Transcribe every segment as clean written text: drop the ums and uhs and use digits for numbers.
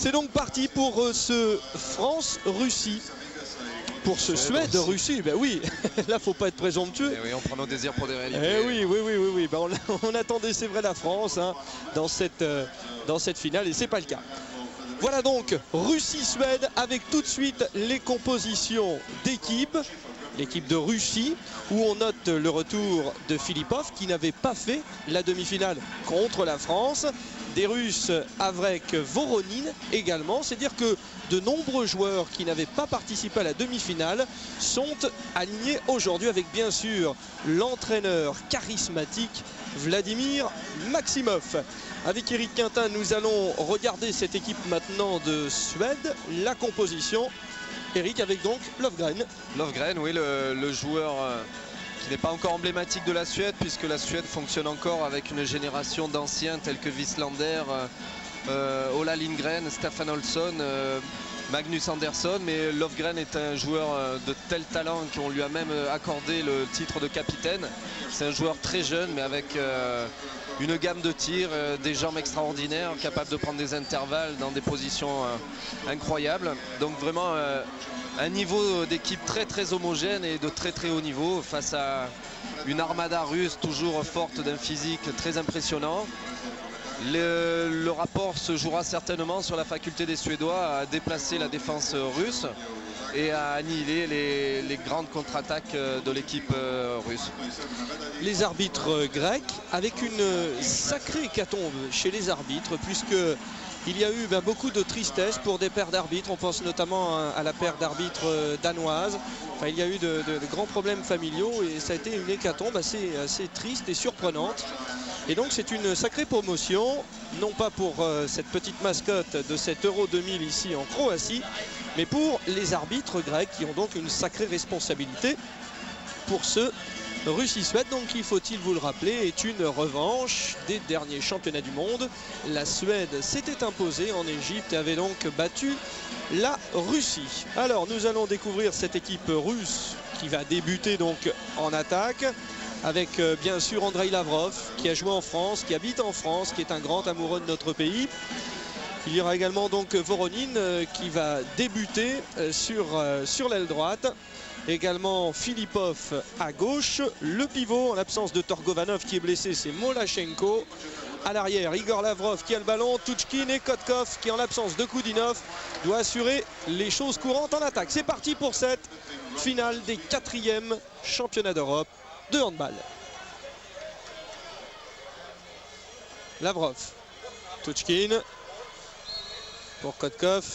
C'est donc parti pour ce France-Russie. Pour ce Suède-Russie, ben oui, là faut pas être présomptueux. Et oui, on prend nos désirs pour des réalités. Oui. Ben on attendait, c'est vrai, la France hein, dans cette finale et c'est pas le cas. Voilà donc Russie-Suède avec tout de suite les compositions d'équipe. L'équipe de Russie où on note le retour de Filipov qui n'avait pas fait la demi-finale contre la France. Des Russes avec Voronin également. C'est dire que de nombreux joueurs qui n'avaient pas participé à la demi-finale sont alignés aujourd'hui avec bien sûr l'entraîneur charismatique Vladimir Maximov. Avec Eric Quintin, nous allons regarder cette équipe maintenant de Suède, la composition. Eric avec donc Löfgren. Löfgren, oui, le joueur qui n'est pas encore emblématique de la Suède, puisque la Suède fonctionne encore avec une génération d'anciens tels que Wislander, Ola Lindgren, Staffan Olsson, Magnus Andersson. Mais Löfgren est un joueur de tel talent qu'on lui a même accordé le titre de capitaine. C'est un joueur très jeune, mais avec une gamme de tirs, des jambes extraordinaires, capable de prendre des intervalles dans des positions incroyables. Donc vraiment un niveau d'équipe très très homogène et de très très haut niveau face à une armada russe toujours forte d'un physique très impressionnant. Le rapport se jouera certainement sur la faculté des Suédois à déplacer la défense russe et à annihiler les grandes contre-attaques de l'équipe russe. Les arbitres grecs avec une sacrée hécatombe chez les arbitres puisque il y a eu beaucoup de tristesse pour des paires d'arbitres. On pense notamment à la paire d'arbitres danoise. Enfin, il y a eu de grands problèmes familiaux et ça a été une hécatombe assez triste et surprenante. Et donc c'est une sacrée promotion, non pas pour cette petite mascotte de cet Euro 2000 ici en Croatie, mais pour les arbitres grecs qui ont donc une sacrée responsabilité pour ce Russie-Suède. Donc il faut-il vous le rappeler, est une revanche des derniers championnats du monde. La Suède s'était imposée en Égypte et avait donc battu la Russie. Alors nous allons découvrir cette équipe russe qui va débuter donc en attaque avec bien sûr Andrei Lavrov qui a joué en France, qui habite en France, qui est un grand amoureux de notre pays. Il y aura également donc Voronin qui va débuter sur l'aile droite. Également Filipov à gauche. Le pivot en l'absence de Torgovanov qui est blessé, c'est Molachenko. À l'arrière, Igor Lavrov qui a le ballon, Tuchkin et Kotkov qui en l'absence de Koudinov doit assurer les choses courantes en attaque. C'est parti pour cette finale des 4e championnats d'Europe de handball. Lavrov, Tuchkin pour Kotkov.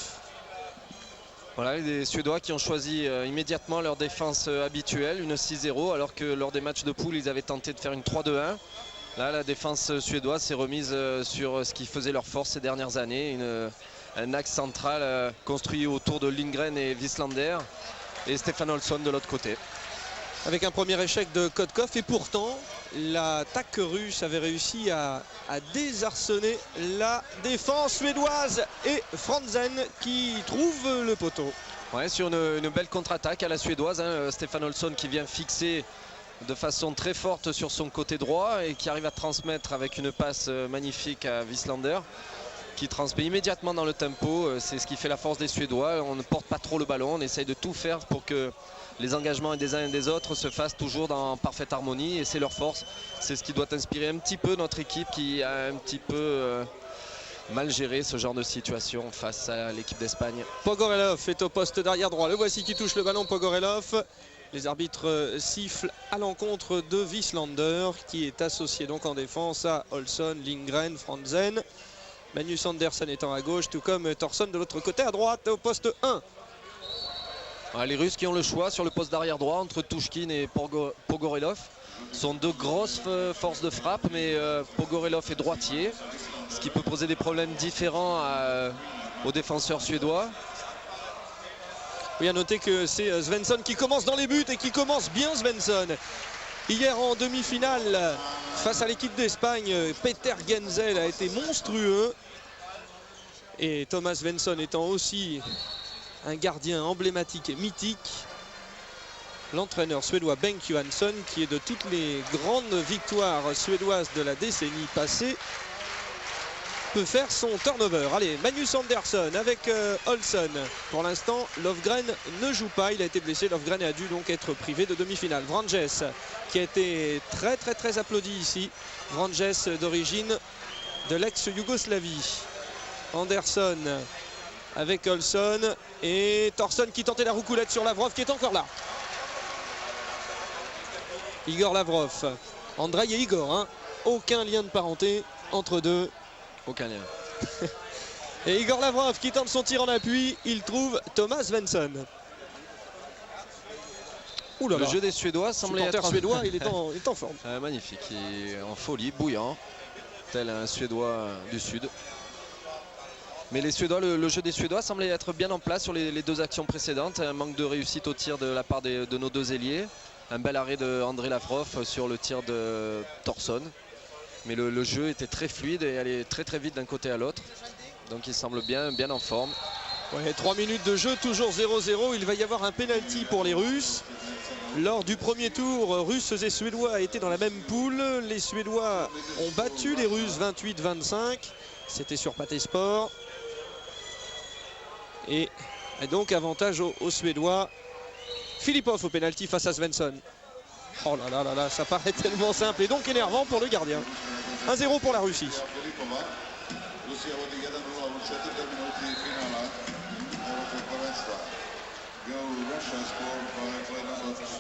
Voilà, les Suédois qui ont choisi immédiatement leur défense habituelle, une 6-0, alors que lors des matchs de poule, ils avaient tenté de faire une 3-2-1. Là, la défense suédoise s'est remise sur ce qui faisait leur force ces dernières années, un axe central construit autour de Lindgren et Wislander et Staffan Olsson de l'autre côté. Avec un premier échec de Kotkov et pourtant l'attaque russe avait réussi à désarçonner la défense suédoise et Franzen qui trouve le poteau. Ouais, sur une belle contre-attaque à la suédoise, hein, Staffan Olsson qui vient fixer de façon très forte sur son côté droit et qui arrive à transmettre avec une passe magnifique à Wislander qui transmet immédiatement dans le tempo. C'est ce qui fait la force des Suédois. On ne porte pas trop le ballon, on essaye de tout faire pour que les engagements des uns et des autres se fassent toujours dans parfaite harmonie et c'est leur force. C'est ce qui doit inspirer un petit peu notre équipe qui a un petit peu mal géré ce genre de situation face à l'équipe d'Espagne. Pogorelov est au poste d'arrière droit. Le voici qui touche le ballon, Pogorelov. Les arbitres sifflent à l'encontre de Wislander qui est associé donc en défense à Olsson, Lindgren, Franzen. Magnus Andersson étant à gauche, tout comme Thorsson de l'autre côté à droite au poste 1. Les Russes qui ont le choix sur le poste d'arrière droit entre Tuchkin et Pogorelov sont deux grosses forces de frappe, mais Pogorelov est droitier, ce qui peut poser des problèmes différents aux défenseurs suédois. Oui, à noter que c'est Svensson qui commence dans les buts et qui commence bien Svensson. Hier en demi-finale face à l'équipe d'Espagne, Peter Genzel a été monstrueux. Et Thomas Svensson étant aussi un gardien emblématique et mythique. L'entraîneur suédois Bengt Johansson qui est de toutes les grandes victoires suédoises de la décennie passée. peut faire son turnover. Allez, Magnus Andersson avec Olsson. Pour l'instant, Löfgren ne joue pas. Il a été blessé. Löfgren a dû donc être privé de demi-finale. Vranjes qui a été très applaudi ici. Vranjes d'origine de l'ex-Yougoslavie. Andersson avec Olsson et Thorsson qui tentait la roucoulette sur Lavrov qui est encore là. Igor Lavrov. Andrei et Igor, hein. Aucun lien de parenté entre deux. Aucun lien. Et Igor Lavrov qui tente son tir en appui, il trouve Thomas Svensson. Le jeu des Suédois semblait être suédois, il est en forme. Magnifique, il est en folie, bouillant, tel un Suédois du Sud. Mais les Suédois, le jeu des Suédois semblait être bien en place sur les deux actions précédentes. Un manque de réussite au tir de la part de nos deux ailiers. Un bel arrêt de Andrei Lavrov sur le tir de Thorsson. Mais le jeu était très fluide et allait très vite d'un côté à l'autre. Donc il semble bien en forme. Ouais, 3 minutes de jeu, toujours 0-0. Il va y avoir un penalty pour les Russes. Lors du premier tour, Russes et Suédois étaient dans la même poule. Les Suédois ont battu les Russes 28-25. C'était sur Pathé Sport. Et donc avantage aux Suédois. Filipov au pénalty face à Svensson. Oh là là, ça paraît tellement simple et donc énervant pour le gardien. 1-0 pour la Russie.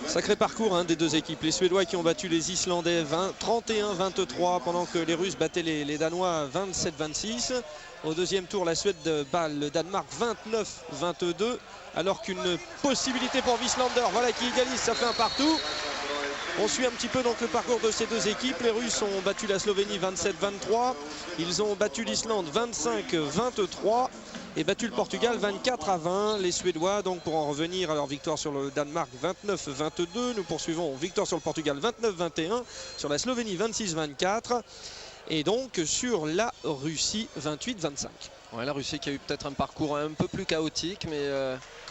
Sacré parcours hein, des deux équipes. Les Suédois qui ont battu les Islandais 31-23 pendant que les Russes battaient les Danois 27-26. Au deuxième tour, la Suède bat le Danemark 29-22. Alors qu'une possibilité pour Wieslander, voilà qui égalise, ça fait un partout. On suit un petit peu donc le parcours de ces deux équipes. Les Russes ont battu la Slovénie 27-23. Ils ont battu l'Islande 25-23 et battu le Portugal 24-20. Les Suédois, donc pour en revenir à leur victoire sur le Danemark 29-22. Nous poursuivons victoire sur le Portugal 29-21, sur la Slovénie 26-24 et donc sur la Russie 28-25. Ouais, la Russie qui a eu peut-être un parcours un peu plus chaotique, mais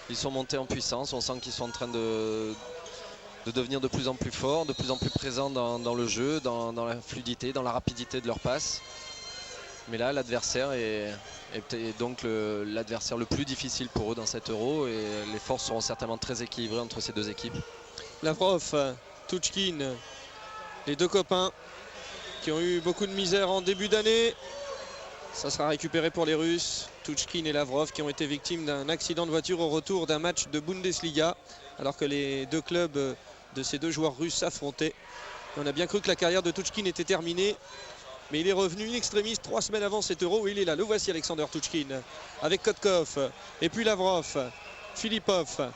ils sont montés en puissance. On sent qu'ils sont en train de devenir de plus en plus forts, de plus en plus présents dans le jeu, dans la fluidité, dans la rapidité de leur passe. Mais là, l'adversaire est donc l'adversaire le plus difficile pour eux dans cet Euro et les forces seront certainement très équilibrées entre ces deux équipes. Lavrov, Touchkine, les deux copains qui ont eu beaucoup de misère en début d'année. Ça sera récupéré pour les Russes. Touchkine et Lavrov qui ont été victimes d'un accident de voiture au retour d'un match de Bundesliga alors que les deux clubs de ces deux joueurs russes s'affrontaient. On a bien cru que la carrière de Touchkine était terminée, mais il est revenu in extremis 3 semaines avant cet Euro. Il est là, le voici Alexander Touchkine avec Kotkov et puis Lavrov, Filipov.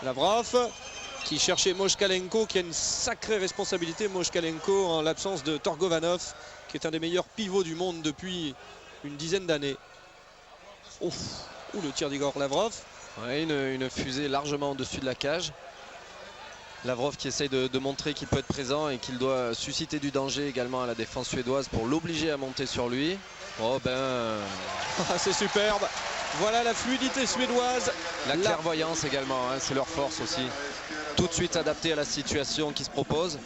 Lavrov qui cherchait Moshkalenko, qui a une sacrée responsabilité. Moshkalenko en l'absence de Torgovanov, qui est un des meilleurs pivots du monde depuis une dizaine d'années. Ouf, le tir d'Igor Lavrov. Ouais, une fusée largement au-dessus de la cage. Lavrov qui essaye de montrer qu'il peut être présent et qu'il doit susciter du danger également à la défense suédoise pour l'obliger à monter sur lui. Oh ben... c'est superbe. Voilà la fluidité suédoise. La clairvoyance également, hein, c'est leur force aussi. Tout de suite adapté à la situation qui se propose.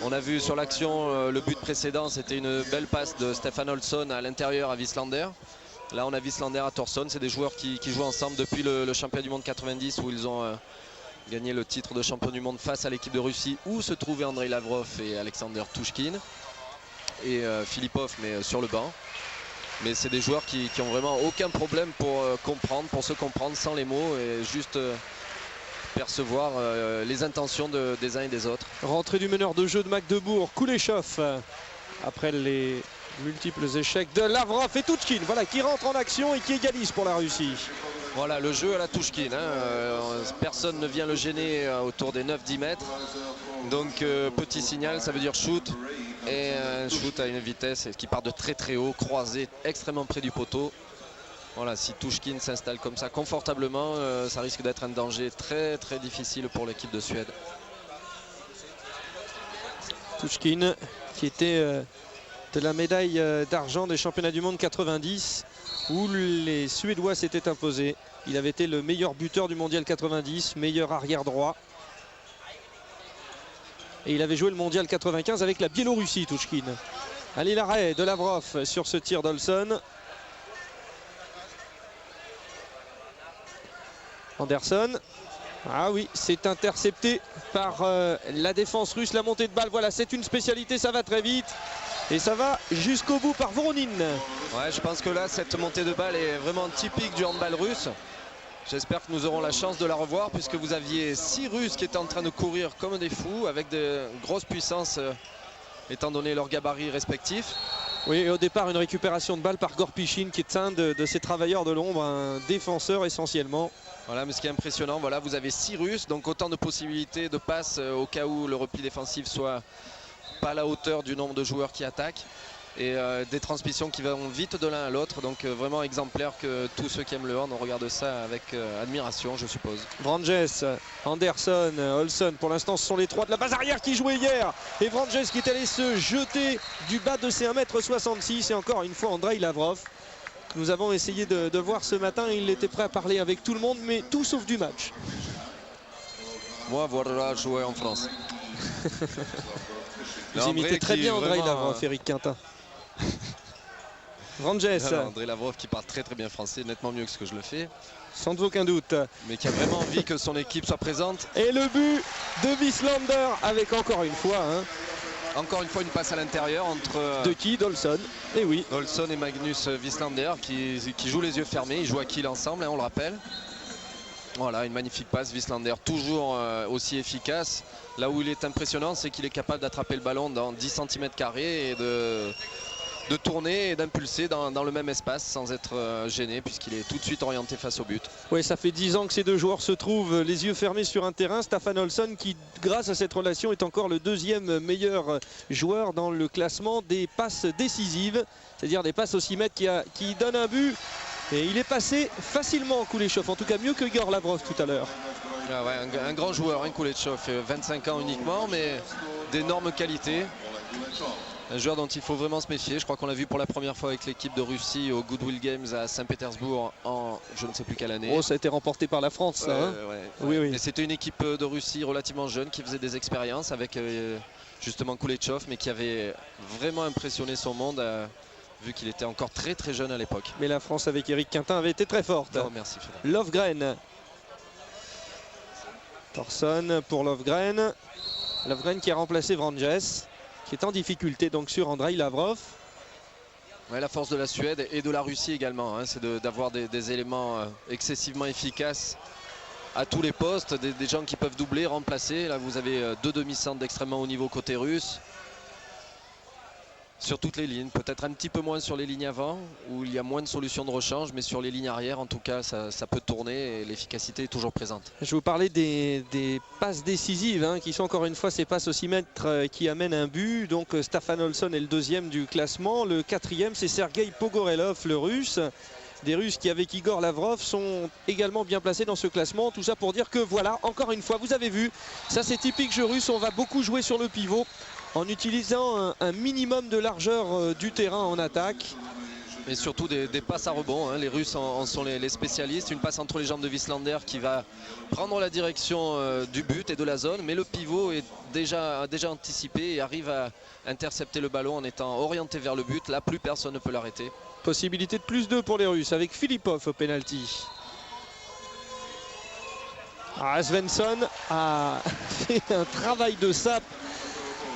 On a vu sur l'action, le but précédent, c'était une belle passe de Stefan Olsson à l'intérieur à Wieslander. Là, on a Wieslander à Thorsson. C'est des joueurs qui jouent ensemble depuis le championnat du monde 90 où ils ont gagné le titre de champion du monde face à l'équipe de Russie où se trouvaient Andrei Lavrov et Alexander Touchkine. Et Filipov, mais sur le banc. Mais c'est des joueurs qui ont vraiment aucun problème pour comprendre, pour se comprendre sans les mots et juste percevoir les intentions des uns et des autres. Rentrée du meneur de jeu de Magdebourg, Kuleshov, après les multiples échecs de Lavrov et Touchkine, voilà, qui rentre en action et qui égalise pour la Russie. Voilà le jeu à la Touchkine, hein. Personne ne vient le gêner autour des 9-10 mètres. Donc petit signal, ça veut dire shoot. Et un shoot à une vitesse qui part de très haut, croisé extrêmement près du poteau. Voilà, si Touchkine s'installe comme ça confortablement, ça risque d'être un danger très difficile pour l'équipe de Suède. Touchkine qui était de la médaille d'argent des championnats du monde 90 où les Suédois s'étaient imposés. Il avait été le meilleur buteur du mondial 90, meilleur arrière droit. Et il avait joué le mondial 95 avec la Biélorussie, Touchkine. Allez, l'arrêt de Lavrov sur ce tir d'Olson. Anderson. Ah oui, c'est intercepté par la défense russe. La montée de balle, voilà, c'est une spécialité, ça va très vite. Et ça va jusqu'au bout par Voronin. Ouais, je pense que là, cette montée de balle est vraiment typique du handball russe. J'espère que nous aurons la chance de la revoir, puisque vous aviez 6 Russes qui étaient en train de courir comme des fous, avec de grosses puissances, étant donné leurs gabarits respectifs. Oui, et au départ, une récupération de balle par Gorpichin, qui est un de ces travailleurs de l'ombre, un défenseur essentiellement. Voilà, mais ce qui est impressionnant, voilà, vous avez 6 Russes, donc autant de possibilités de passes au cas où le repli défensif soit pas à la hauteur du nombre de joueurs qui attaquent. Et des transmissions qui vont vite de l'un à l'autre, donc vraiment exemplaire, que tous ceux qui aiment le hand, on regarde ça avec admiration, je suppose. Vranjes, Anderson, Olson, pour l'instant ce sont les 3 de la base arrière qui jouaient hier. Et Vranjes qui est allé se jeter du bas de ses 1,66 m. Et encore une fois Andrei Lavrov. Nous avons essayé de voir ce matin, il était prêt à parler avec tout le monde, mais tout sauf du match. Moi, voilà jouer en France. Vous imitez très bien Andrei Lavrov, Eric Quintin. Vranjes. Andrei Lavrov qui parle très bien français, nettement mieux que ce que je le fais. Sans aucun doute. Mais qui a vraiment envie que son équipe soit présente. Et le but de Wieslander avec encore une fois... Encore une fois une passe à l'intérieur entre... De qui? D'Olson. Et oui. Olson et Magnus Wieslander qui jouent les yeux fermés. Ils jouent à Kiel ensemble, hein, on le rappelle. Voilà, une magnifique passe. Wieslander toujours aussi efficace. Là où il est impressionnant, c'est qu'il est capable d'attraper le ballon dans 10 cm² et de tourner et d'impulser dans le même espace sans être gêné, puisqu'il est tout de suite orienté face au but. Oui, ça fait 10 ans que ces deux joueurs se trouvent les yeux fermés sur un terrain. Staffan Olson qui, grâce à cette relation, est encore le 2e meilleur joueur dans le classement des passes décisives, c'est-à-dire des passes au 6 mètres qui donnent un but. Et il est passé facilement en Kuleshov, en tout cas mieux que Igor Lavrov tout à l'heure. Ah ouais, un grand joueur, hein, Kuleshov, 25 ans uniquement, mais d'énormes qualités. Un joueur dont il faut vraiment se méfier. Je crois qu'on l'a vu pour la première fois avec l'équipe de Russie au Goodwill Games à Saint-Pétersbourg en je ne sais plus quelle année. Oh, ça a été remporté par la France, ça, hein. Oui. Mais c'était une équipe de Russie relativement jeune qui faisait des expériences avec justement Kuleshov, mais qui avait vraiment impressionné son monde, vu qu'il était encore très jeune à l'époque. Mais la France avec Eric Quintin avait été très forte. Oh, merci Fred. Lovgren. Thorson pour Lovgren. Lovgren qui a remplacé Vranjes, qui est en difficulté donc sur Andrei Lavrov. Ouais, la force de la Suède et de la Russie également, hein, c'est d'avoir des éléments excessivement efficaces à tous les postes, des gens qui peuvent doubler, remplacer. Là vous avez 2 demi-centres d'extrêmement haut niveau côté russe. Sur toutes les lignes, peut-être un petit peu moins sur les lignes avant, où il y a moins de solutions de rechange, mais sur les lignes arrière, en tout cas, ça peut tourner et l'efficacité est toujours présente. Je vous parlais des passes décisives, hein, qui sont encore une fois ces passes au 6 mètres qui amènent un but. Donc Staffan Olson est le 2e du classement. Le 4e, c'est Sergei Pogorelov, le russe. Des Russes qui, avec Igor Lavrov, sont également bien placés dans ce classement. Tout ça pour dire que voilà, encore une fois, vous avez vu, ça c'est typique jeu russe. On va beaucoup jouer sur le pivot, en utilisant un minimum de largeur du terrain en attaque. Et surtout des passes à rebond, hein. Les Russes en sont les spécialistes. Une passe entre les jambes de Wieslander qui va prendre la direction du but et de la zone. Mais le pivot est déjà anticipé et arrive à intercepter le ballon en étant orienté vers le but. Là, plus personne ne peut l'arrêter. Possibilité de +2 pour les Russes avec Filipov au pénalty. Svensson a fait un travail de sape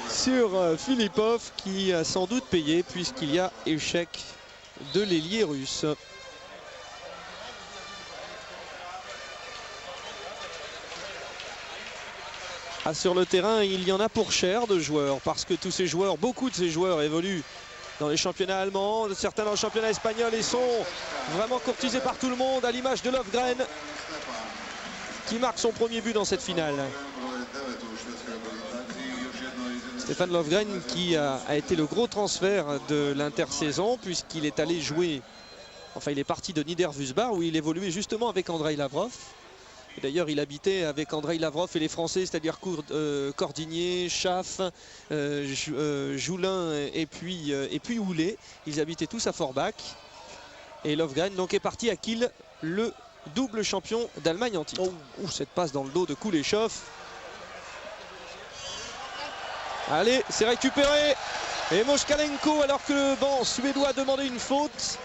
sur Filipov qui a sans doute payé puisqu'il y a échec de l'ailier russe. Sur le terrain, il y en a pour cher de joueurs parce que tous ces joueurs, beaucoup de ces joueurs évoluent dans les championnats allemands, certains dans le championnat espagnol et sont vraiment courtisés par tout le monde, à l'image de Lovgren qui marque son premier but dans cette finale. Stéphane Lovgren qui a été le gros transfert de l'intersaison puisqu'il est allé jouer, enfin il est parti de Niederwüsbach où il évoluait justement avec Andrei Lavrov. D'ailleurs il habitait avec Andrei Lavrov et les Français, c'est-à-dire Cordigné, Schaff, Joulin et puis Houlet. Ils habitaient tous à Forbach. Et Lovgren donc est parti à Kiel, le double champion d'Allemagne en titre. Oh, cette passe dans le dos de Kuleshov. Allez, c'est récupéré Et Moskalenko, alors que le banc suédois a demandé une faute.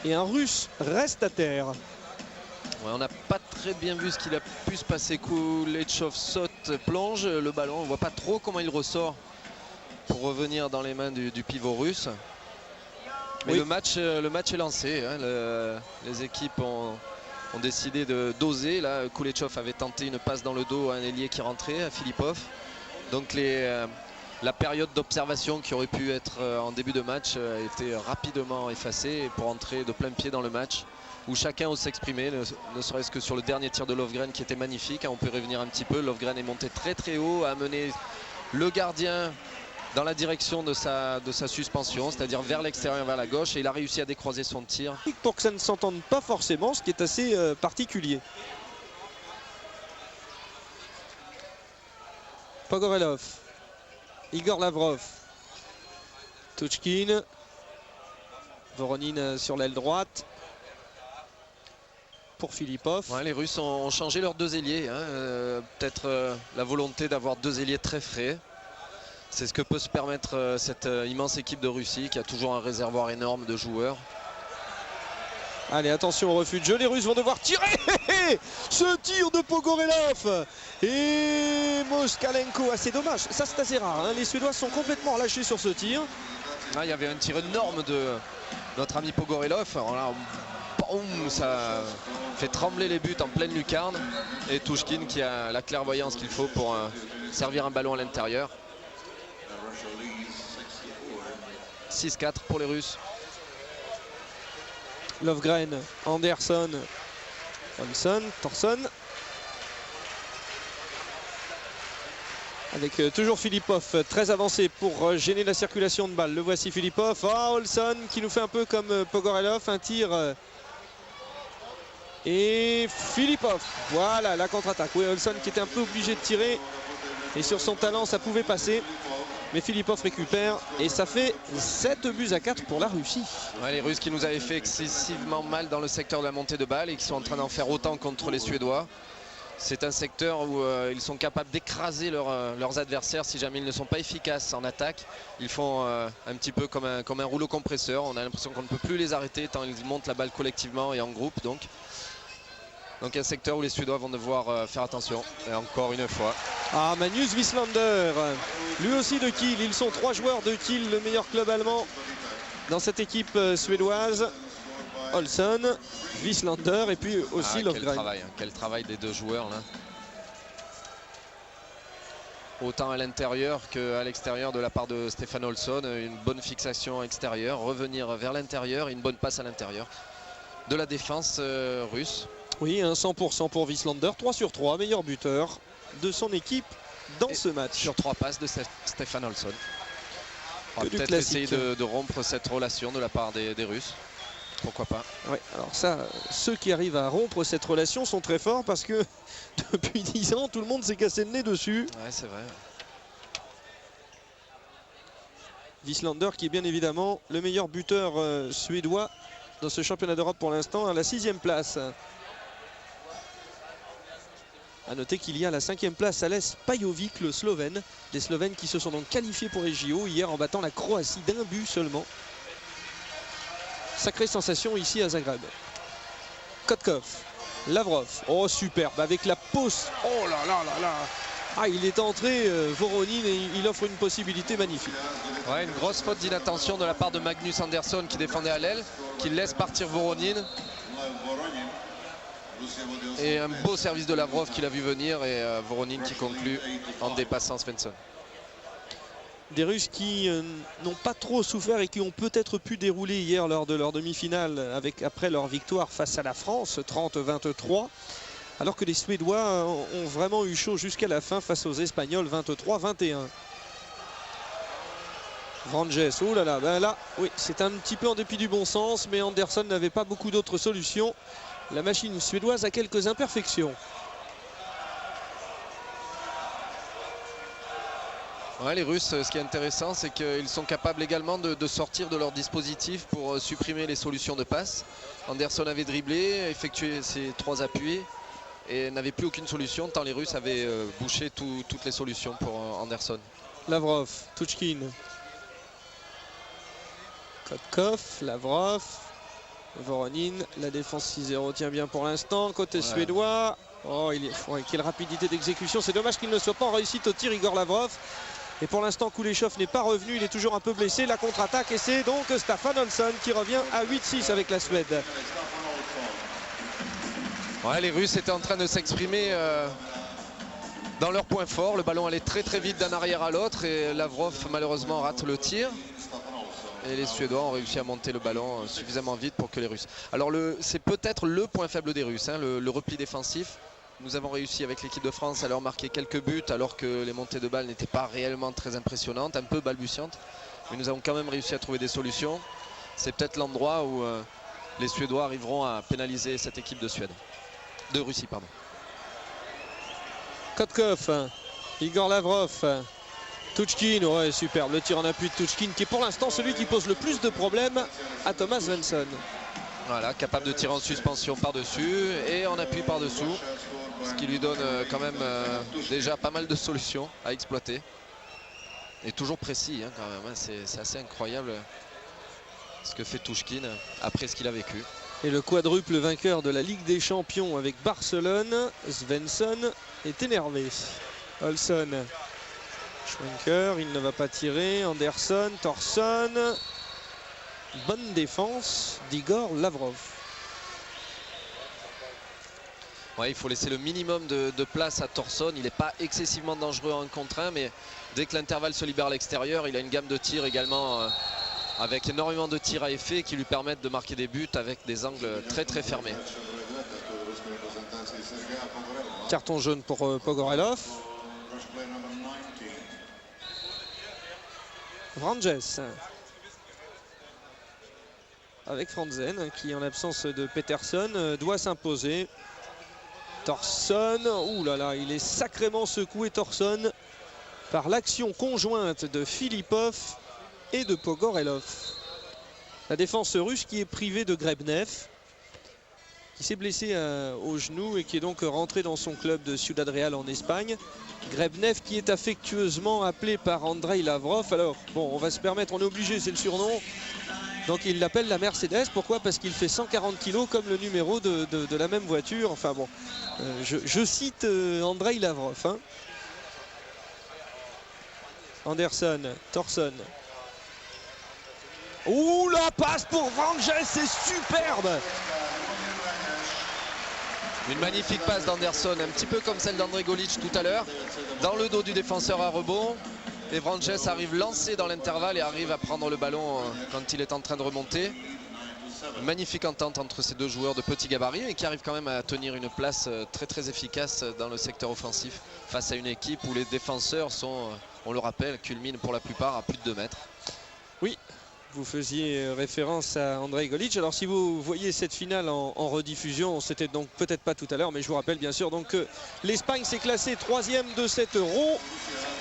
Et un Russe reste à terre. Ouais, on n'a pas très bien vu ce qu'il a pu se passer. Kuleshov saute, plonge le ballon. On ne voit pas trop comment il ressort pour revenir dans les mains du pivot russe. Mais oui. le match est lancé. Hein. Les équipes ont décidé de doser. Là, Kuleshov avait tenté une passe dans le dos à un ailier qui rentrait, à Filipov. Donc la période d'observation qui aurait pu être en début de match a été rapidement effacée pour entrer de plein pied dans le match où chacun ose s'exprimer, ne serait-ce que sur le dernier tir de Lofgren qui était magnifique. On peut revenir un petit peu. Lofgren est monté très très haut, a amené le gardien dans la direction de sa suspension, c'est-à-dire vers l'extérieur, vers la gauche, et il a réussi à décroiser son tir. Pour que ça ne s'entende pas forcément, ce qui est assez particulier. Pogorelov, Igor Lavrov, Touchkine, Voronin sur l'aile droite pour Filipov. Ouais, les Russes ont changé leurs deux ailiers, hein. Peut-être la volonté d'avoir deux ailiers très frais. C'est ce que peut se permettre cette immense équipe de Russie qui a toujours un réservoir énorme de joueurs. Allez, attention au refus de jeu, les Russes vont devoir tirer. Ce tir de Pogorelov et Moskalenko, assez dommage, ça c'est assez rare, hein. Les Suédois sont complètement relâchés sur ce tir. Ah, il y avait un tir énorme de notre ami Pogorelov. Alors là, boum, ça fait trembler les buts en pleine lucarne, et Touchkine qui a la clairvoyance qu'il faut pour servir un ballon à l'intérieur. 6-4 pour les Russes. Lofgren, Anderson, Olsson, Thorsson. Avec toujours Filipov très avancé pour gêner la circulation de balles. Le voici Filipov. Oh, Olsson qui nous fait un peu comme Pogorelov. Un tir. Et Filipov. Voilà la contre-attaque. Oui, Olsson qui était un peu obligé de tirer. Et sur son talent, ça pouvait passer. Mais Filipov récupère et ça fait 7-4 pour la Russie. Ouais, les Russes qui nous avaient fait excessivement mal dans le secteur de la montée de balle et qui sont en train d'en faire autant contre les Suédois. C'est un secteur où ils sont capables d'écraser leurs adversaires si jamais ils ne sont pas efficaces en attaque. Ils font un petit peu comme un rouleau compresseur. On a l'impression qu'on ne peut plus les arrêter tant ils montent la balle collectivement et en groupe. Donc un secteur où les Suédois vont devoir faire attention. Et encore une fois. Ah, Magnus Wieslander, lui aussi de Kiel. Ils sont 3 joueurs de Kiel, le meilleur club allemand dans cette équipe suédoise. Olsson, Wieslander et puis aussi Lofgren. Quel travail des deux joueurs là. Autant à l'intérieur qu'à l'extérieur de la part de Stefan Olsson. Une bonne fixation extérieure, revenir vers l'intérieur et une bonne passe à l'intérieur de la défense russe. Oui, un 100% pour Wieslander, 3 sur 3, meilleur buteur de son équipe dans ce match. Sur 3 passes de Stefan Olsson. On va peut-être essayer de rompre cette relation de la part des Russes. Pourquoi pas. Ouais, alors ça, ceux qui arrivent à rompre cette relation sont très forts parce que depuis 10 ans, tout le monde s'est cassé le nez dessus. Ouais, c'est vrai. Wieslander qui est bien évidemment le meilleur buteur suédois dans ce championnat d'Europe pour l'instant, à la 6e place. A noter qu'il y a à la 5e place Ales Pajovic, le Slovène. Des Slovènes qui se sont donc qualifiés pour les JO hier en battant la Croatie d'un but seulement. Sacrée sensation ici à Zagreb. Kotkov, Lavrov, oh superbe avec la pause. Oh là là là là. Ah, il est entré, Voronin, et il offre une possibilité magnifique. Ouais, une grosse faute d'inattention de la part de Magnus Andersson qui défendait à l'aile, qui laisse partir Voronin. Et un beau service de Lavrov qui l'a vu venir et Voronin qui conclut en dépassant Svensson. Des Russes qui n'ont pas trop souffert et qui ont peut-être pu dérouler hier lors de leur demi-finale après leur victoire face à la France, 30-23. Alors que les Suédois ont vraiment eu chaud jusqu'à la fin face aux Espagnols, 23-21. Vranjes, oh là là, ben là, oui, c'est un petit peu en dépit du bon sens, mais Anderson n'avait pas beaucoup d'autres solutions. La machine suédoise a quelques imperfections. Ouais, les Russes, ce qui est intéressant, c'est qu'ils sont capables également de sortir de leur dispositif pour supprimer les solutions de passe. Anderson avait dribblé, effectué ses 3 appuis et n'avait plus aucune solution tant les Russes avaient bouché toutes les solutions pour Anderson. Lavrov, Touchkine, Kotkov, Lavrov, Voronin, la défense 6-0 tient bien pour l'instant. Côté suédois, oh, quelle rapidité d'exécution. C'est dommage qu'il ne soit pas en réussite au tir, Igor Lavrov. Et pour l'instant, Kuleshov n'est pas revenu, il est toujours un peu blessé. La contre-attaque, et c'est donc Staffan Olsson qui revient à 8-6 avec la Suède. Ouais, les Russes étaient en train de s'exprimer dans leur point fort. Le ballon allait très très vite d'un arrière à l'autre et Lavrov malheureusement rate le tir. Et les Suédois ont réussi à monter le ballon suffisamment vite pour que les Russes... Alors c'est peut-être le point faible des Russes, hein, le repli défensif. Nous avons réussi avec l'équipe de France à leur marquer quelques buts alors que les montées de balles n'étaient pas réellement très impressionnantes, un peu balbutiantes. Mais nous avons quand même réussi à trouver des solutions. C'est peut-être l'endroit où les Suédois arriveront à pénaliser cette équipe de Russie. Pardon. Kotkov, Igor Lavrov, Tuchkin, ouais superbe, le tir en appui de Tuchkin qui est pour l'instant celui qui pose le plus de problèmes à Thomas Svensson. Voilà, capable de tirer en suspension par-dessus et en appui par-dessous. Ce qui lui donne quand même déjà pas mal de solutions à exploiter. Et toujours précis hein, quand même, hein. C'est assez incroyable ce que fait Tuchkin après ce qu'il a vécu. Et le quadruple vainqueur de la Ligue des Champions avec Barcelone, Svensson, est énervé. Olsson, Schwenker, il ne va pas tirer. Anderson, Thorsson. Bonne défense d'Igor Lavrov. Ouais, il faut laisser le minimum de place à Thorsson. Il n'est pas excessivement dangereux en 1 contre 1, mais dès que l'intervalle se libère à l'extérieur, il a une gamme de tirs également avec énormément de tirs à effet qui lui permettent de marquer des buts avec des angles très très fermés. Carton jaune pour Pogorelov. Vranjes avec Franzen qui en l'absence de Peterson doit s'imposer. Thorsson, ouh là là, il est sacrément secoué Thorsson par l'action conjointe de Filipov et de Pogorelov. La défense russe qui est privée de Grebnev, qui s'est blessé au genou et qui est donc rentré dans son club de Ciudad Real en Espagne. Grebnev qui est affectueusement appelé par Andrei Lavrov. Alors bon, on va se permettre, on est obligé, c'est le surnom. Donc il l'appelle la Mercedes. Pourquoi? Parce qu'il fait 140 kg comme le numéro de la même voiture. Enfin bon, je cite Andrei Lavrov. Hein. Anderson, Thorsson. Ouh, la passe pour Vranjes, c'est superbe. Une magnifique passe d'Anderson, un petit peu comme celle d'André Golic tout à l'heure, dans le dos du défenseur à rebond. Et Vranjes arrive lancé dans l'intervalle et arrive à prendre le ballon quand il est en train de remonter. Une magnifique entente entre ces deux joueurs de petit gabarit et qui arrivent quand même à tenir une place très très efficace dans le secteur offensif face à une équipe où les défenseurs sont, on le rappelle, culminent pour la plupart à plus de 2 mètres. Oui. Vous faisiez référence à Andrei Golic. Alors si vous voyez cette finale en rediffusion, c'était donc peut-être pas tout à l'heure, mais je vous rappelle bien sûr donc que l'Espagne s'est classée 3e de cet Euro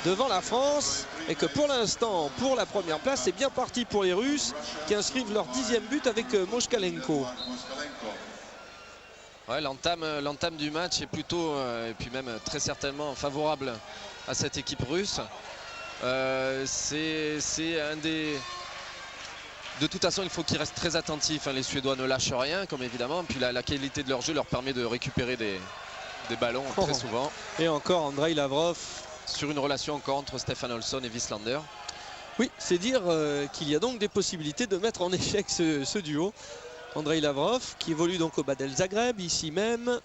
devant la France et que pour l'instant, pour la première place, c'est bien parti pour les Russes qui inscrivent leur 10e but avec Moshkalenko. Ouais, l'entame du match est plutôt, et puis même très certainement favorable à cette équipe russe. C'est un des... De toute façon, il faut qu'ils restent très attentifs. Les Suédois ne lâchent rien, comme évidemment. Puis la qualité de leur jeu leur permet de récupérer des ballons très souvent. Et encore Andrei Lavrov. Sur une relation encore entre Stefan Olsson et Wislander. Oui, c'est dire qu'il y a donc des possibilités de mettre en échec ce duo. Andrei Lavrov, qui évolue donc au Badel Zagreb, ici même,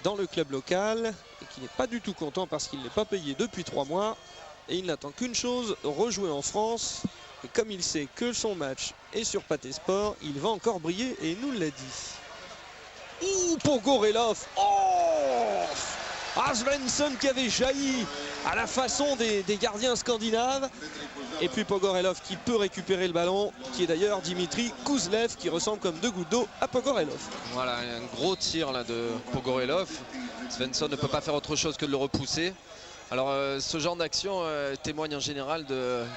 dans le club local, et qui n'est pas du tout content parce qu'il n'est pas payé depuis 3 mois. Et il n'attend qu'une chose, rejouer en France. Et comme il sait que son match est sur Pathé Sport, il va encore briller et il nous l'a dit. Ouh, Pogorelov. Oh, Svensson qui avait jailli à la façon des gardiens scandinaves. Et puis Pogorelov qui peut récupérer le ballon, qui est d'ailleurs Dimitri Kouzlev qui ressemble comme 2 gouttes d'eau à Pogorelov. Voilà, un gros tir là de Pogorelov. Svensson ne peut pas faire autre chose que de le repousser. Alors ce genre d'action témoigne en général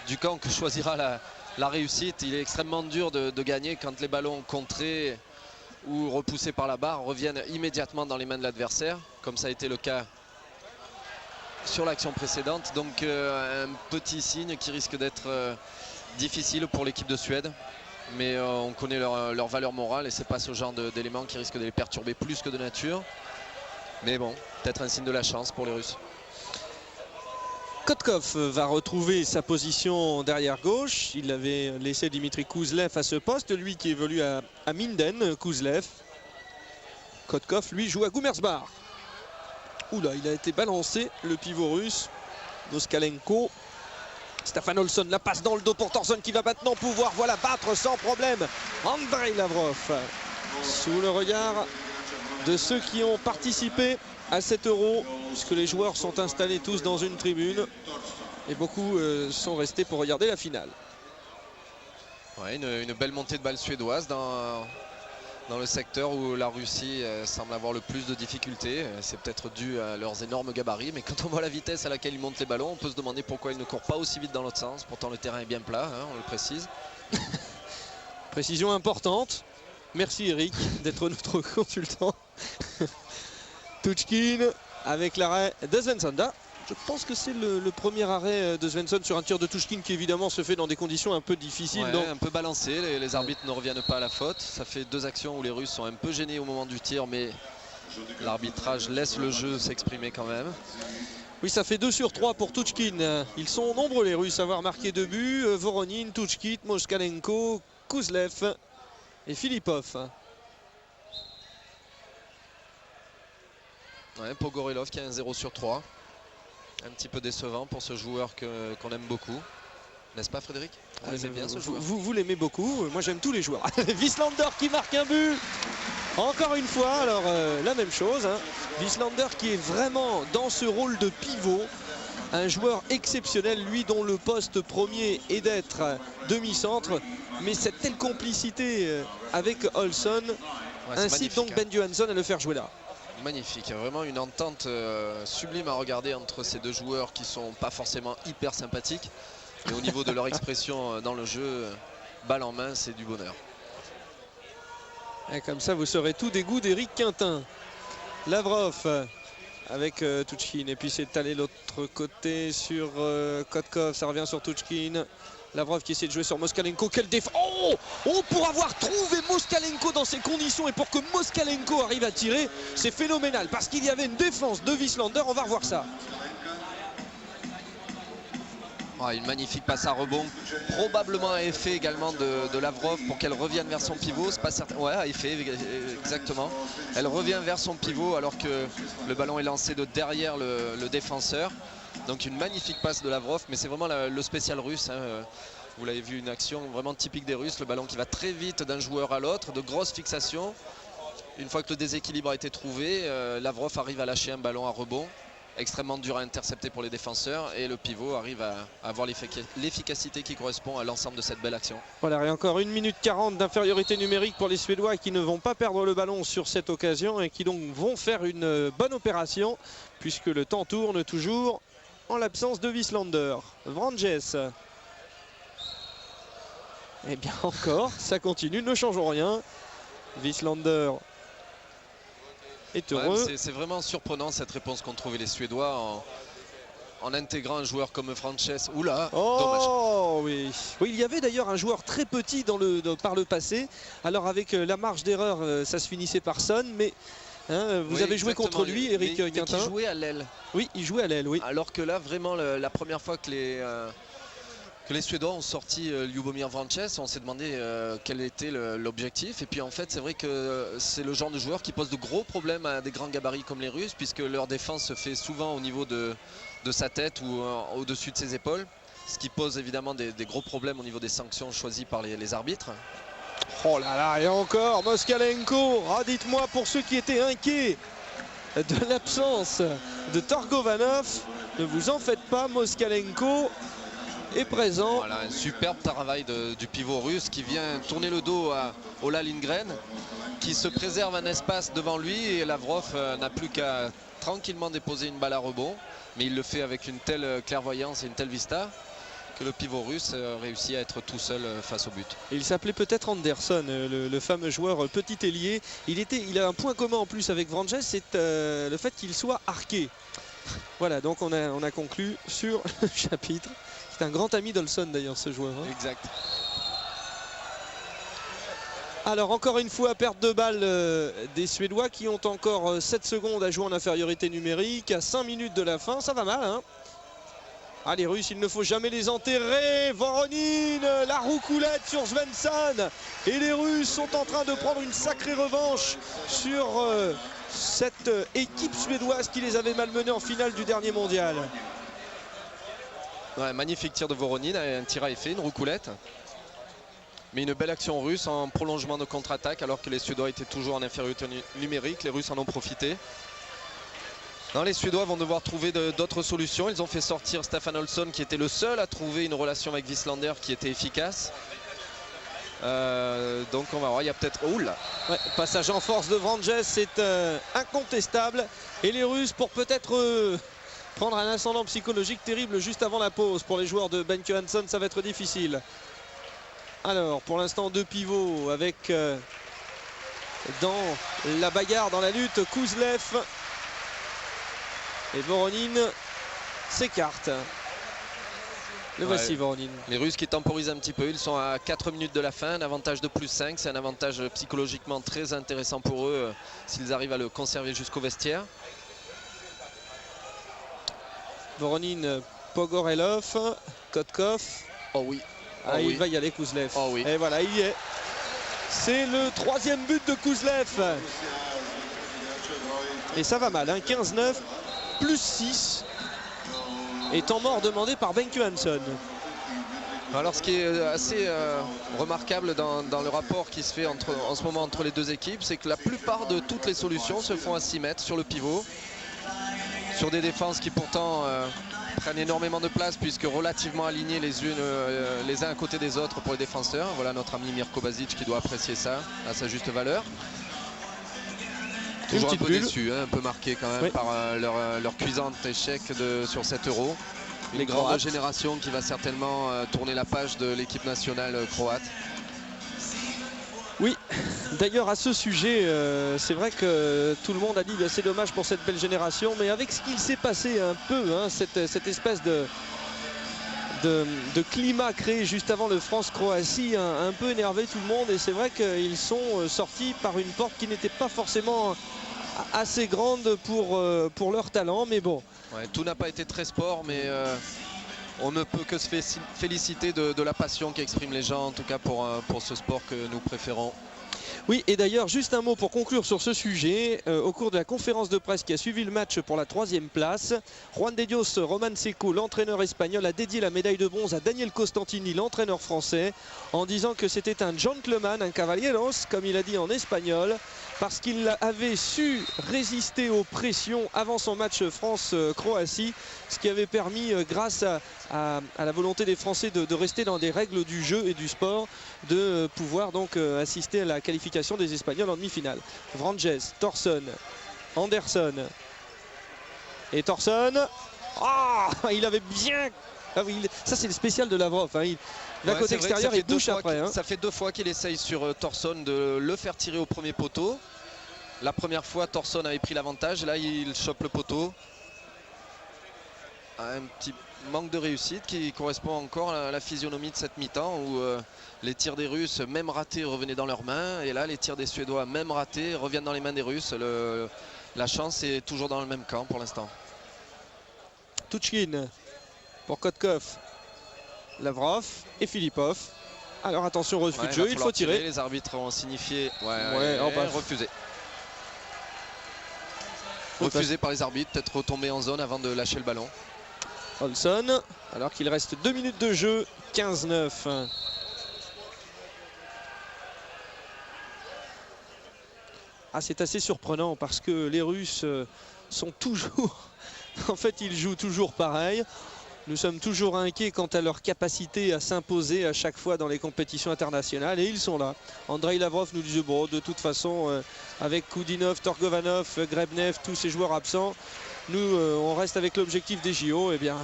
du camp que choisira la réussite. Il est extrêmement dur de gagner quand les ballons contrés ou repoussés par la barre reviennent immédiatement dans les mains de l'adversaire, comme ça a été le cas sur l'action précédente. Donc un petit signe qui risque d'être difficile pour l'équipe de Suède. Mais on connaît leur valeur morale et c'est pas ce genre d'éléments qui risquent de les perturber plus que de nature. Mais bon, peut-être un signe de la chance pour les Russes. Kotkov va retrouver sa position derrière gauche. Il avait laissé Dimitri Kouzlev à ce poste, lui qui évolue à Minden, Kouzlev. Kotkov, lui, joue à Gummersbach. Oula, il a été balancé, le pivot russe. Moskalenko. Stefan Olsson la passe dans le dos pour Thorson qui va maintenant pouvoir battre sans problème Andrei Lavrov. Sous le regard de ceux qui ont participé à cet Euro, puisque les joueurs sont installés tous dans une tribune et beaucoup sont restés pour regarder la finale. Ouais, une belle montée de balle suédoise dans le secteur où la Russie semble avoir le plus de difficultés. C'est peut-être dû à leurs énormes gabarits, mais quand on voit la vitesse à laquelle ils montent les ballons, on peut se demander pourquoi ils ne courent pas aussi vite dans l'autre sens. Pourtant le terrain est bien plat, hein, on le précise. Précision importante. Merci Eric d'être notre consultant. Tuchkin avec l'arrêt de Svensson. Je pense que c'est le premier arrêt de Svensson sur un tir de Tuchkin qui évidemment se fait dans des conditions un peu difficiles. Ouais, donc... un peu balancé, les arbitres ne reviennent pas à la faute. Ça fait 2 actions où les Russes sont un peu gênés au moment du tir, mais l'arbitrage laisse le jeu s'exprimer quand même. Oui, ça fait 2 sur 3 pour Tuchkin. Ils sont nombreux les Russes à avoir marqué 2 buts. Voronin, Tuchkin, Moskalenko, Kouzlev et Filipov. Ouais, Pogorelov qui a un 0 sur 3. Un petit peu décevant pour ce joueur qu'on aime beaucoup. N'est-ce pas Frédéric? Vous aimez bien ce joueur? Vous l'aimez beaucoup, moi j'aime tous les joueurs. Wieslander qui marque un but. Encore une fois, alors la même chose. Hein. Wieslander qui est vraiment dans ce rôle de pivot. Un joueur exceptionnel, lui dont le poste premier est d'être demi-centre. Mais cette telle complicité avec Olsson incite donc Ben Johansson à le faire jouer là. Magnifique, vraiment une entente sublime à regarder entre ces deux joueurs qui sont pas forcément hyper sympathiques, mais au niveau de leur expression dans le jeu, balle en main, c'est du bonheur. Et comme ça vous saurez tout des goûts d'Éric Quintin. Lavrov avec Tuchkin, et puis c'est allé l'autre côté sur Kotkov, ça revient sur Tuchkin. Lavrov qui essaie de jouer sur Moskalenko. Quelle défense! Oh, pour avoir trouvé Moskalenko dans ces conditions et pour que Moskalenko arrive à tirer, c'est phénoménal parce qu'il y avait une défense de Wieslander. On va revoir ça. Oh, une magnifique passe à rebond, probablement à effet également de Lavrov pour qu'elle revienne vers son pivot. C'est pas certain. Ouais, à effet, exactement. Elle revient vers son pivot alors que le ballon est lancé de derrière le défenseur. Donc une magnifique passe de Lavrov, mais c'est vraiment le spécial russe. Hein. Vous l'avez vu, une action vraiment typique des Russes. Le ballon qui va très vite d'un joueur à l'autre, de grosses fixations. Une fois que le déséquilibre a été trouvé, Lavrov arrive à lâcher un ballon à rebond, extrêmement dur à intercepter pour les défenseurs. Et le pivot arrive à avoir l'efficacité qui correspond à l'ensemble de cette belle action. Voilà, et encore 1 minute 40 d'infériorité numérique pour les Suédois qui ne vont pas perdre le ballon sur cette occasion et qui donc vont faire une bonne opération puisque le temps tourne toujours. En l'absence de Wieslander. Vranjes. Eh bien encore, ça continue, ne changeons rien. Wieslander est heureux. Ouais, c'est vraiment surprenant cette réponse qu'ont trouvé les Suédois en intégrant un joueur comme Vranjes. Oula, dommage. Oui. Oui, il y avait d'ailleurs un joueur très petit par le passé. Alors avec la marge d'erreur, ça se finissait par Son, mais... Hein, vous avez joué contre lui, Eric Quintin. Qui jouait à l'aile. Oui, il jouait à l'aile, oui. Alors que là, vraiment, la première fois que les Suédois ont sorti Ljubomir Vranjes, on s'est demandé quel était l'objectif. Et puis en fait, c'est vrai que c'est le genre de joueur qui pose de gros problèmes à des grands gabarits comme les Russes, puisque leur défense se fait souvent au niveau de sa tête ou au-dessus de ses épaules. Ce qui pose évidemment des gros problèmes au niveau des sanctions choisies par les arbitres. Oh là là, et encore Moskalenko. Ah, dites-moi, pour ceux qui étaient inquiets de l'absence de Torgovanov, ne vous en faites pas, Moskalenko est présent. Voilà, un superbe travail du pivot russe qui vient tourner le dos à Ola Lindgren, qui se préserve un espace devant lui, et Lavrov n'a plus qu'à tranquillement déposer une balle à rebond, mais il le fait avec une telle clairvoyance et une telle vista que le pivot russe réussit à être tout seul face au but. Il s'appelait peut-être Anderson, le fameux joueur petit ailier. Il a un point commun en plus avec Vranjes, c'est le fait qu'il soit arqué. Voilà, donc on a conclu sur le chapitre. C'est un grand ami d'Olsson d'ailleurs, ce joueur. Hein. Exact. Alors encore une fois, perte de balle des Suédois qui ont encore 7 secondes à jouer en infériorité numérique. À 5 minutes de la fin, ça va mal, hein. Ah, les Russes, il ne faut jamais les enterrer. Voronin, la roucoulette sur Svensson. Et les Russes sont en train de prendre une sacrée revanche sur cette équipe suédoise qui les avait malmenés en finale du dernier mondial. Ouais, magnifique tir de Voronin, un tir à effet, une roucoulette. Mais une belle action russe en prolongement de contre-attaque alors que les Suédois étaient toujours en infériorité numérique. Les Russes en ont profité. Non, les Suédois vont devoir trouver d'autres solutions. Ils ont fait sortir Staffan Olsson qui était le seul à trouver une relation avec Wislander qui était efficace. Donc on va voir, il y a peut-être... Oh là, ouais, passage en force de Vranjes, c'est incontestable. Et les Russes pour peut-être prendre un ascendant psychologique terrible juste avant la pause. Pour les joueurs de Ben Johansson, ça va être difficile. Alors pour l'instant 2 pivots avec dans la bagarre, dans la lutte, Kouzlev. Et Voronin s'écarte. Le voici, Voronin. Les Russes qui temporisent un petit peu. Ils sont à 4 minutes de la fin. Un avantage de +5. C'est un avantage psychologiquement très intéressant pour eux s'ils arrivent à le conserver jusqu'au vestiaire. Voronin, Pogorelov, Kotkov. Oh oui. Oh Ah, oui. il va y aller, Kouzlev. Oh oui. Et voilà, il y est. C'est le 3e but de Kouzlev. Et ça va mal, hein. 15-9. +6 et temps mort demandé par Ben Johansson. Alors ce qui est assez remarquable dans le rapport qui se fait en ce moment entre les deux équipes, c'est que la plupart de toutes les solutions se font à 6 mètres sur le pivot, sur des défenses qui pourtant prennent énormément de place puisque relativement alignées les uns à côté des autres pour les défenseurs. Voilà notre ami Mirko Basic qui doit apprécier ça à sa juste valeur. Toujours un peu déçu, hein, un peu marqué quand même, oui, par leur cuisant échec sur 7 €. Une grande génération qui va certainement tourner la page de l'équipe nationale croate. Oui, d'ailleurs à ce sujet, c'est vrai que tout le monde a dit que c'est dommage pour cette belle génération, mais avec ce qu'il s'est passé un peu, hein, cette espèce de climat créé juste avant le France-Croatie a un peu énervé tout le monde, et c'est vrai qu'ils sont sortis par une porte qui n'était pas forcément assez grande pour leur talent, mais bon. Ouais, tout n'a pas été très sport, mais on ne peut que se féliciter de la passion qu'expriment les gens, en tout cas pour ce sport que nous préférons. Oui, et d'ailleurs, juste un mot pour conclure sur ce sujet. Au cours de la conférence de presse qui a suivi le match pour la 3e place, Juan de Dios Roman Seco, l'entraîneur espagnol, a dédié la médaille de bronze à Daniel Costantini, l'entraîneur français, en disant que c'était un gentleman, un caballeros, comme il a dit en espagnol, parce qu'il avait su résister aux pressions avant son match France-Croatie, ce qui avait permis, grâce à la volonté des Français de rester dans des règles du jeu et du sport, de pouvoir donc assister à la qualification des Espagnols en demi-finale. Vranjes, Thorsson, Anderson et Thorsson. Ah, il avait bien... Ah oui, ça c'est le spécial de Lavrov, hein. La côté extérieur, il bouge après. Hein. Ça fait 2 fois qu'il essaye sur Thorsson de le faire tirer au premier poteau. La première fois, Thorsson avait pris l'avantage. Là, il chope le poteau. Un petit manque de réussite qui correspond encore à la physionomie de cette mi-temps où les tirs des Russes, même ratés, revenaient dans leurs mains. Et là, les tirs des Suédois, même ratés, reviennent dans les mains des Russes. La chance est toujours dans le même camp pour l'instant. Touchkin pour Kotkov, Lavrov et Filipov. Alors attention, refus de jeu, il faut tirer. Les arbitres ont signifié refusé. Refusé par les arbitres, peut-être retomber en zone avant de lâcher le ballon. Olsson, alors qu'il reste 2 minutes de jeu, 15-9. Ah, c'est assez surprenant parce que les Russes sont toujours... En fait, ils jouent toujours pareil. Nous sommes toujours inquiets quant à leur capacité à s'imposer à chaque fois dans les compétitions internationales. Et ils sont là. Andrei Lavrov nous disait, bon, de toute façon, avec Koudinov, Torgovanov, Grebnev, tous ces joueurs absents, nous, on reste avec l'objectif des JO. Eh bien...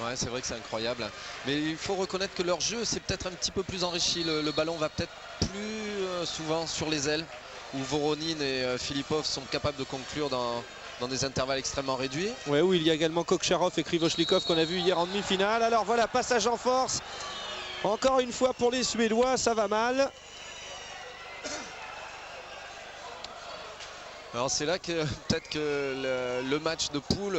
Ouais, c'est vrai que c'est incroyable. Mais il faut reconnaître que leur jeu, c'est peut-être un petit peu plus enrichi. Le ballon va peut-être plus souvent sur les ailes, où Voronin et Filipov sont capables de conclure dans des intervalles extrêmement réduits. Ouais, où il y a également Kokcharov et Krivoshlikov qu'on a vu hier en demi-finale. Alors voilà, passage en force. Encore une fois pour les Suédois, ça va mal. Alors c'est là que peut-être que le match de poule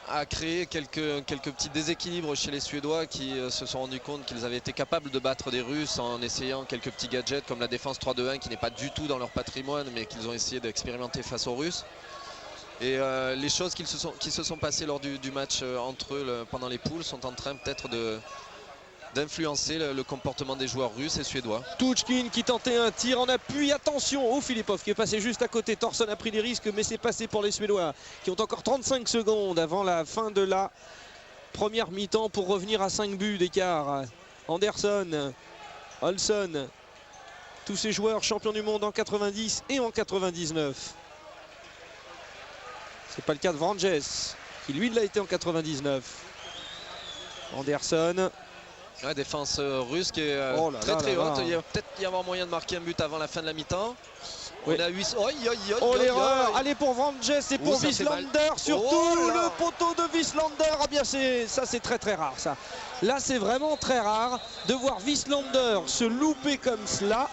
a créé quelques petits déséquilibres chez les Suédois qui se sont rendus compte qu'ils avaient été capables de battre des Russes en essayant quelques petits gadgets comme la défense 3-2-1 qui n'est pas du tout dans leur patrimoine mais qu'ils ont essayé d'expérimenter face aux Russes. Et les choses qui se sont passées lors du match entre eux pendant les poules sont en train peut-être d'influencer le comportement des joueurs russes et suédois. Touchkin qui tentait un tir en appui, attention au Filipov qui est passé juste à côté. Thorson a pris des risques mais c'est passé pour les Suédois qui ont encore 35 secondes avant la fin de la première mi-temps pour revenir à 5 buts d'écart. Anderson, Olsson, tous ces joueurs champions du monde en 90 et en 99. C'est pas le cas de Vranjes qui lui l'a été en 99. Anderson. Ouais, défense russe qui est très haute. Il y a peut-être y avoir moyen de marquer un but avant la fin de la mi-temps. Oui. On a 8. Oh l'erreur. Allez pour Vranjes et pour Wieslander. Surtout le poteau de Wieslander. Ah bien ça c'est très rare ça. Là c'est vraiment très rare de voir Wieslander se louper comme cela.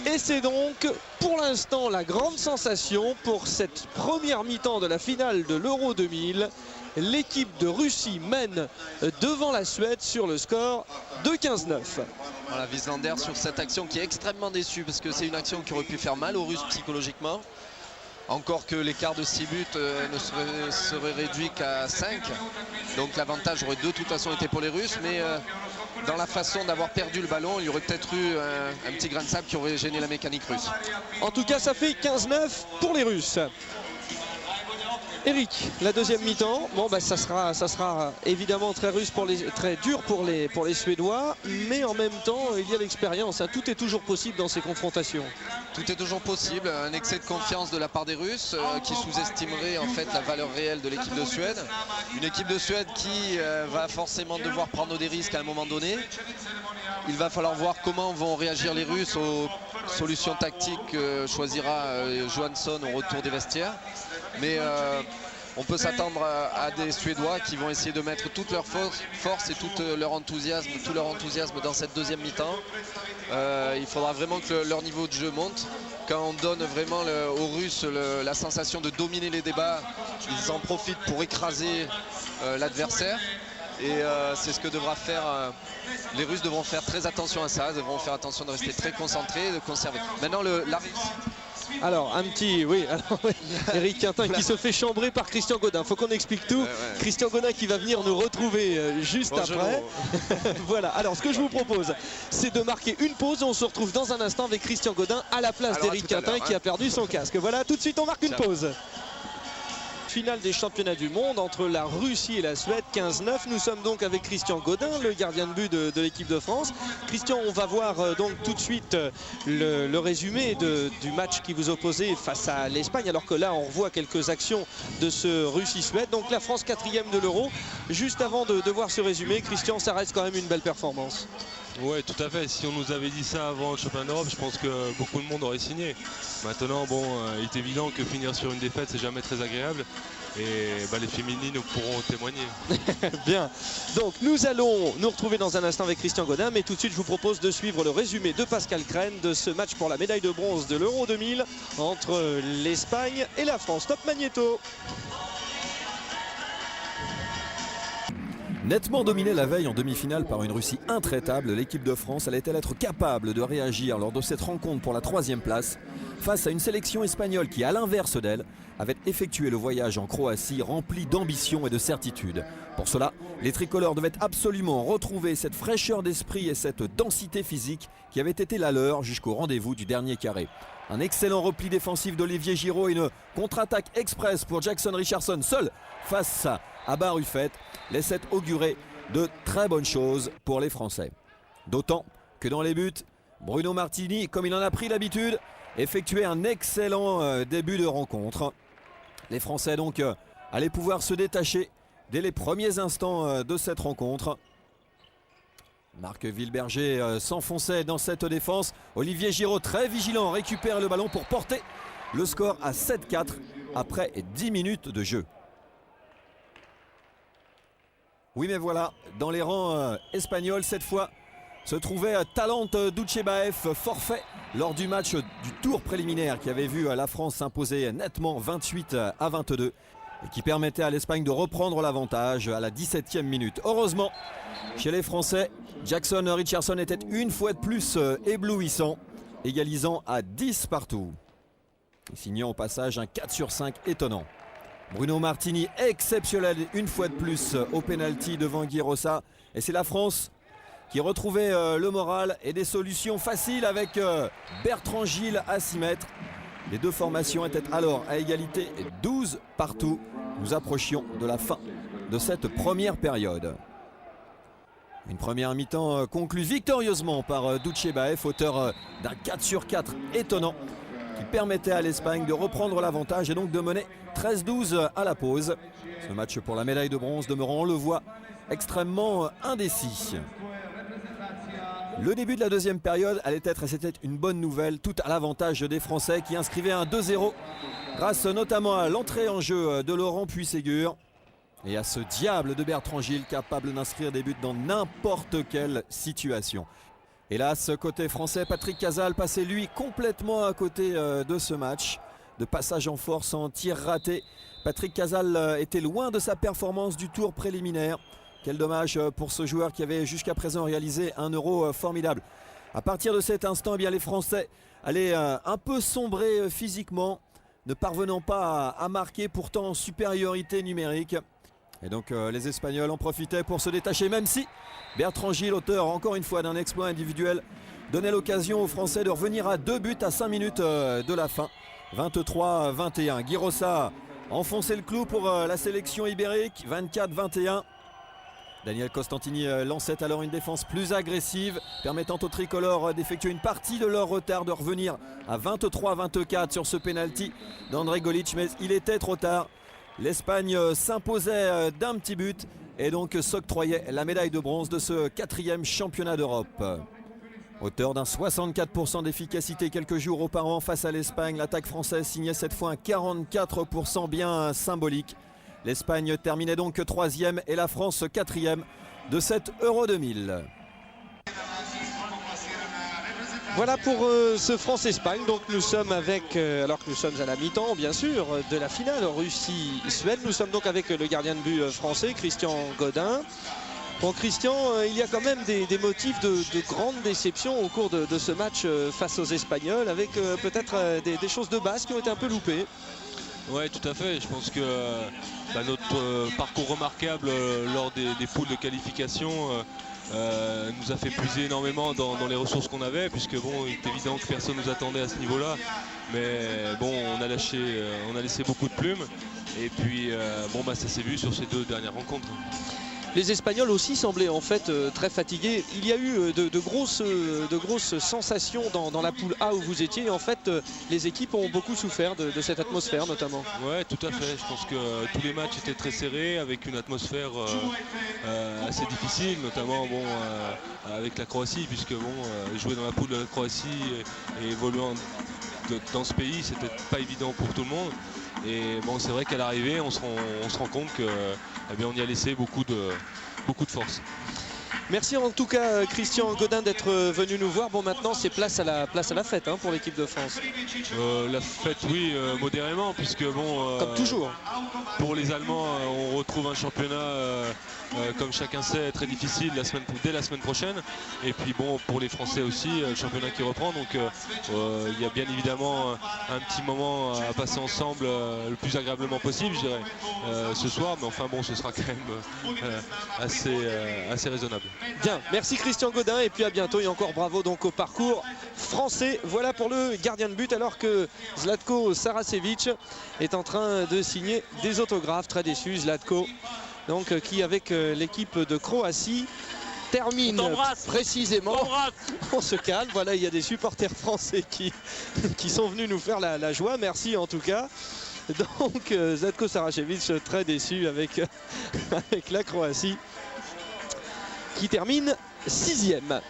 Et c'est donc pour l'instant la grande sensation pour cette première mi-temps de la finale de l'Euro 2000. L'équipe de Russie mène devant la Suède sur le score de 15-9. Voilà, Wieslander sur cette action qui est extrêmement déçue parce que c'est une action qui aurait pu faire mal aux Russes psychologiquement. Encore que l'écart de 6 buts ne serait réduit qu'à 5. Donc l'avantage aurait de toute façon été pour les Russes. Mais dans la façon d'avoir perdu le ballon, il y aurait peut-être eu un petit grain de sable qui aurait gêné la mécanique russe. En tout cas, ça fait 15-9 pour les Russes. Eric, la deuxième mi-temps, bon, ça sera évidemment très dur pour les Suédois, mais en même temps il y a l'expérience, hein. Tout est toujours possible dans ces confrontations. Tout est toujours possible, un excès de confiance de la part des Russes qui sous-estimerait en fait la valeur réelle de l'équipe de Suède. Une équipe de Suède qui va forcément devoir prendre des risques à un moment donné. Il va falloir voir comment vont réagir les Russes aux solutions tactiques que choisira Johansson au retour des vestiaires. Mais on peut s'attendre à des Suédois qui vont essayer de mettre toute leur force et tout leur enthousiasme dans cette deuxième mi-temps. Il faudra vraiment que leur niveau de jeu monte. Quand on donne vraiment aux Russes la sensation de dominer les débats, ils en profitent pour écraser l'adversaire. Et c'est ce que devra faire. Les Russes devront faire très attention à ça, devront faire attention de rester très concentrés, de conserver. Maintenant la réussite. Alors Eric Quintin qui se fait chambrer par Christian Godin. Faut qu'on explique tout. Christian Godin qui va venir nous retrouver juste après. Voilà, alors ce que je vous propose, c'est de marquer une pause. On se retrouve dans un instant avec Christian Godin à la place d'Eric Quintin qui a perdu son casque. Voilà, tout de suite on marque une pause. Finale des championnats du monde entre la Russie et la Suède, 15-9. Nous sommes donc avec Christian Godin, le gardien de but de l'équipe de France. Christian, on va voir donc tout de suite le résumé du match qui vous opposait face à l'Espagne, alors que là on revoit quelques actions de ce Russie-Suède. Donc la France 4e de l'Euro. Juste avant de voir ce résumé, Christian, ça reste quand même une belle performance. Oui, tout à fait. Si on nous avait dit ça avant le championnat d'Europe, je pense que beaucoup de monde aurait signé. Maintenant, bon, il est évident que finir sur une défaite, c'est jamais très agréable. Et les féminines pourront témoigner. Bien. Donc nous allons nous retrouver dans un instant avec Christian Godin. Mais tout de suite, je vous propose de suivre le résumé de Pascal Crène de ce match pour la médaille de bronze de l'Euro 2000 entre l'Espagne et la France. Top Magnéto. Nettement dominée la veille en demi-finale par une Russie intraitable, l'équipe de France allait-elle être capable de réagir lors de cette rencontre pour la 3e place face à une sélection espagnole qui, à l'inverse d'elle, avait effectué le voyage en Croatie rempli d'ambition et de certitude. Pour cela, les tricolores devaient absolument retrouver cette fraîcheur d'esprit et cette densité physique qui avait été la leur jusqu'au rendez-vous du dernier carré. Un excellent repli défensif d'Olivier Giroud et une contre-attaque express pour Jackson Richardson seul face à Barufet laissait augurer de très bonnes choses pour les Français. D'autant que dans les buts, Bruno Martini, comme il en a pris l'habitude, effectuait un excellent début de rencontre. Les Français donc allaient pouvoir se détacher dès les premiers instants de cette rencontre. Marc Wilberger s'enfonçait dans cette défense. Olivier Giroud, très vigilant, récupère le ballon pour porter le score à 7-4 après 10 minutes de jeu. Oui, mais voilà, dans les rangs espagnols, cette fois, se trouvait Talente Dutchebaev, forfait lors du match du tour préliminaire qui avait vu la France s'imposer nettement 28-22 et qui permettait à l'Espagne de reprendre l'avantage à la 17e minute. Heureusement, chez les Français, Jackson Richardson était une fois de plus éblouissant, égalisant à 10 partout. Et signant au passage un 4/5 étonnant. Bruno Martini exceptionnel une fois de plus au pénalty devant Guy Rossa. Et c'est la France qui retrouvait le moral et des solutions faciles avec Bertrand Gilles à 6 mètres. Les deux formations étaient alors à égalité, 12 partout. Nous approchions de la fin de cette première période. Une première mi-temps conclue victorieusement par Dutchebaev, auteur d'un 4/4 étonnant qui permettait à l'Espagne de reprendre l'avantage et donc de mener 13-12 à la pause. Ce match pour la médaille de bronze demeurant, on le voit, extrêmement indécis. Le début de la deuxième période allait être, et c'était une bonne nouvelle, tout à l'avantage des Français qui inscrivaient un 2-0 grâce notamment à l'entrée en jeu de Laurent Puisségur et à ce diable de Bertrand Gilles capable d'inscrire des buts dans n'importe quelle situation. Hélas, côté français, Patrick Casal passait lui complètement à côté de ce match. De passage en force en tir raté. Patrick Casal était loin de sa performance du tour préliminaire. Quel dommage pour ce joueur qui avait jusqu'à présent réalisé un Euro formidable. À partir de cet instant, eh bien, les Français allaient un peu sombrer physiquement, ne parvenant pas à marquer, pourtant en supériorité numérique. Et donc les Espagnols en profitaient pour se détacher, même si Bertrand Gilles, auteur encore une fois d'un exploit individuel, donnait l'occasion aux Français de revenir à 2 buts à 5 minutes de la fin. 23-21. Guy Rossa enfonçait le clou pour la sélection ibérique. 24-21. Daniel Costantini lançait alors une défense plus agressive, permettant aux tricolores d'effectuer une partie de leur retard, de revenir à 23-24 sur ce pénalty d'André Golic, mais il était trop tard. L'Espagne s'imposait d'un petit but et donc s'octroyait la médaille de bronze de ce 4e championnat d'Europe. Auteur d'un 64% d'efficacité quelques jours auparavant face à l'Espagne, l'attaque française signait cette fois un 44% bien symbolique. L'Espagne terminait donc 3e et la France 4e de cette Euro 2000. Voilà pour ce France-Espagne. Donc nous sommes avec, alors que nous sommes à la mi-temps bien sûr, de la finale Russie-Suède. Nous sommes donc avec le gardien de but français, Christian Godin. Bon Christian, il y a quand même des motifs de grande déception au cours de ce match face aux Espagnols, avec peut-être des choses de base qui ont été un peu loupées. Oui, tout à fait. Je pense que notre parcours remarquable lors des poules de qualification nous a fait puiser énormément dans les ressources qu'on avait, puisque bon, il est évident que personne ne nous attendait à ce niveau-là. Mais bon, on a laissé beaucoup de plumes. Et puis ça s'est vu sur ces 2 dernières rencontres. Les Espagnols aussi semblaient en fait très fatigués. Il y a eu de grosses sensations dans la poule A où vous étiez. Et en fait, les équipes ont beaucoup souffert de cette atmosphère notamment. Ouais, tout à fait. Je pense que tous les matchs étaient très serrés, avec une atmosphère assez difficile, notamment avec la Croatie, puisque jouer dans la poule de la Croatie et évoluant dans ce pays, c'était pas évident pour tout le monde. Et bon, c'est vrai qu'à l'arrivée, on se rend compte que on y a laissé beaucoup de force. Merci en tout cas Christian Godin d'être venu nous voir. Bon, maintenant c'est place à la fête pour l'équipe de France. La fête, oui, modérément, puisque comme toujours. Pour les Allemands, on retrouve un championnat comme chacun sait très difficile dès la semaine prochaine. Et puis bon, pour les Français aussi, le championnat qui reprend. Donc il y a bien évidemment un petit moment à passer ensemble le plus agréablement possible, je dirais, ce soir. Mais enfin bon, ce sera quand même assez raisonnable. Bien, merci Christian Godin et puis à bientôt et encore bravo donc au parcours français. Voilà pour le gardien de but, alors que Zlatko Saracevic est en train de signer des autographes. Très déçu Zlatko, donc qui avec l'équipe de Croatie termine précisément. On se calme, voilà, il y a des supporters français qui sont venus nous faire la joie. Merci en tout cas. Donc Zlatko Saracevic très déçu avec la Croatie, qui termine 6e.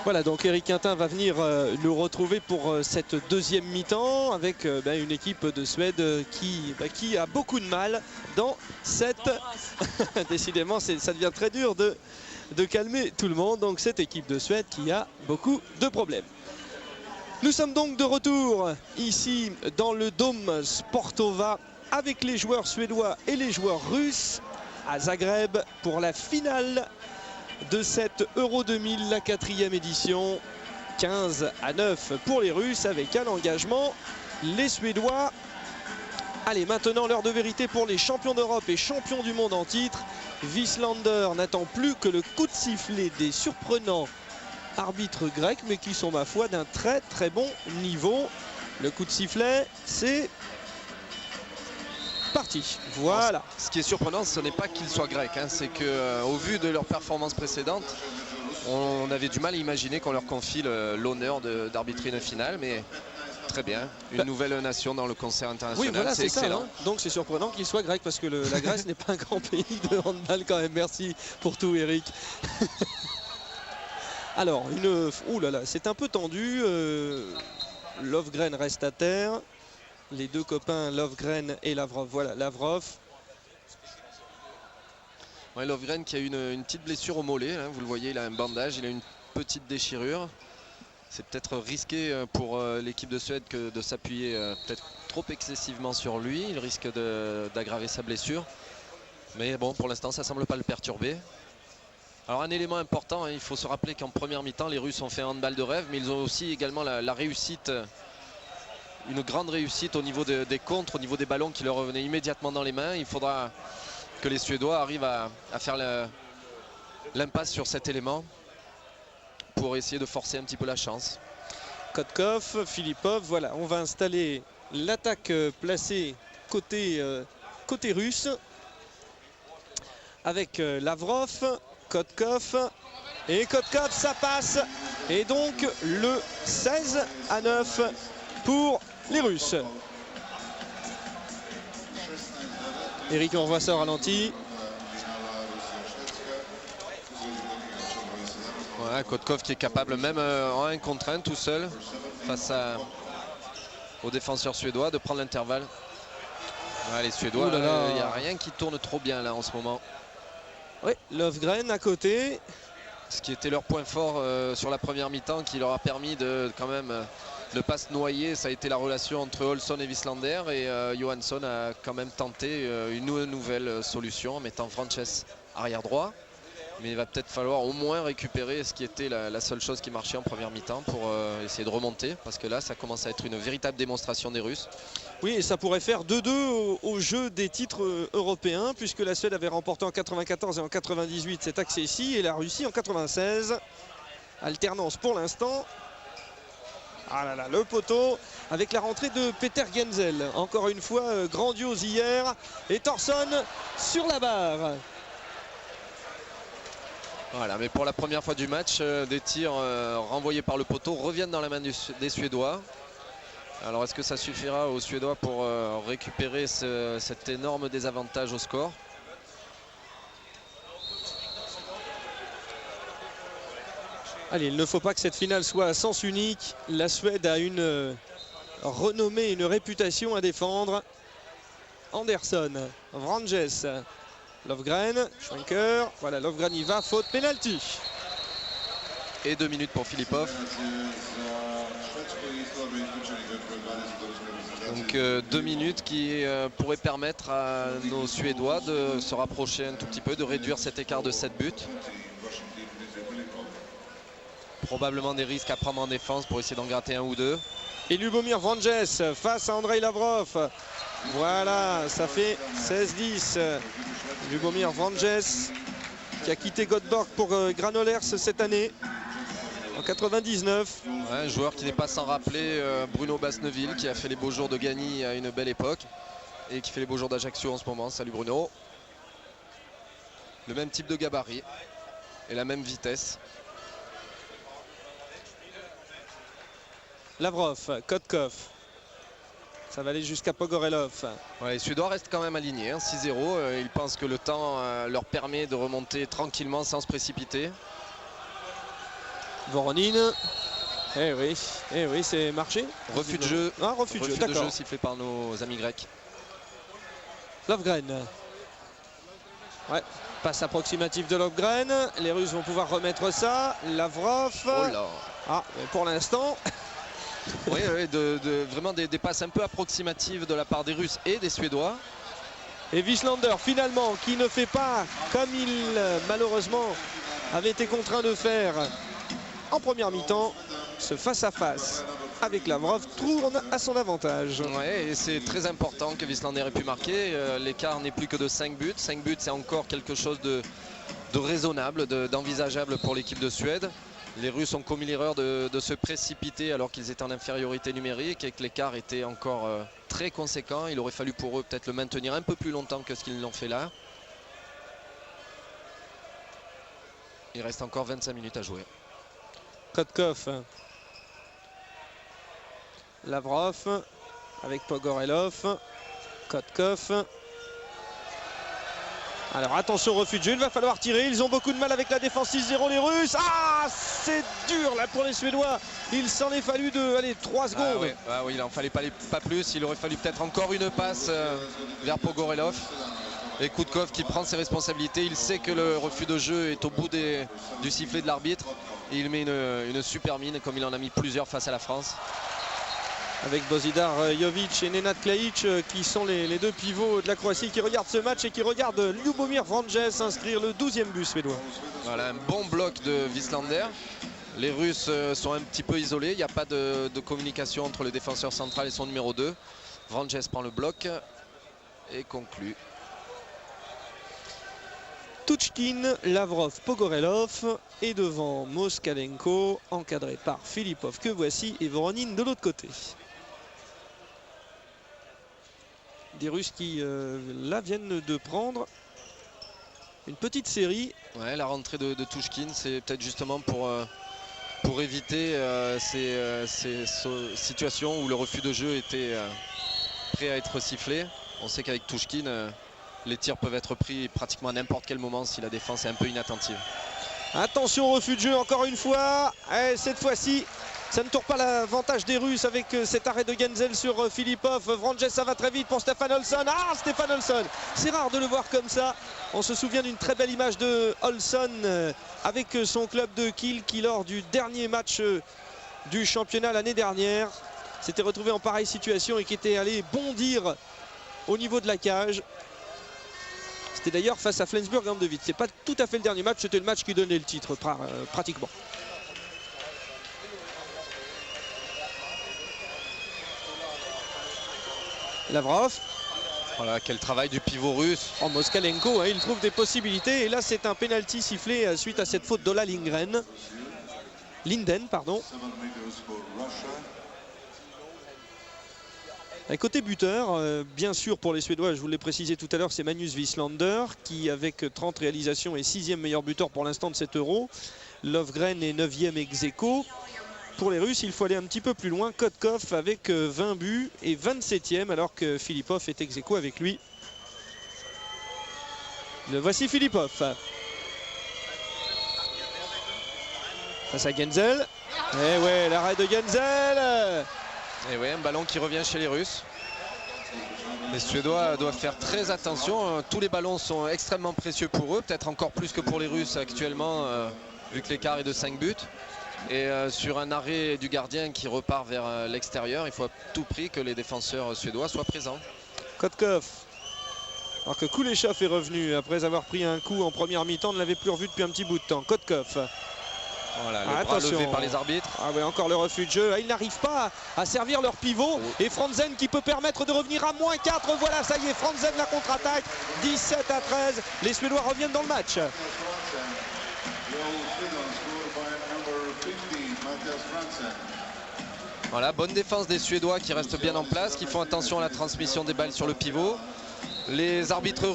Voilà, donc Eric Quintin va venir nous retrouver pour cette deuxième mi-temps avec une équipe de Suède qui a beaucoup de mal dans cette... Décidément, ça devient très dur de calmer tout le monde. Donc cette équipe de Suède qui a beaucoup de problèmes. Nous sommes donc de retour ici dans le Dome Sportova avec les joueurs suédois et les joueurs russes à Zagreb pour la finale de cette Euro 2000, la 4e édition. 15-9 pour les Russes avec un engagement. Les Suédois. Allez, maintenant l'heure de vérité pour les champions d'Europe et champions du monde en titre. Wieslander n'attend plus que le coup de sifflet des surprenants arbitres grecs, mais qui sont, ma foi, d'un très très bon niveau. Le coup de sifflet, c'est parti. Voilà. Ce qui est surprenant, ce n'est pas qu'ils soient grecs, hein, c'est qu'au vu de leur performance précédente, on avait du mal à imaginer qu'on leur confie l'honneur d'arbitrer une finale, mais très bien. Une nouvelle nation dans le concert international, oui, voilà, c'est excellent. Ça, hein. Donc c'est surprenant qu'ils soient grecs parce que la Grèce n'est pas un grand pays de handball quand même. Merci pour tout, Eric. Alors, ouh là là, c'est un peu tendu. Lovgren reste à terre. Les deux copains Lovgren et Lavrov. Voilà, Lavrov. Ouais, Lovgren qui a une petite blessure au mollet, hein, vous le voyez, il a un bandage, il a une petite déchirure. C'est peut-être risqué pour l'équipe de Suède que de s'appuyer peut-être trop excessivement sur lui. Il risque d'aggraver sa blessure. Mais bon, pour l'instant, ça ne semble pas le perturber. Alors un élément important, hein, il faut se rappeler qu'en première mi-temps, les Russes ont fait un handball de rêve, mais ils ont aussi également la réussite, une grande réussite au niveau des contres, au niveau des ballons qui leur revenaient immédiatement dans les mains. Il faudra que les Suédois arrivent à faire l'impasse sur cet élément pour essayer de forcer un petit peu la chance. Kotkov, Filipov, voilà, on va installer l'attaque placée côté russe avec Lavrov, Kotkov et Kotkov, ça passe. Et donc le 16-9 pour les Russes. Eric, on revoit ça au ralenti. Ouais, Kotkov qui est capable même en 1 contre 1 tout seul face aux défenseurs suédois de prendre l'intervalle. Ouais, les Suédois, il n'y a rien qui tourne trop bien là en ce moment. Oui, Lovgren à côté. Ce qui était leur point fort sur la première mi-temps, qui leur a permis de quand même ne pas se noyer, ça a été la relation entre Olsson et Wieslander, et Johansson a quand même tenté une nouvelle solution en mettant Frances arrière droit. Mais il va peut-être falloir au moins récupérer ce qui était la seule chose qui marchait en première mi-temps pour essayer de remonter, parce que là ça commence à être une véritable démonstration des Russes. Oui, et ça pourrait faire 2-2 au jeu des titres européens, puisque la Suède avait remporté en 94 et en 98 cet accès-ci, et la Russie en 96. Alternance pour l'instant. Ah là là, le poteau avec la rentrée de Peter Genzel. Encore une fois, grandiose hier. Et Thorsson sur la barre. Voilà, mais pour la première fois du match, des tirs renvoyés par le poteau reviennent dans la main des Suédois. Alors est-ce que ça suffira aux Suédois pour récupérer cet énorme désavantage au score? Allez, il ne faut pas que cette finale soit à sens unique. La Suède a une renommée, une réputation à défendre. Andersson, Vranjes, Lovgren, Schwenker. Voilà, Lovgren y va, faute, penalty. Et 2 minutes pour Filipov. Donc 2 minutes qui pourraient permettre à nos Suédois de se rapprocher un tout petit peu, de réduire cet écart de 7 buts. Probablement des risques à prendre en défense pour essayer d'en gratter 1 ou 2. Et Lubomir Vranjes face à Andrei Lavrov. Voilà, ça fait 16-10. Lubomir Vranjes qui a quitté Göteborg pour Granollers cette année, en 99. Ouais, un joueur qui n'est pas sans rappeler Bruno Basneville, qui a fait les beaux jours de Gagny à une belle époque et qui fait les beaux jours d'Ajaccio en ce moment. Salut Bruno. Le même type de gabarit et la même vitesse. Lavrov, Kotkov. Ça va aller jusqu'à Pogorelov. Ouais, les Suédois restent quand même alignés, hein, 6-0. Ils pensent que le temps leur permet de remonter tranquillement sans se précipiter. Voronin. Eh oui, c'est marché. Refus de jeu. Ah, refus de jeu sifflé par nos amis grecs. Lovgren. Ouais, passe approximative de Lofgren. Les Russes vont pouvoir remettre ça. Lavrov. Oh là. Ah, mais pour l'instant. Oui, vraiment des passes un peu approximatives de la part des Russes et des Suédois. Et Wieslander finalement qui ne fait pas comme il malheureusement avait été contraint de faire en première mi-temps. Ce face-à-face avec Lavrov tourne à son avantage. Ouais, et c'est très important que Wieslander ait pu marquer. L'écart n'est plus que de 5 buts. 5 buts, c'est encore quelque chose de raisonnable, d'envisageable pour l'équipe de Suède. Les Russes ont commis l'erreur de se précipiter alors qu'ils étaient en infériorité numérique et que l'écart était encore très conséquent. Il aurait fallu pour eux peut-être le maintenir un peu plus longtemps que ce qu'ils l'ont fait là. Il reste encore 25 minutes à jouer. Kotkov. Lavrov avec Pogorelov. Kotkov. Alors attention au refus de jeu, il va falloir tirer. Ils ont beaucoup de mal avec la défense 6-0 les Russes. Ah, c'est dur là pour les Suédois. Il s'en est fallu 3 secondes. Oui, il n'en fallait pas plus. Il aurait fallu peut-être encore une passe vers Pogorelov. Et Kotkov qui prend ses responsabilités. Il sait que le refus de jeu est au bout du sifflet de l'arbitre. Et il met une super mine comme il en a mis plusieurs face à la France. Avec Bozidar Jovic et Nenad Klaic qui sont les deux pivots de la Croatie qui regardent ce match et qui regardent Ljubomir Vranjes inscrire le 12e but suédois. Voilà, un bon bloc de Wieslander. Les Russes sont un petit peu isolés. Il n'y a pas de communication entre le défenseur central et son numéro 2. Vranjes prend le bloc et conclut. Touchkine, Lavrov, Pogorelov et devant Moskalenko, encadré par Filipov que voici et Voronin de l'autre côté. Des Russes qui là viennent de prendre une petite série. Ouais, la rentrée de Touchkine, c'est peut-être justement pour éviter ces situations où le refus de jeu était prêt à être sifflé. On sait qu'avec Touchkine, les tirs peuvent être pris pratiquement à n'importe quel moment si la défense est un peu inattentive. Attention au refus de jeu encore une fois. Et cette fois-ci, ça ne tourne pas l'avantage des Russes avec cet arrêt de Genzel sur Filipov. Vranjes, ça va très vite pour Stefan Olsson. Ah, Stefan Olsson, c'est rare de le voir comme ça. On se souvient d'une très belle image de Olsson avec son club de Kiel qui lors du dernier match du championnat l'année dernière s'était retrouvé en pareille situation et qui était allé bondir au niveau de la cage. C'était d'ailleurs face à Flensburg en Handewitt. C'est pas tout à fait le dernier match, c'était le match qui donnait le titre pratiquement. Lavrov. Voilà, quel travail du pivot russe. Oh, Moskalenko, hein, il trouve des possibilités. Et là, c'est un penalty sifflé suite à cette faute d'Ola Linden. Et côté buteur, bien sûr pour les Suédois, je vous l'ai précisé tout à l'heure, c'est Magnus Wieslander qui avec 30 réalisations est 6e meilleur buteur pour l'instant de cet Euro. Lofgren est 9e ex aequo. Pour les Russes, il faut aller un petit peu plus loin. Kotkov avec 20 buts et 27e alors que Filipov est ex aequo avec lui. Le voici Filipov. Face à Genzel. Et ouais, l'arrêt de Genzel. Et oui, un ballon qui revient chez les Russes. Les Suédois doivent faire très attention. Tous les ballons sont extrêmement précieux pour eux, peut-être encore plus que pour les Russes actuellement, vu que l'écart est de 5 buts. Et sur un arrêt du gardien qui repart vers l'extérieur, il faut à tout prix que les défenseurs suédois soient présents. Kotkov. Alors que Kuleshov est revenu après avoir pris un coup en première mi-temps, on ne l'avait plus revu depuis un petit bout de temps. Kotkov. Voilà, le bras levé par les arbitres. Ah ouais, encore le refus de jeu. Ils n'arrivent pas à servir leur pivot. Et Franzen qui peut permettre de revenir à -4. Voilà, ça y est, Franzen la contre-attaque. 17-13. Les Suédois reviennent dans le match. Voilà, bonne défense des Suédois qui restent bien en place, qui font attention à la transmission des balles sur le pivot. Les arbitres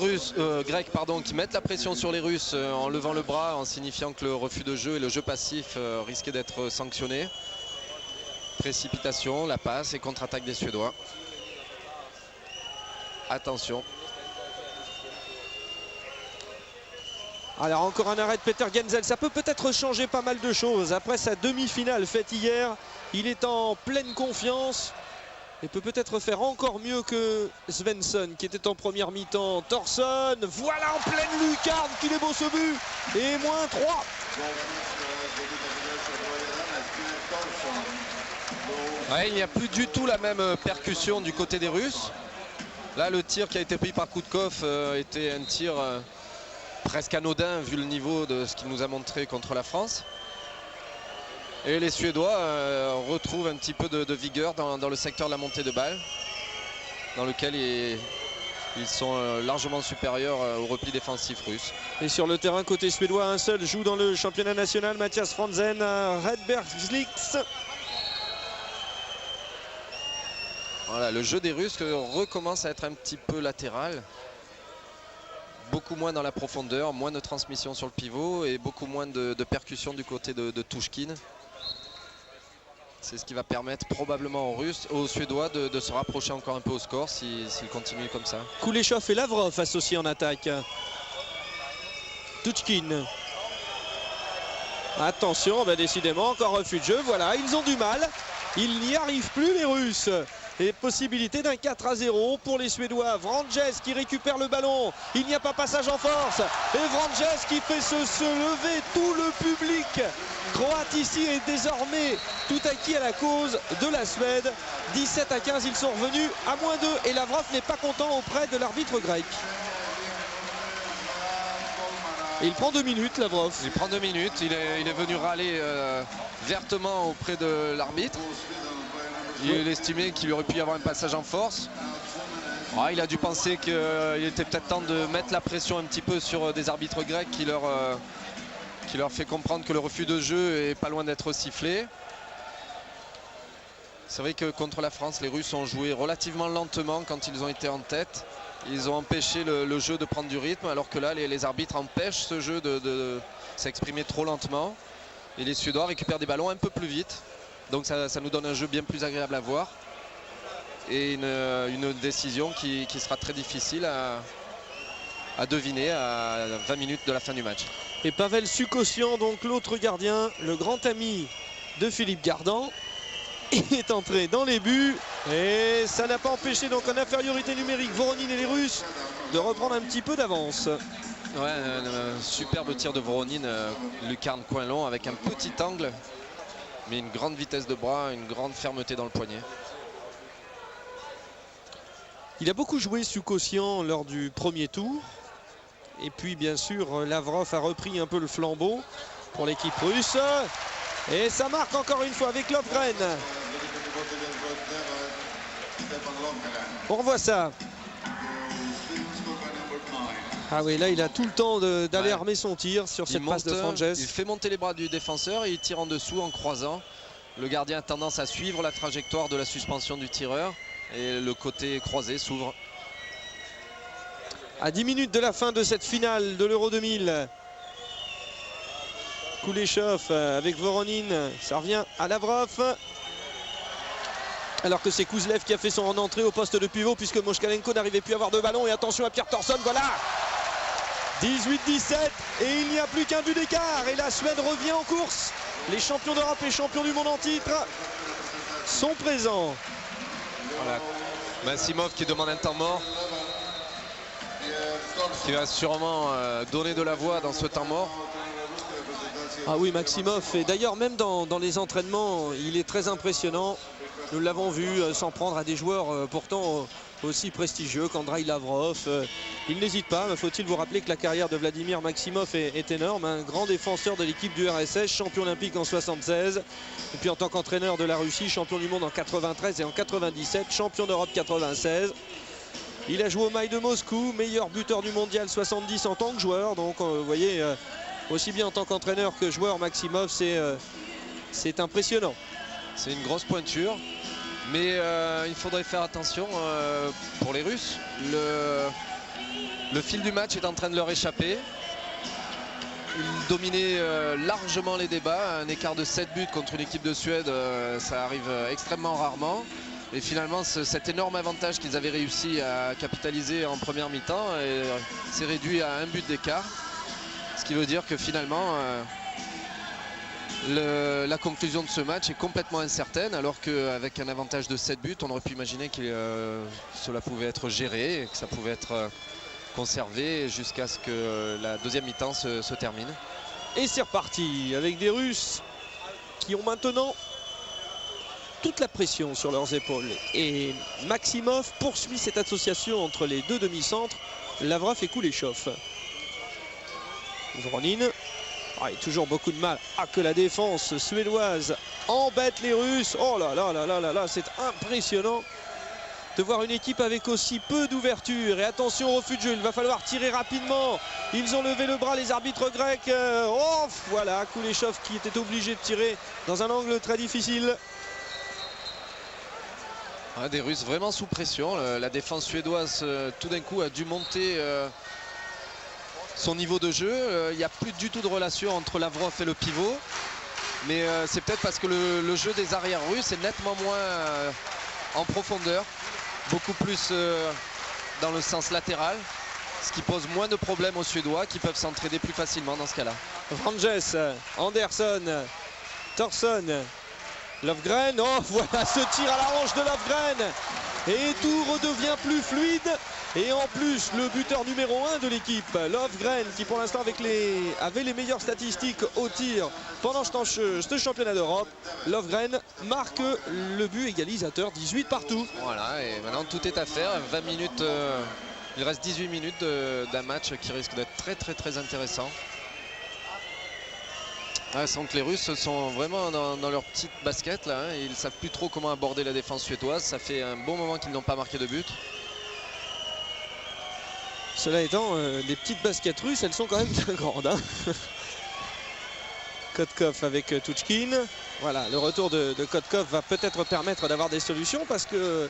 grecs qui mettent la pression sur les Russes en levant le bras, en signifiant que le refus de jeu et le jeu passif risquaient d'être sanctionnés. Précipitation, la passe et contre-attaque des Suédois. Attention. Alors encore un arrêt de Peter Genzel. Ça peut peut-être changer pas mal de choses. Après sa demi-finale faite hier, il est en pleine confiance. et peut peut-être faire encore mieux que Svensson qui était en première mi-temps. Thorson, voilà en pleine lucarne qu'il est beau ce but, et moins 3. Ouais, il n'y a plus du tout la même percussion du côté des Russes. Là, le tir qui a été pris par Koudkov était un tir presque anodin vu le niveau de ce qu'il nous a montré contre la France. Et les Suédois retrouvent un petit peu de vigueur dans le secteur de la montée de balle, dans lequel ils sont largement supérieurs au repli défensif russe. Et sur le terrain côté suédois, un seul joue dans le championnat national, Mathias Franzen à Redbergslix. Voilà, le jeu des Russes recommence à être un petit peu latéral. Beaucoup moins dans la profondeur, moins de transmission sur le pivot et beaucoup moins de percussion du côté de Touchkine. C'est ce qui va permettre probablement aux Suédois de se rapprocher encore un peu au score s'ils continuent comme ça. Kuleshov et Lavrov associés en attaque. Touchkine. Attention, décidément, encore refus de jeu. Voilà, ils ont du mal. Ils n'y arrivent plus les Russes. Et possibilité d'un 4-0 pour les Suédois. Vranjes qui récupère le ballon. Il n'y a pas passage en force. Et Vranjes qui fait se lever tout le public croate ici est désormais tout acquis à la cause de la Suède. 17-15, ils sont revenus à moins 2. Et Lavrov n'est pas content auprès de l'arbitre grec. Et il prend 2 minutes, Lavrov. Il prend 2 minutes. Il est venu râler vertement auprès de l'arbitre. Il estimait qu'il aurait pu y avoir un passage en force. Il a dû penser qu'il était peut-être temps de mettre la pression un petit peu sur des arbitres grecs qui leur fait comprendre que le refus de jeu est pas loin d'être sifflé. C'est vrai que contre la France, les Russes ont joué relativement lentement quand ils ont été en tête. Ils ont empêché le jeu de prendre du rythme, alors que là, les arbitres empêchent ce jeu de s'exprimer trop lentement. Et les Suédois récupèrent des ballons un peu plus vite. Donc ça nous donne un jeu bien plus agréable à voir. Et une décision qui sera très difficile à deviner à 20 minutes de la fin du match. Et Pavel Sukossian, donc l'autre gardien, le grand ami de Philippe Gardan, est entré dans les buts. Et ça n'a pas empêché donc en infériorité numérique Voronin et les Russes de reprendre un petit peu d'avance. Ouais, un superbe tir de Voronin, lucarne coin long avec un petit angle. Mais une grande vitesse de bras, une grande fermeté dans le poignet. Il a beaucoup joué Sukossian lors du premier tour. Et puis bien sûr Lavrov a repris un peu le flambeau pour l'équipe russe. Et ça marque encore une fois avec Lovgren. On revoit ça. Ah oui, là il a tout le temps d'aller armer son tir sur cette passe de Vranjes. Il fait monter les bras du défenseur et il tire en dessous en croisant. Le gardien a tendance à suivre la trajectoire de la suspension du tireur et le côté croisé s'ouvre. À 10 minutes de la fin de cette finale de l'Euro 2000. Kuleshov avec Voronin, ça revient à Lavrov. Alors que c'est Kouzlev qui a fait son entrée au poste de pivot puisque Moshkalenko n'arrivait plus à avoir de ballon. Et attention à Pierre Thorson, voilà 18-17 et il n'y a plus qu'un but d'écart. Et la Suède revient en course. Les champions d'Europe et champions du monde en titre sont présents. Voilà. Maximov qui demande un temps mort. Qui va sûrement donner de la voix dans ce temps mort. Ah oui, Maximov, et d'ailleurs même dans les entraînements, il est très impressionnant. Nous l'avons vu s'en prendre à des joueurs pourtant aussi prestigieux qu'Andrei Lavrov. Il n'hésite pas, faut-il vous rappeler que la carrière de Vladimir Maximov est énorme. Un grand défenseur de l'équipe du RSS, champion olympique en 76. Et puis en tant qu'entraîneur de la Russie, champion du monde en 93 et en 97, champion d'Europe 96. Il a joué au Mail de Moscou, meilleur buteur du mondial 70 en tant que joueur. Donc vous voyez, aussi bien en tant qu'entraîneur que joueur, Maximov, c'est impressionnant. C'est une grosse pointure. Mais il faudrait faire attention pour les Russes. Le fil du match est en train de leur échapper. Ils dominaient largement les débats. Un écart de 7 buts contre une équipe de Suède, ça arrive extrêmement rarement. Et finalement, cet énorme avantage qu'ils avaient réussi à capitaliser en première mi-temps s'est réduit à un but d'écart. Ce qui veut dire que finalement, La conclusion de ce match est complètement incertaine, alors qu'avec un avantage de 7 buts, on aurait pu imaginer que cela pouvait être géré et que ça pouvait être conservé jusqu'à ce que la deuxième mi-temps se termine. Et c'est reparti avec des Russes qui ont maintenant toute la pression sur leurs épaules. Et Maximov poursuit cette association entre les deux demi-centres, Lavrov et Kuleshov. Voronin. Ah, il y a toujours beaucoup de mal. Ah, que la défense suédoise embête les Russes. Oh là là là là là là, c'est impressionnant de voir une équipe avec aussi peu d'ouverture. Et attention au refus de jeu, il va falloir tirer rapidement. Ils ont levé le bras, les arbitres grecs. Oh, voilà, Kuleshov qui était obligé de tirer dans un angle très difficile. Ouais, des Russes vraiment sous pression. La défense suédoise tout d'un coup a dû monter son niveau de jeu. Il n'y a plus du tout de relation entre Lavrov et le pivot. Mais c'est peut-être parce que le jeu des arrières russes est nettement moins en profondeur. Beaucoup plus dans le sens latéral. Ce qui pose moins de problèmes aux Suédois qui peuvent s'entraider plus facilement dans ce cas-là. Vranjes, Andersson, Thorsson, Löfgren. Oh, voilà ce tir à la hanche de Löfgren. Et tout redevient plus fluide. Et en plus, le buteur numéro 1 de l'équipe, Löfgren, qui pour l'instant avait les meilleures statistiques au tir pendant ce championnat d'Europe. Löfgren marque le but égalisateur, 18 partout. Voilà, et maintenant tout est à faire. 20 minutes, il reste 18 minutes d'un match qui risque d'être très très très intéressant. Ouais, sans que les Russes sont vraiment dans leur petite basket là, hein. Ils ne savent plus trop comment aborder la défense suédoise. Ça fait un bon moment qu'ils n'ont pas marqué de but. Cela étant, les petites baskets russes, elles sont quand même bien grandes. Hein. Kotkov avec Tuchkin. Voilà, le retour de Kotkov va peut-être permettre d'avoir des solutions parce que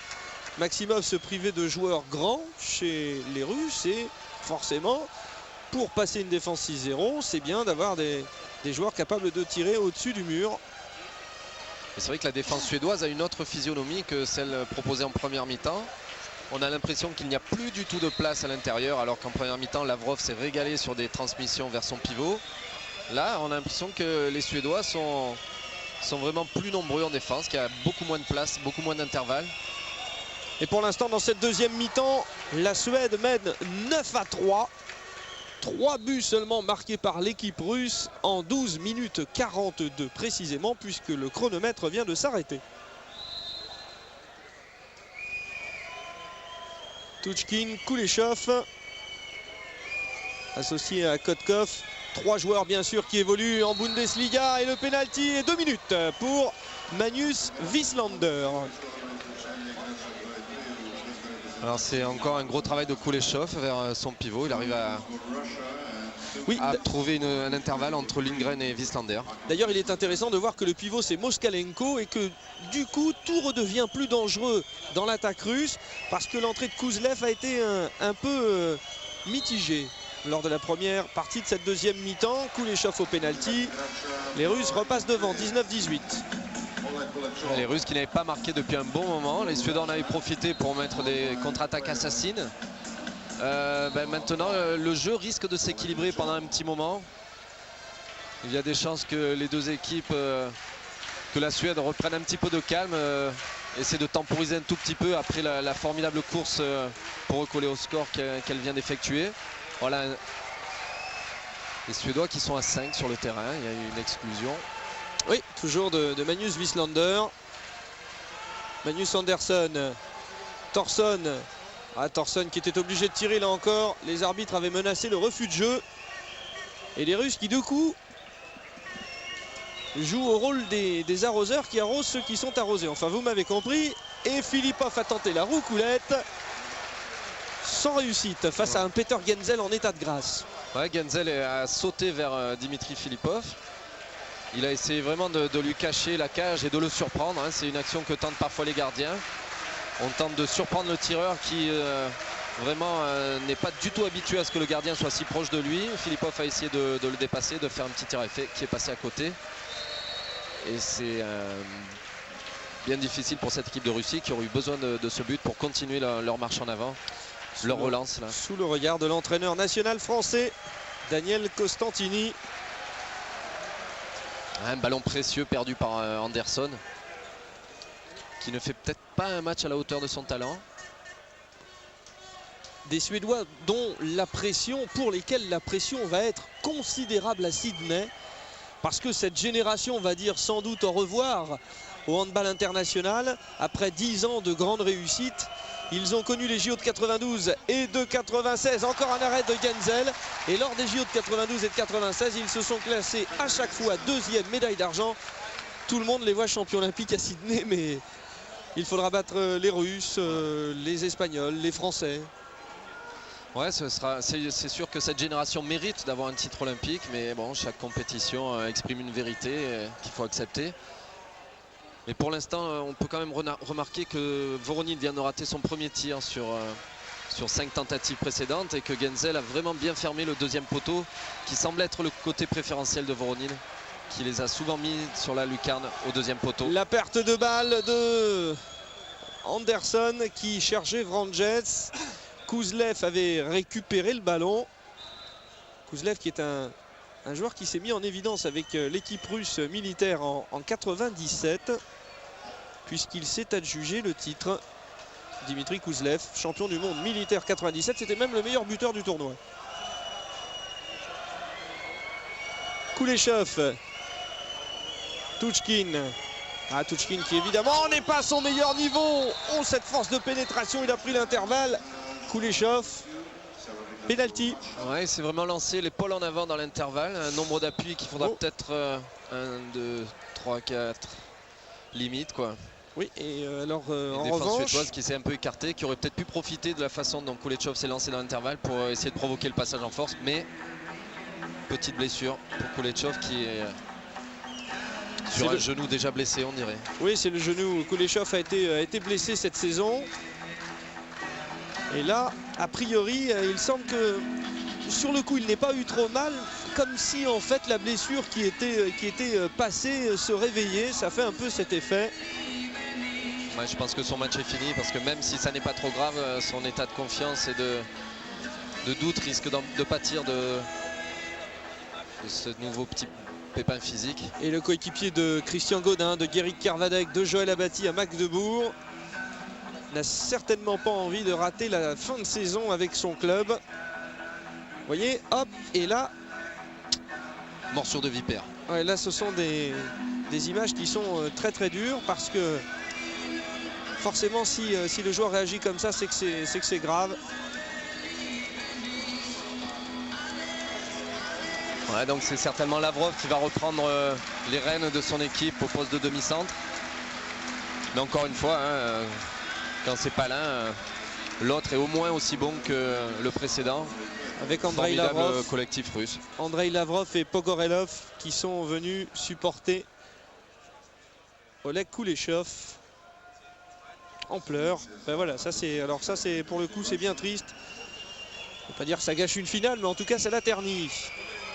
Maximov se privait de joueurs grands chez les Russes et forcément, pour passer une défense 6-0, c'est bien d'avoir des joueurs capables de tirer au-dessus du mur. C'est vrai que la défense suédoise a une autre physionomie que celle proposée en première mi-temps. On a l'impression qu'il n'y a plus du tout de place à l'intérieur, alors qu'en première mi-temps, Lavrov s'est régalé sur des transmissions vers son pivot. Là, on a l'impression que les Suédois sont vraiment plus nombreux en défense, qu'il y a beaucoup moins de place, beaucoup moins d'intervalles. Et pour l'instant, dans cette deuxième mi-temps, la Suède mène 9-3. 3 buts seulement marqués par l'équipe russe en 12 minutes 42 précisément, puisque le chronomètre vient de s'arrêter. Tuchkin, Kuleshov, associé à Kotkov. 3 joueurs bien sûr qui évoluent en Bundesliga et le pénalty est 2 minutes pour Magnus Wieslander. Alors c'est encore un gros travail de Kuleshov vers son pivot. Il arrive à trouver un intervalle entre Lindgren et Wieslander. D'ailleurs, il est intéressant de voir que le pivot c'est Moskalenko et que du coup tout redevient plus dangereux dans l'attaque russe parce que l'entrée de Kouzlev a été un peu mitigée lors de la première partie de cette deuxième mi-temps. Kuleshov au pénalty. Les Russes repassent devant, 19-18. Les Russes qui n'avaient pas marqué depuis un bon moment. Les Suédois en avaient profité pour mettre des contre-attaques assassines. Maintenant, le jeu risque de s'équilibrer pendant un petit moment. Il y a des chances que les deux équipes, que la Suède reprenne un petit peu de calme, essaie de temporiser un tout petit peu après la formidable course pour recoller au score qu'elle vient d'effectuer. Voilà, les Suédois qui sont à 5 sur le terrain. Il y a eu une exclusion. Oui, toujours de Magnus Wieslander. Magnus Andersson. Thorsson. Thorsson qui était obligé de tirer là encore. Les arbitres avaient menacé le refus de jeu. Et les Russes qui du coup jouent au rôle des arroseurs qui arrosent ceux qui sont arrosés. Enfin vous m'avez compris. Et Filipov a tenté la roucoulette. Sans réussite face à un Peter Genzel en état de grâce. Ouais, Genzel a sauté vers Dimitri Filipov. Il a essayé vraiment de lui cacher la cage et de le surprendre. Hein. C'est une action que tentent parfois les gardiens. On tente de surprendre le tireur qui vraiment n'est pas du tout habitué à ce que le gardien soit si proche de lui. Filipov a essayé de le dépasser, de faire un petit tir à effet qui est passé à côté. Et c'est bien difficile pour cette équipe de Russie qui aurait eu besoin de ce but pour continuer leur marche en avant, leur relance. Là. Sous le regard de l'entraîneur national français, Daniel Costantini. Un ballon précieux perdu par Anderson, qui ne fait peut-être pas un match à la hauteur de son talent. Des Suédois pour lesquels la pression va être considérable à Sydney. Parce que cette génération va dire sans doute au revoir au handball international. Après 10 ans de grande réussite, ils ont connu les JO de 92 et de 96. Encore un arrêt de Genzel. Et lors des JO de 92 et de 96, ils se sont classés à chaque fois deuxième, médaille d'argent. Tout le monde les voit champions olympiques à Sydney, mais il faudra battre les Russes, les Espagnols, les Français. Ouais, c'est sûr que cette génération mérite d'avoir un titre olympique, mais bon, chaque compétition exprime une vérité qu'il faut accepter. Mais pour l'instant, on peut quand même remarquer que Voronin vient de rater son premier tir sur 5 tentatives précédentes et que Genzel a vraiment bien fermé le deuxième poteau, qui semble être le côté préférentiel de Voronin, qui les a souvent mis sur la lucarne au deuxième poteau. La perte de balle de Anderson qui cherchait Vranjes. Kouzlev avait récupéré le ballon. Kouzlev qui est un joueur qui s'est mis en évidence avec l'équipe russe militaire en 97, puisqu'il s'est adjugé le titre. Dimitri Kouzlev, champion du monde militaire 97, c'était même le meilleur buteur du tournoi. Kuleshov, Touchkine. Touchkine qui évidemment n'est pas à son meilleur niveau. Oh, cette force de pénétration, il a pris l'intervalle. Kuleshov, penalty. Ouais, c'est vraiment lancé l'épaule en avant dans l'intervalle. Un nombre d'appuis qu'il faudra peut-être 1, 2, 3, 4 limite quoi. Oui, et alors en défense revanche, suédoise qui s'est un peu écartée, qui aurait peut-être pu profiter de la façon dont Kuleshov s'est lancé dans l'intervalle pour essayer de provoquer le passage en force, mais petite blessure pour Kuleshov qui est sur un genou déjà blessé, on dirait. Oui, c'est le genou. Kuleshov a été blessé cette saison. Et là, a priori, il semble que sur le coup, il n'ait pas eu trop mal, comme si en fait la blessure qui était passée se réveillait. Ça fait un peu cet effet. Ouais, je pense que son match est fini parce que même si ça n'est pas trop grave, son état de confiance et de doute risque de pâtir de ce nouveau petit pépin physique. Et le coéquipier de Christian Godin, de Guéric Kervadec, de Joël Abati à Magdebourg n'a certainement pas envie de rater la fin de saison avec son club. Vous voyez, hop, et là... Morsure de vipère. Ouais, là, ce sont des images qui sont très très dures parce que forcément, si le joueur réagit comme ça, c'est que c'est grave. Ouais, donc c'est certainement Lavrov qui va reprendre les rênes de son équipe au poste de demi-centre. Mais encore une fois, hein, quand c'est pas l'un, l'autre est au moins aussi bon que le précédent. Avec Andrei Lavrov, collectif russe. Andrei Lavrov et Pogorelov qui sont venus supporter Oleg Kuleshov en pleurs. Ben voilà, ça c'est pour le coup c'est bien triste. On peut pas dire que ça gâche une finale, mais en tout cas ça la ternit.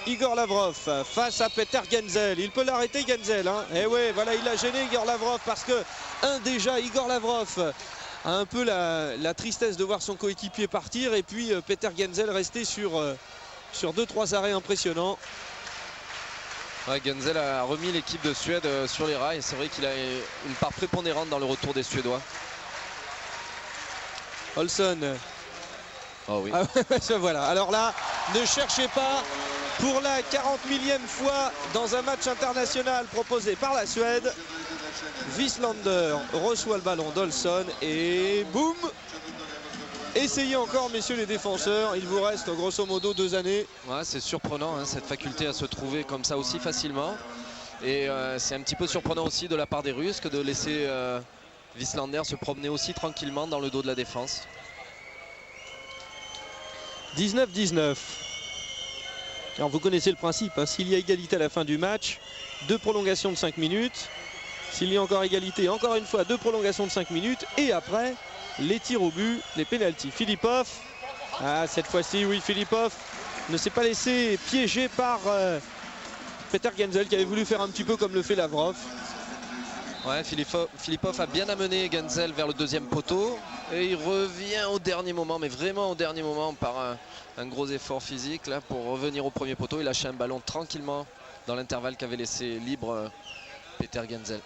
Igor Lavrov face à Peter Genzel. Il peut l'arrêter Genzel. Hein. Et ouais, voilà, il a gêné Igor Lavrov parce que déjà Igor Lavrov a un peu la tristesse de voir son coéquipier partir et puis Peter Genzel resté sur 2-3 arrêts impressionnants. Ouais, Genzel a remis l'équipe de Suède sur les rails. C'est vrai qu'il a une part prépondérante dans le retour des Suédois. Olsson. Oh oui. Voilà. Alors là, ne cherchez pas. Pour la 40 millième fois dans un match international proposé par la Suède, Wieslander reçoit le ballon d'Olsson et boum! Essayez encore, messieurs les défenseurs, il vous reste grosso modo 2 années. Ouais, c'est surprenant hein, cette faculté à se trouver comme ça aussi facilement. Et c'est un petit peu surprenant aussi de la part des Russes que de laisser Wieslander se promener aussi tranquillement dans le dos de la défense. 19-19. Alors vous connaissez le principe, hein, s'il y a égalité à la fin du match, 2 prolongations de 5 minutes. S'il y a encore égalité, encore une fois 2 prolongations de 5 minutes. Et après, les tirs au but, les pénaltys. Filipov, cette fois-ci, oui, Filipov ne s'est pas laissé piéger par Peter Genzel qui avait voulu faire un petit peu comme le fait Lavrov. Ouais, Filipov a bien amené Genzel vers le deuxième poteau. Et il revient au dernier moment, mais vraiment au dernier moment, par un gros effort physique là, pour revenir au premier poteau. Il lâche un ballon tranquillement dans l'intervalle qu'avait laissé libre Peter Gensel.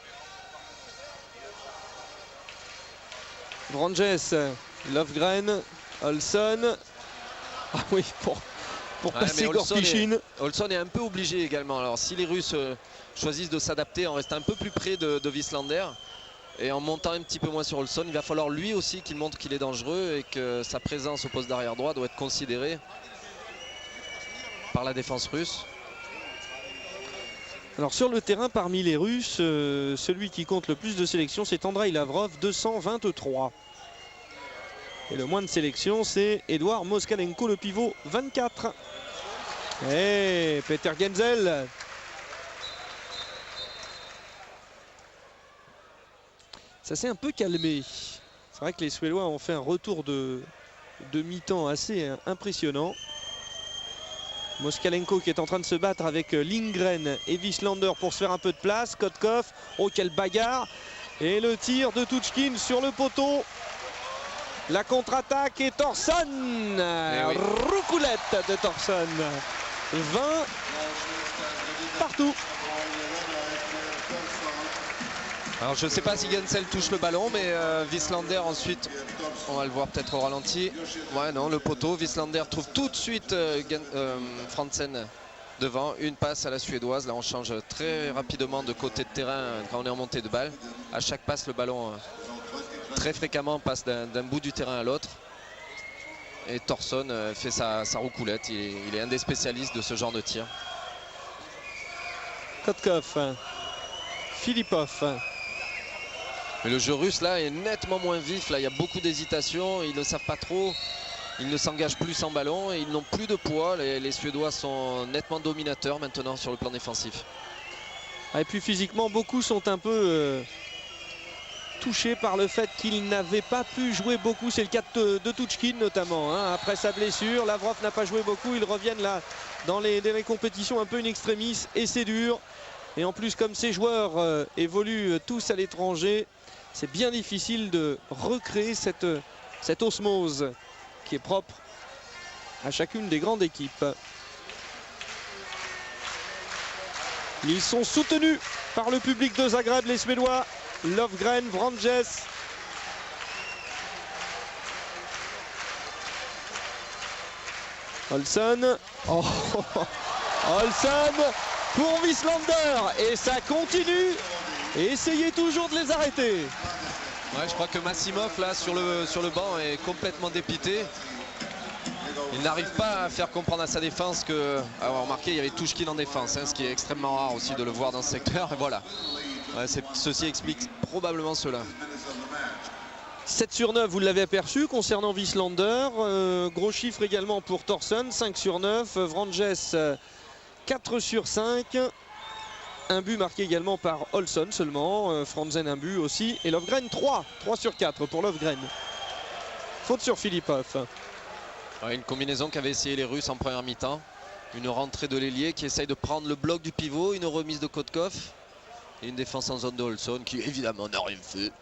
Vranjes, Löfgren, Olsson. Ah oui, pour passer Gorpichin. Olsson est un peu obligé également. Alors si les Russes choisissent de s'adapter en restant un peu plus près de Wieslander et en montant un petit peu moins sur Olsson, il va falloir lui aussi qu'il montre qu'il est dangereux et que sa présence au poste d'arrière droit doit être considérée par la défense russe. Alors sur le terrain, parmi les Russes, celui qui compte le plus de sélections, c'est Andrei Lavrov, 223. Et le moins de sélections, c'est Edouard Moskalenko, le pivot, 24. Et Peter Gensel. Ça s'est un peu calmé. C'est vrai que les Suédois ont fait un retour de mi-temps assez impressionnant. Moskalenko qui est en train de se battre avec Lindgren et Wieslander pour se faire un peu de place. Kotkov, oh quelle bagarre. Et le tir de Tuchkin sur le poteau. La contre-attaque et Thorson. Oui. Roucoulette de Thorson. 20 partout. Alors je ne sais pas si Gensel touche le ballon, mais Wieslander ensuite, on va le voir peut-être au ralenti. Ouais non, le poteau, Wieslander trouve tout de suite Frantzen devant. Une passe à la suédoise, là on change très rapidement de côté de terrain quand on est en montée de balle. À chaque passe, le ballon très fréquemment passe d'un bout du terrain à l'autre. Et Thorson fait sa roucoulette, il est un des spécialistes de ce genre de tir. Kotkov, Filipov. Mais le jeu russe là est nettement moins vif, là il y a beaucoup d'hésitation, ils ne savent pas trop, ils ne s'engagent plus sans ballon et ils n'ont plus de poids. Les Suédois sont nettement dominateurs maintenant sur le plan défensif. Et puis physiquement, beaucoup sont un peu touchés par le fait qu'ils n'avaient pas pu jouer beaucoup. C'est le cas de Tuchkin notamment, hein. Après sa blessure, Lavrov n'a pas joué beaucoup, ils reviennent là dans les compétitions un peu in extremis et c'est dur. Et en plus, comme ces joueurs évoluent tous à l'étranger, c'est bien difficile de recréer cette osmose qui est propre à chacune des grandes équipes. Ils sont soutenus par le public de Zagreb, les Suédois. Löfgren, Vranjes. Olsson. Oh. Olsson pour Wieslander. Et ça continue. Et essayez toujours de les arrêter. Ouais, je crois que Massimov là sur le banc est complètement dépité. Il n'arrive pas à faire comprendre à sa défense que... Alors remarquez, il y avait Tuchkin en défense, hein, ce qui est extrêmement rare aussi de le voir dans ce secteur. Et voilà. Ouais, ceci explique probablement cela. 7 sur 9, vous l'avez aperçu concernant Wieslander. Gros chiffre également pour Thorson, 5 sur 9. Vranjes, 4 sur 5. Un but marqué également par Olsson seulement. Franzen, un but aussi. Et Löfgren, 3 sur 4 pour Löfgren. Faute sur Filipov. Ouais, une combinaison qu'avaient essayé les Russes en première mi-temps. Une rentrée de l'ailier qui essaye de prendre le bloc du pivot. Une remise de Kotkov. Et une défense en zone de Olsson qui évidemment n'a rien fait.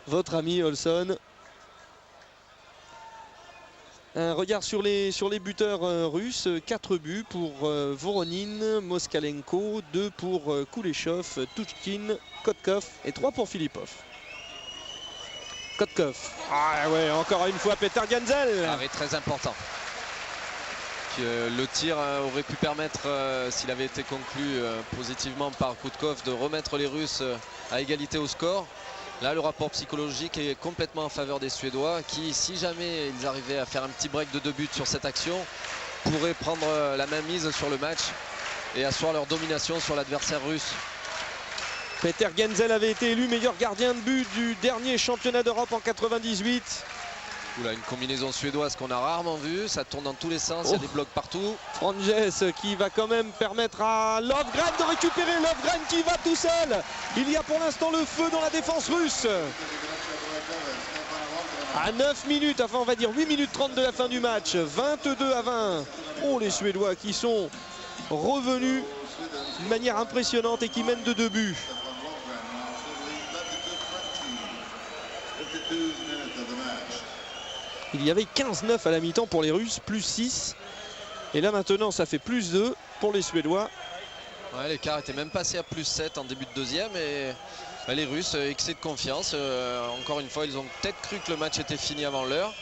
Votre ami Olsson. Un regard sur les buteurs russes. 4 buts pour Voronin, Moskalenko, 2 pour Kuleshov, Tuchkin, Kotkov et 3 pour Filipov. Kotkov. Ah ouais, encore une fois Peter Gensel. Arrêt très important. Le tir aurait pu permettre, s'il avait été conclu positivement par Kotkov, de remettre les Russes à égalité au score. Là, le rapport psychologique est complètement en faveur des Suédois qui, si jamais ils arrivaient à faire un petit break de 2 buts sur cette action, pourraient prendre la main mise sur le match et asseoir leur domination sur l'adversaire russe. Peter Gensel avait été élu meilleur gardien de but du dernier championnat d'Europe en 98. Oula, une combinaison suédoise qu'on a rarement vue, ça tourne dans tous les sens, il y a des blocs partout. Vranjes qui va quand même permettre à Löfgren de récupérer, Löfgren qui va tout seul. Il y a pour l'instant le feu dans la défense russe. À 9 minutes, enfin on va dire 8 minutes 30 de la fin du match, 22-20. Oh, les Suédois qui sont revenus d'une manière impressionnante et qui mènent de 2 buts. Il y avait 15-9 à la mi-temps pour les Russes, plus 6. Et là maintenant ça fait plus 2. pour les Suédois. Ouais, l'écart était même passé à +7 en début de deuxième et les Russes, excès de confiance. Encore une fois, ils ont peut-être cru que le match était fini avant l'heure.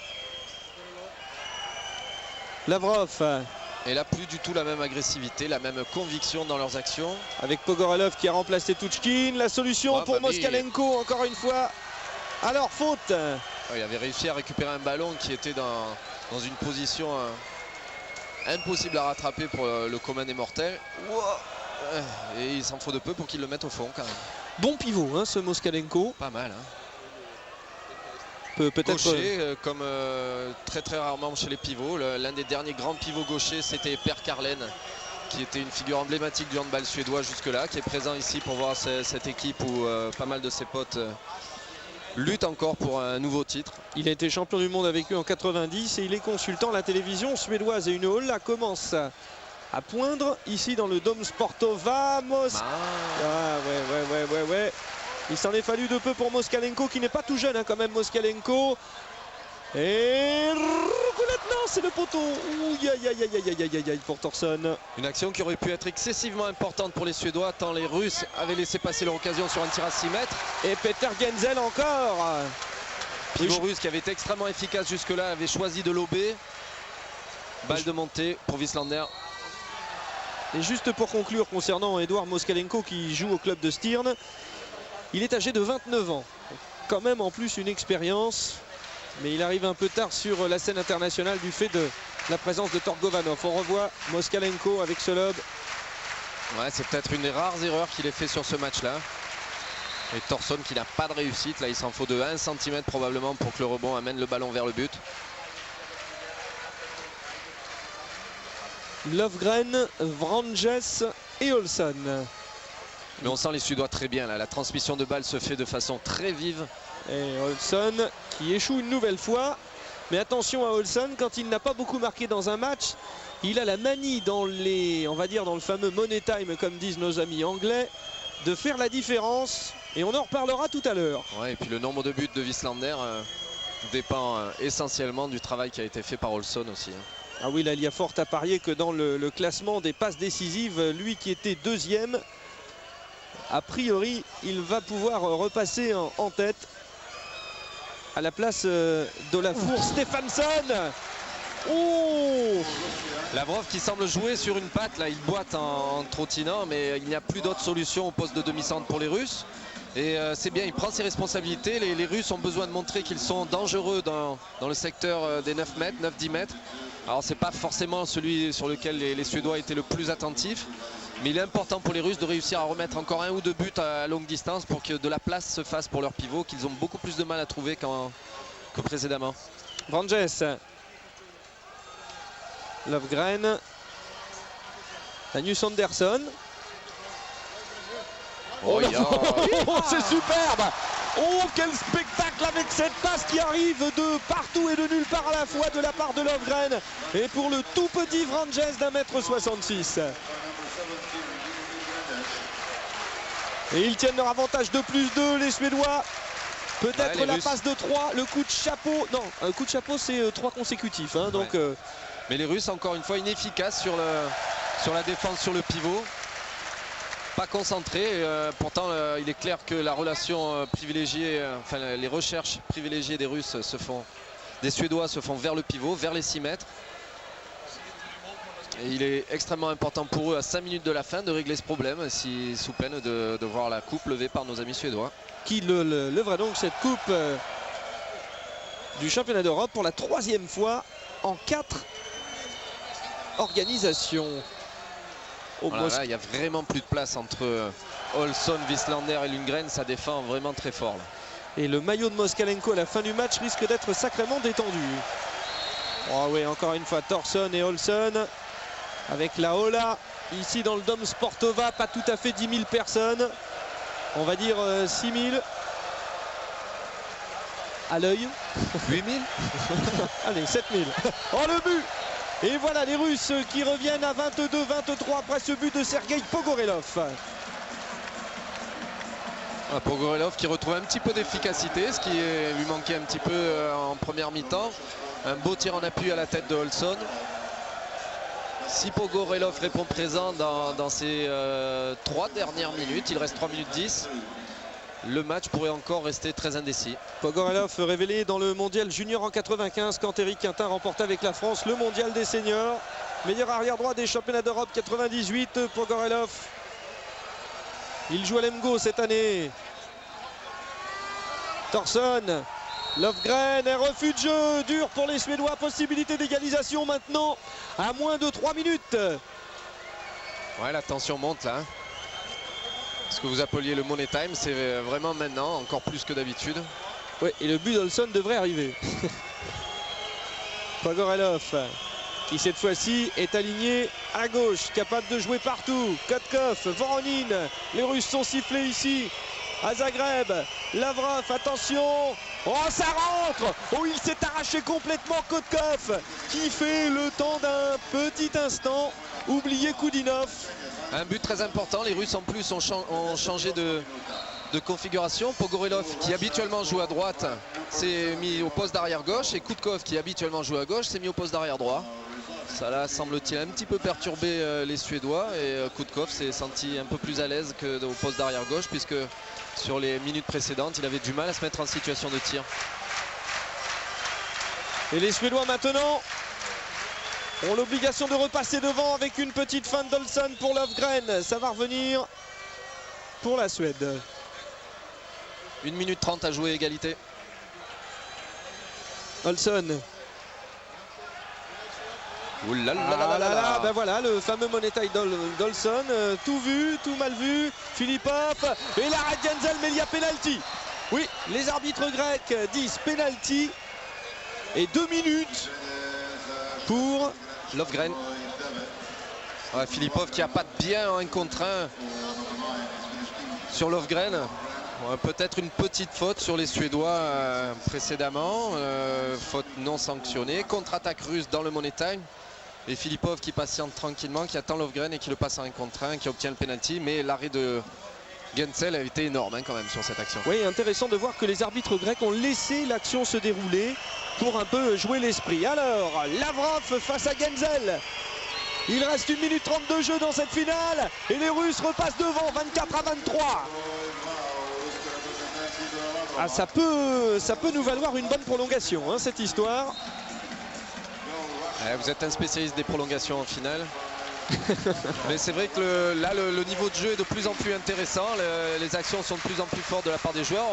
Lavrov. Et là, plus du tout la même agressivité, la même conviction dans leurs actions. Avec Pogorelov qui a remplacé Touchkine. La solution pour Moskalenko, encore une fois. Alors, faute. Il avait réussi à récupérer un ballon qui était dans une position impossible à rattraper pour le commun des mortels. Et il s'en faut de peu pour qu'il le mette au fond quand même. Bon pivot, hein, ce Moskalenko. Pas mal. Hein. Peut-être gaucher, comme très très rarement chez les pivots. L'un des derniers grands pivots gauchers, c'était Per Karlen, qui était une figure emblématique du handball suédois jusque-là, qui est présent ici pour voir cette équipe où pas mal de ses potes luttent encore pour un nouveau titre. Il a été champion du monde avec eux en 90 et il est consultant à la télévision suédoise. Et une Olla commence à poindre ici dans le Dom Sporto. Vamos. Ouais. Il s'en est fallu de peu pour Moskalenko, qui n'est pas tout jeune, hein, quand même, Moskalenko. Et non, c'est le poteau. Aïe pour Thorsson. Une action qui aurait pu être excessivement importante pour les Suédois, tant les Russes avaient laissé passer leur occasion sur un tir à 6 mètres. Et Peter Genzel encore. Pivot russe qui avait été extrêmement efficace jusque-là, avait choisi de lober. Balle de montée pour Wislander. Et juste pour conclure concernant Edouard Moskalenko qui joue au club de Stirn, il est âgé de 29 ans. Quand même en plus une expérience, mais il arrive un peu tard sur la scène internationale du fait de la présence de Torgovanov. On revoit Moskalenko avec ce lob. Ouais, c'est peut-être une des rares erreurs qu'il ait fait sur ce match-là. Et Thorsson qui n'a pas de réussite. Là, il s'en faut de 1 cm probablement pour que le rebond amène le ballon vers le but. Lovgren, Vranjes et Olsson. Mais on sent les Suédois très bien là. La transmission de balle se fait de façon très vive. Et Olsson qui échoue une nouvelle fois. Mais attention à Olsson, quand il n'a pas beaucoup marqué dans un match, il a la manie dans les, on va dire dans le fameux money time, comme disent nos amis anglais, de faire la différence. Et on en reparlera tout à l'heure. Ouais, et puis le nombre de buts de Wislander dépend essentiellement du travail qui a été fait par Olsson aussi. Ah oui, là il y a fort à parier que dans le classement des passes décisives, lui qui était deuxième, a priori il va pouvoir repasser en tête à la place d'Olafur Stefansson. Oh, Lavrov qui semble jouer sur une patte, là il boite en trottinant, mais il n'y a plus d'autre solution au poste de demi-centre pour les Russes. Et c'est bien, il prend ses responsabilités. Les Russes ont besoin de montrer qu'ils sont dangereux dans le secteur des 9 mètres, 9-10 mètres. Alors c'est pas forcément celui sur lequel les Suédois étaient le plus attentifs. Mais il est important pour les Russes de réussir à remettre encore 1 ou 2 buts à longue distance pour que de la place se fasse pour leurs pivots, qu'ils ont beaucoup plus de mal à trouver que précédemment. Vranjes, Lovgren, Magnus Andersson. Oh, c'est superbe! Oh, quel spectacle avec cette passe qui arrive de partout et de nulle part à la fois de la part de Lovgren. Et pour le tout petit Vranjes d'1,66 m. Et ils tiennent leur avantage de +2, les Suédois. Peut-être la passe de 3, le coup de chapeau. Non, un coup de chapeau, c'est 3 consécutifs. Hein, donc, mais les Russes, encore une fois, inefficaces sur la défense, sur le pivot. Pas concentrés. Pourtant, il est clair que la relation privilégiée, enfin les recherches privilégiées des Russes des Suédois se font vers le pivot, vers les 6 mètres. Et il est extrêmement important pour eux à 5 minutes de la fin de régler ce problème, sous peine de voir la coupe levée par nos amis suédois. Qui lèvera donc cette coupe du championnat d'Europe pour la 3e fois en 4 organisations. Voilà, là, il n'y a vraiment plus de place entre Olsson, Wislander et Lundgren. Ça défend vraiment très fort. Là. Et le maillot de Moskalenko à la fin du match risque d'être sacrément détendu. Oh oui, encore une fois, Thorsson et Olsson. Avec la Ola, ici dans le Dom Sportova, pas tout à fait 10 000 personnes. On va dire 6 000. À l'œil. 8 000. Allez, 7 000. Oh, le but! Et voilà les Russes qui reviennent à 22-23 après ce but de Sergei Pogorelov. Pogorelov qui retrouve un petit peu d'efficacité, ce qui lui manquait un petit peu en première mi-temps. Un beau tir en appui à la tête de Olsson. Si Pogorelov répond présent dans ces 3 dernières minutes, il reste 3 minutes 10, le match pourrait encore rester très indécis. Pogorelov révélé dans le mondial junior en 95 quand Éric Quintin remporte avec la France le mondial des seniors. Meilleur arrière droit des championnats d'Europe 98, Pogorelov. Il joue à Lemgo cette année. Thorson, Lofgren, un refus de jeu dur pour les Suédois, possibilité d'égalisation maintenant à moins de 3 minutes. Ouais, la tension monte là. Ce que vous appeliez le money time, c'est vraiment maintenant, encore plus que d'habitude. Oui, et le but d'Olson devrait arriver. Pogorelov, qui cette fois-ci est aligné à gauche, capable de jouer partout. Kotkov, Voronin, les Russes sont sifflés ici. À Zagreb, Lavrov, attention. Oh, ça rentre. Oh, il s'est arraché complètement, Kotkov, qui fait le temps d'un petit instant oublier Koudinov. Un but très important, les Russes en plus ont changé de configuration. Pogorelov, qui habituellement joue à droite, s'est mis au poste d'arrière gauche, et Koudkov, qui habituellement joue à gauche, s'est mis au poste d'arrière droit. Ça là semble-t-il un petit peu perturbé les Suédois, et Koudkov s'est senti un peu plus à l'aise qu'au poste d'arrière gauche, puisque sur les minutes précédentes il avait du mal à se mettre en situation de tir. Et les Suédois maintenant ont l'obligation de repasser devant avec une petite feinte d'Olson pour Lofgren. Ça va revenir pour la Suède. 1 minute 30 à jouer, égalité. Olson. Ouh là là là là. Ben voilà le fameux money time d'Olson. Tout vu, tout mal vu. Philippov et l'arrêt de Genzel, mais il y a pénalty. Oui, les arbitres grecs disent pénalty. Et 2 minutes pour Lofgren. Ouais, Philippov qui a pas de bien en 1 contre 1 sur Lofgren. Ouais, peut-être une petite faute sur les Suédois précédemment. Faute non sanctionnée. Contre-attaque russe dans le money time. Et Philippov qui patiente tranquillement, qui attend Lofgren et qui le passe en 1 contre 1, qui obtient le penalty. Mais l'arrêt de Genzel a été énorme quand même sur cette action. Oui, intéressant de voir que les arbitres grecs ont laissé l'action se dérouler pour un peu jouer l'esprit. Alors, Lavrov face à Genzel. Il reste 1 minute 30 de jeu dans cette finale. Et les Russes repassent devant, 24-23. Ah, ça peut nous valoir une bonne prolongation, hein, cette histoire. Vous êtes un spécialiste des prolongations en finale. Mais c'est vrai que le niveau de jeu est de plus en plus intéressant. Les actions sont de plus en plus fortes de la part des joueurs.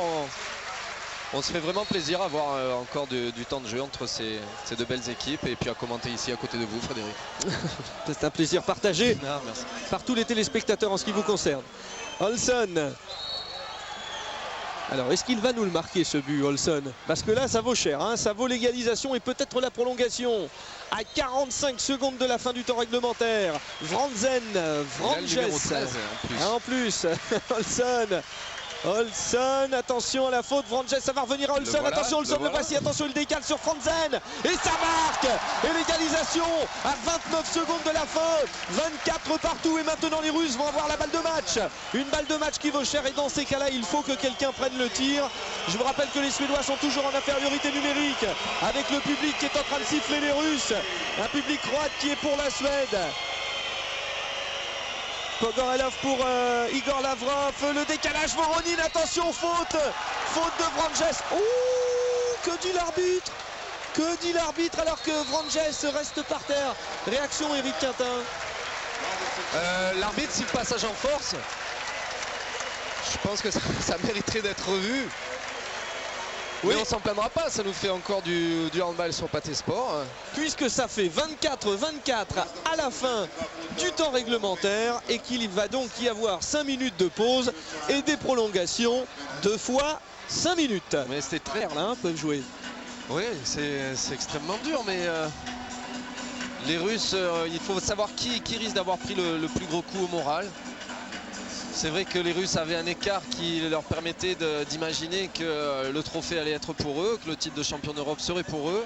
On se fait vraiment plaisir à voir encore du temps de jeu entre ces 2 belles équipes, et puis à commenter ici à côté de vous, Frédéric. C'est un plaisir partagé Merci. par tous les téléspectateurs en ce qui vous concerne. Olson. Alors, est-ce qu'il va nous le marquer, ce but, Olson? Parce que là, ça vaut cher, hein, ça vaut l'égalisation et peut-être la prolongation. À 45 secondes de la fin du temps réglementaire, Vranjes. En plus, Olson, attention à la faute, Vranjes, ça va revenir à Olson, voilà, attention Olson, le voici, attention, il décale sur Franzen, et ça marque. Et l'égalisation à 29 secondes de la fin, 24 partout, et maintenant les Russes vont avoir la balle de match. Une balle de match qui vaut cher, et dans ces cas-là, il faut que quelqu'un prenne le tir. Je vous rappelle que les Suédois sont toujours en infériorité numérique, avec le public qui est en train de siffler les Russes, un public croate qui est pour la Suède. Pogorelov pour Igor Lavrov, le décalage, Voronin, attention, faute de Vranjes. Ouh, que dit l'arbitre? Que dit l'arbitre alors que Vranjes reste par terre? Réaction, Éric Quintin. L'arbitre, si le passage en force, je pense que ça mériterait d'être revu. Oui. Mais on s'en plaindra pas, ça nous fait encore du handball sur Pathé Sport. Puisque ça fait 24-24 à la fin du temps réglementaire et qu'il va donc y avoir 5 minutes de pause et des prolongations 2 fois 5 minutes. Mais c'était très... Là, peuvent jouer. Oui, c'est extrêmement dur, mais les Russes, il faut savoir qui risque d'avoir pris le plus gros coup au moral. C'est vrai que les Russes avaient un écart qui leur permettait d'imaginer que le trophée allait être pour eux, que le titre de champion d'Europe serait pour eux.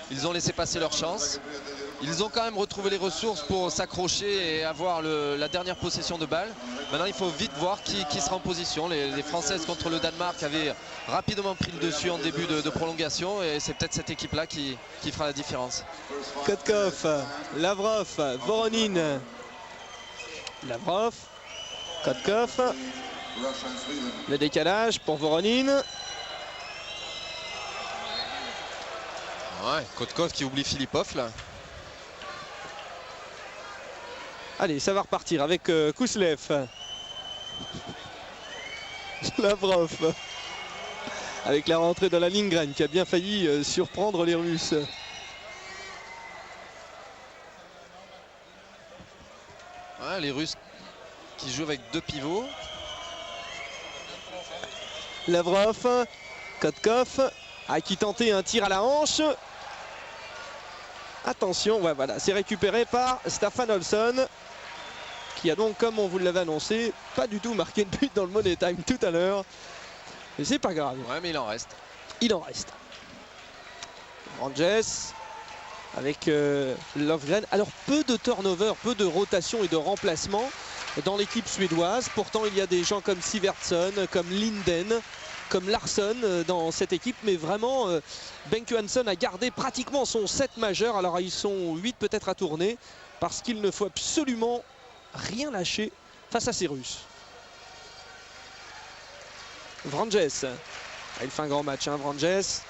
Ils ont laissé passer leur chance. Ils ont quand même retrouvé les ressources pour s'accrocher et avoir la dernière possession de balle. Maintenant, il faut vite voir qui sera en position. Les Françaises contre le Danemark avaient rapidement pris le dessus en début de prolongation. Et c'est peut-être cette équipe-là qui fera la différence. Kotkov, Lavrov, Voronin. Lavrov, Kotkov. Le décalage pour Voronin. Ouais, Kotkov qui oublie Filipov là. Allez, ça va repartir avec Kouslev. Lavrov. Avec la rentrée de la Lindgren qui a bien failli surprendre les Russes. Ouais, les Russes qui jouent avec 2 pivots. Lavrov, Kotkov, qui tentait un tir à la hanche. Attention, ouais, voilà, c'est récupéré par Staffan Olsson, qui a donc, comme on vous l'avait annoncé, pas du tout marqué de but dans le Money Time tout à l'heure. Mais c'est pas grave. Ouais, mais il en reste. Il en reste. Ranges avec Lövgren. Alors peu de turnover, peu de rotation et de remplacement dans l'équipe suédoise. Pourtant il y a des gens comme Sivertsson, comme Linden, comme Larsson dans cette équipe. Mais vraiment Bengt Johansson a gardé pratiquement son set majeur. Alors ils sont 8 peut-être à tourner parce qu'il ne faut absolument rien lâcher face à ces Russes. Vranjes, il fait un grand match, hein, Vranjes.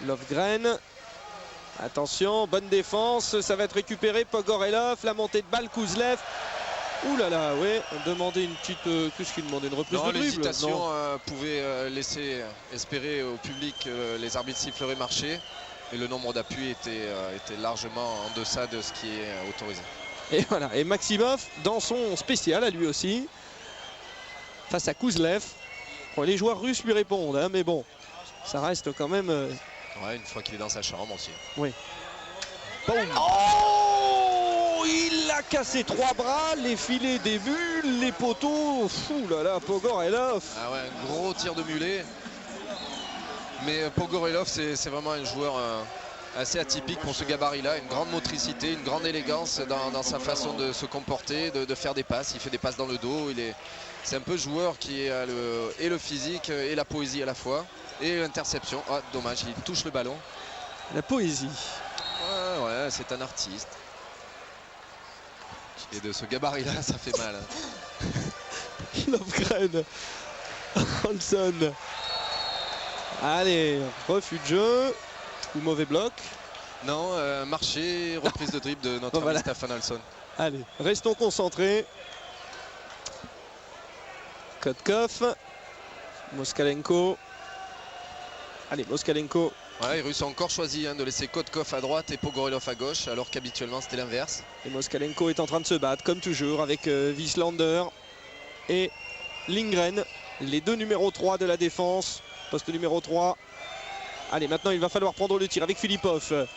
Lövgren, attention, bonne défense, ça va être récupéré. Pogorelov, la montée de balle, Kouzlev. Ouh là là, ouais, demandait une petite, qu'est-ce qu'il demandait, une reprise de dribble. L'hésitation pouvait laisser espérer au public que les arbitres siffleraient marcher, et le nombre d'appuis était largement en deçà de ce qui est autorisé. Et voilà, et Maximov dans son spécial à lui aussi, face à Kouzlev. Bon, les joueurs russes lui répondent, hein, mais bon, ça reste quand même... Ouais, une fois qu'il est dans sa chambre aussi. Oui. Boum. Oh, il a cassé 3 bras, les filets des bulles, les poteaux. Fou là là, Pogorelov. Ah ouais, un gros tir de mulet. Mais Pogorelov, c'est vraiment un joueur assez atypique pour ce gabarit-là. Une grande motricité, une grande élégance dans sa façon de se comporter, de faire des passes. Il fait des passes dans le dos. C'est un peu joueur qui a et le physique et la poésie à la fois. Et l'interception. Ah, dommage, il touche le ballon. La poésie. Ouais, c'est un artiste. Et de ce gabarit-là, ça fait mal. Lövgren. Olsson. Allez, refus de jeu. Ou mauvais bloc. Non, marché, reprise de dribble de notre ami Staffan Olsson. Allez, restons concentrés. Kotkov. Moskalenko. Allez, Moskalenko. Ouais, les Russes ont encore choisi de laisser Kotkov à droite et Pogorelov à gauche, alors qu'habituellement c'était l'inverse. Et Moskalenko est en train de se battre, comme toujours, avec Wieslander et Lindgren, les 2 numéros 3 de la défense. Poste numéro 3. Allez, maintenant il va falloir prendre le tir avec Filipov.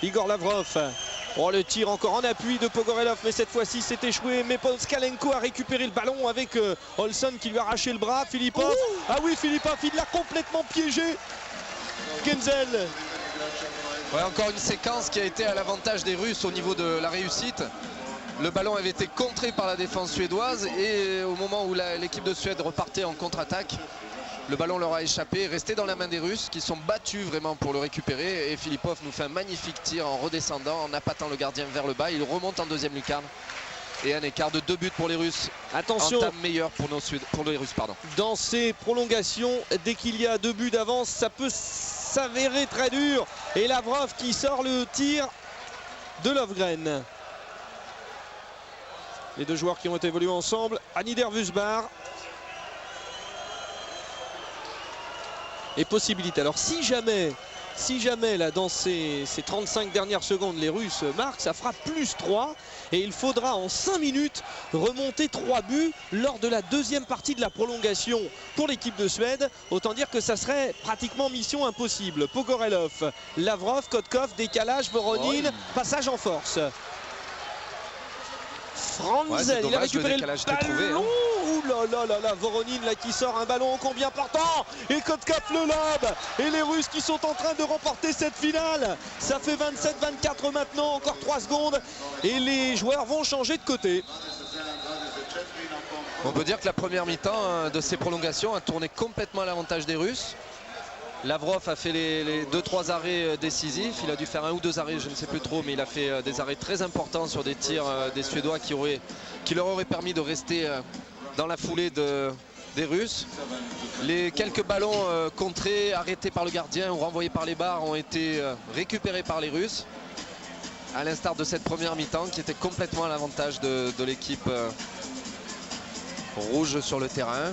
Igor Lavrov. Oh, le tir encore en appui de Pogorelov, mais cette fois-ci c'est échoué. Mais Moskalenko a récupéré le ballon avec Olsson qui lui a arraché le bras. Filipov. Ah oui, Filipov, il l'a complètement piégé. Genzel. Ouais, encore une séquence qui a été à l'avantage des Russes au niveau de la réussite. Le ballon avait été contré par la défense suédoise et au moment où l'équipe de Suède repartait en contre-attaque, le ballon leur a échappé, resté dans la main des Russes qui sont battus vraiment pour le récupérer. Et Filipov nous fait un magnifique tir en redescendant, en appâtant le gardien vers le bas. Il remonte en deuxième lucarne. Et un écart de 2 buts pour les Russes. Attention, entame meilleur pour les Russes, pardon. Dans ces prolongations, dès qu'il y a 2 buts d'avance, ça peut s'avérer très dur. Et Lavrov qui sort le tir de Lövgren. Les 2 joueurs qui ont évolué ensemble. Annie Dervusbar. Et possibilité. Alors si jamais là dans ces 35 dernières secondes les Russes marquent, ça fera +3 et il faudra en 5 minutes remonter 3 buts lors de la 2e partie de la prolongation pour l'équipe de Suède. Autant dire que ça serait pratiquement mission impossible. Pogorelov, Lavrov, Kotkov, décalage, Voronin, passage en force. Franzel, il a récupéré le ballon. Ouh là là là, Voronin là qui sort un ballon combien portant. Et Kotkov le lobe. Et les Russes qui sont en train de remporter cette finale. Ça fait 27-24 maintenant, encore 3 secondes. Et les joueurs vont changer de côté. On peut dire que la première mi-temps de ces prolongations a tourné complètement à l'avantage des Russes. Lavrov a fait les 2-3 arrêts décisifs. Il a dû faire 1 ou 2 arrêts, je ne sais plus trop, mais il a fait des arrêts très importants sur des tirs des Suédois qui leur auraient permis de rester dans la foulée des Russes. Les quelques ballons contrés, arrêtés par le gardien ou renvoyés par les barres ont été récupérés par les Russes. À l'instar de cette première mi-temps qui était complètement à l'avantage de l'équipe rouge sur le terrain.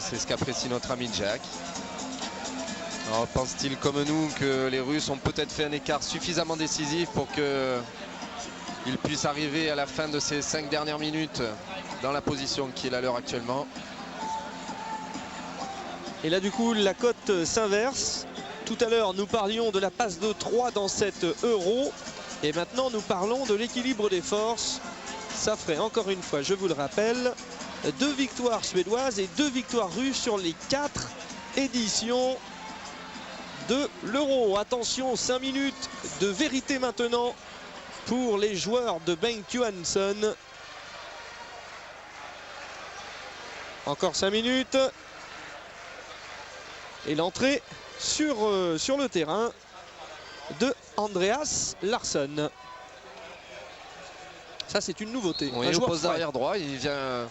C'est ce qu'apprécie notre ami Jack. Alors pense-t-il comme nous que les Russes ont peut-être fait un écart suffisamment décisif pour qu'ils puissent arriver à la fin de ces 5 dernières minutes dans la position qui est la leur actuellement? Et là du coup la cote s'inverse. Tout à l'heure nous parlions de la passe de 3 dans cette Euro. Et maintenant nous parlons de l'équilibre des forces. Ça ferait encore une fois, je vous le rappelle, 2 victoires suédoises et 2 victoires russes sur les 4 éditions de l'Euro. Attention, 5 minutes de vérité maintenant pour les joueurs de Bengt Johansson. Encore 5 minutes. Et l'entrée sur le terrain de Andreas Larsson. Ça c'est une nouveauté. Oui, au poste d'arrière droit, il vient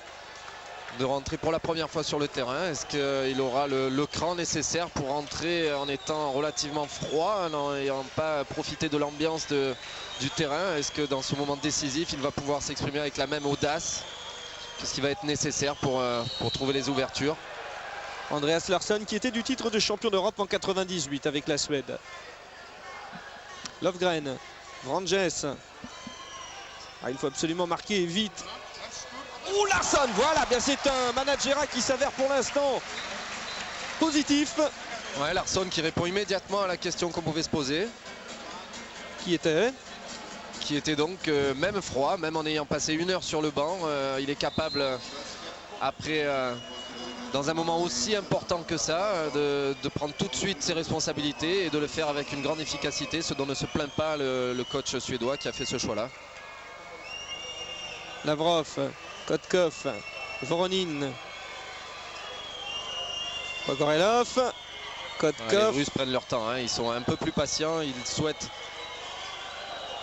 de rentrer pour la première fois sur le terrain. Est-ce qu'il aura le cran nécessaire pour rentrer en étant relativement froid, en n'ayant pas profité de l'ambiance du terrain? Est-ce que dans ce moment décisif, il va pouvoir s'exprimer avec la même audace? Qu'est-ce qui va être nécessaire pour trouver les ouvertures? Andreas Larsson qui était du titre de champion d'Europe en 98 avec la Suède. Lofgren, Vranjes. Il faut absolument marquer vite. Oh, Larsson, voilà, bien c'est un managera qui s'avère pour l'instant positif. Ouais, Larsson qui répond immédiatement à la question qu'on pouvait se poser. Qui était donc même froid, même en ayant passé 1 heure sur le banc, il est capable après dans un moment aussi important que ça de prendre tout de suite ses responsabilités et de le faire avec une grande efficacité, ce dont ne se plaint pas le coach suédois qui a fait ce choix-là. Lavrov, Kotkov, Voronin, Pogorelov, Kotkov. Les Russes prennent leur temps, hein. Ils sont un peu plus patients, ils souhaitent.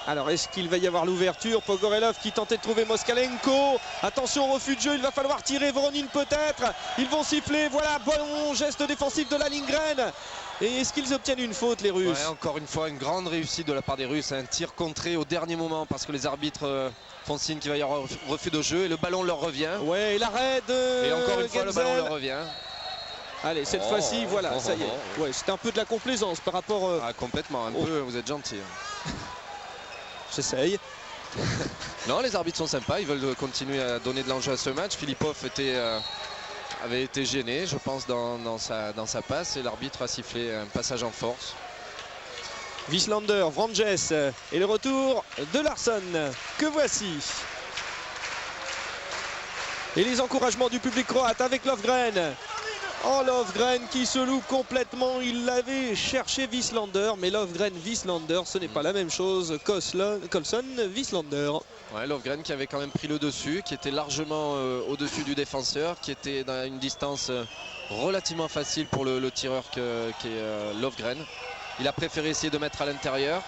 Alors est-ce qu'il va y avoir l'ouverture? Pogorelov qui tentait de trouver Moskalenko. Attention au refus de jeu, il va falloir tirer. Voronin peut-être. Ils vont siffler. Voilà, bon geste défensif de la Lindgren. Et est-ce qu'ils obtiennent une faute, les Russes? Ouais, encore une fois, une grande réussite de la part des Russes. Un tir contré au dernier moment parce que les arbitres font signe qu'il va y avoir refus de jeu et le ballon leur revient. Ouais, et l'arrêt de Et encore une fois, Genzel. le ballon leur revient. Allez, cette fois-ci, voilà, ça y est. Ouais, c'était un peu de la complaisance par rapport... complètement, un peu, vous êtes gentil. J'essaye. Non, les arbitres sont sympas, ils veulent continuer à donner de l'enjeu à ce match. Filipov avait été gêné, je pense, dans sa passe et l'arbitre a sifflé un passage en force. Wieslander, Vranjes et le retour de Larsson que voici. Et les encouragements du public croate avec Lofgren. Oh, Lofgren qui se loue complètement. Il l'avait cherché Wieslander, mais Lofgren, Wieslander, ce n'est pas la même chose. Colson, Wieslander. Ouais, Lofgren qui avait quand même pris le dessus, qui était largement au-dessus du défenseur, qui était dans une distance relativement facile pour le tireur qui est Lofgren. Il a préféré essayer de mettre à l'intérieur.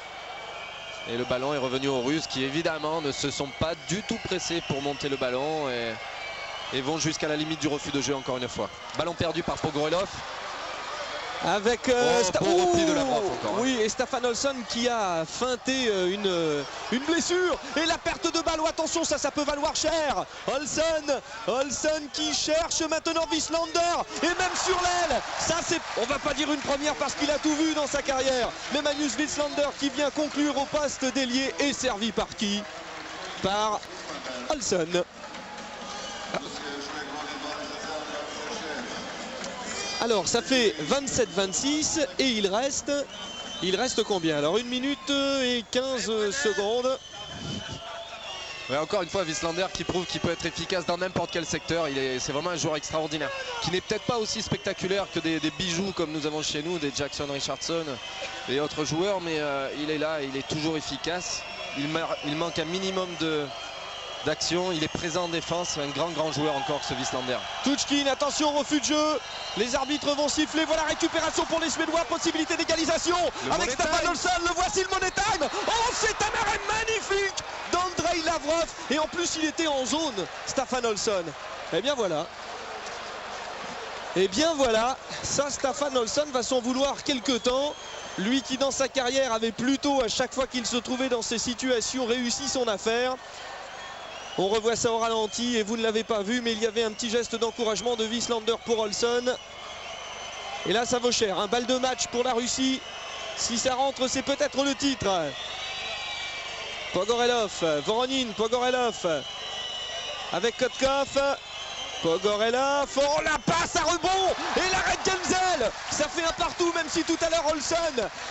Et le ballon est revenu aux Russes qui évidemment ne se sont pas du tout pressés pour monter le ballon et vont jusqu'à la limite du refus de jeu encore une fois. Ballon perdu par Pogorelov. Avec bon repli de Lavrov encore. Oui, et Staffan Olsson qui a feinté une blessure. Et la perte de ballon, attention, ça peut valoir cher. Olsson qui cherche maintenant Wieslander. Et même sur l'aile, ça c'est, on va pas dire une première parce qu'il a tout vu dans sa carrière. Mais Magnus Wieslander qui vient conclure au poste d'ailier est servi par qui? Par Olsson. Alors ça fait 27-26 et il reste combien? Alors 1 minute et 15 secondes. Ouais, encore une fois, Wieslander qui prouve qu'il peut être efficace dans n'importe quel secteur. C'est vraiment un joueur extraordinaire, qui n'est peut-être pas aussi spectaculaire que des bijoux comme nous avons chez nous, des Jackson Richardson et autres joueurs, mais il est là, il est toujours efficace. Il manque un minimum d'action. Il est présent en défense. C'est un grand joueur encore, ce Wieslander. Tuchkin, attention, refus de jeu. Les arbitres vont siffler. Voilà, récupération pour les Suédois. Possibilité d'égalisation avec Staffan Olsson. Le voici, le money time. Oh, c'est un arrêt magnifique d'Andrei Lavrov. Et en plus, il était en zone, Staffan Olsson. Eh bien voilà. Et bien voilà, ça Staffan Olsson va s'en vouloir quelque temps. Lui qui dans sa carrière avait plutôt à chaque fois qu'il se trouvait dans ces situations réussi son affaire. On revoit ça au ralenti et vous ne l'avez pas vu, mais il y avait un petit geste d'encouragement de Wieslander pour Olsson. Et là ça vaut cher, un balle de match pour la Russie. Si ça rentre, c'est peut-être le titre. Pogorelov, Voronin, Pogorelov avec Kotkov. Pogorelov, oh la passe à rebond et l'arrêt de Genzel. Ça fait un partout, même si tout à l'heure Olsson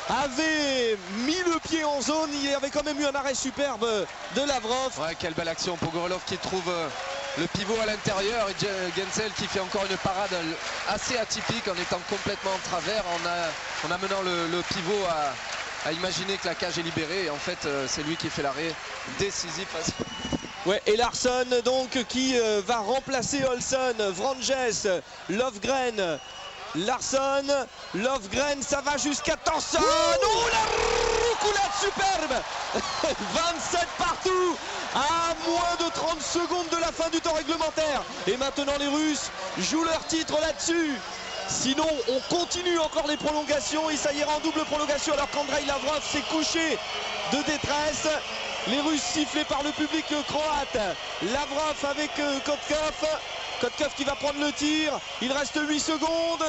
avait mis le pied en zone. Il y avait quand même eu un arrêt superbe de Lavrov. Ouais, quelle belle action. Pogorelov qui trouve le pivot à l'intérieur et Genzel qui fait encore une parade assez atypique en étant complètement en travers, en amenant le pivot à imaginer que la cage est libérée. Et en fait, c'est lui qui fait l'arrêt décisif. Ouais, et Larsson donc qui va remplacer Olsson. Vranjes, Lovgren, Larsson, Lovgren, ça va jusqu'à Thorson. Oh la roucoulade superbe. 27 partout à moins de 30 secondes de la fin du temps réglementaire. Et maintenant les Russes jouent leur titre là-dessus. Sinon on continue encore les prolongations et ça ira en double prolongation alors qu'Andrei Lavrov s'est couché de détresse. Les Russes sifflés par le public croate. Lavrov avec Kotkov. Kotkov qui va prendre le tir. Il reste 8 secondes.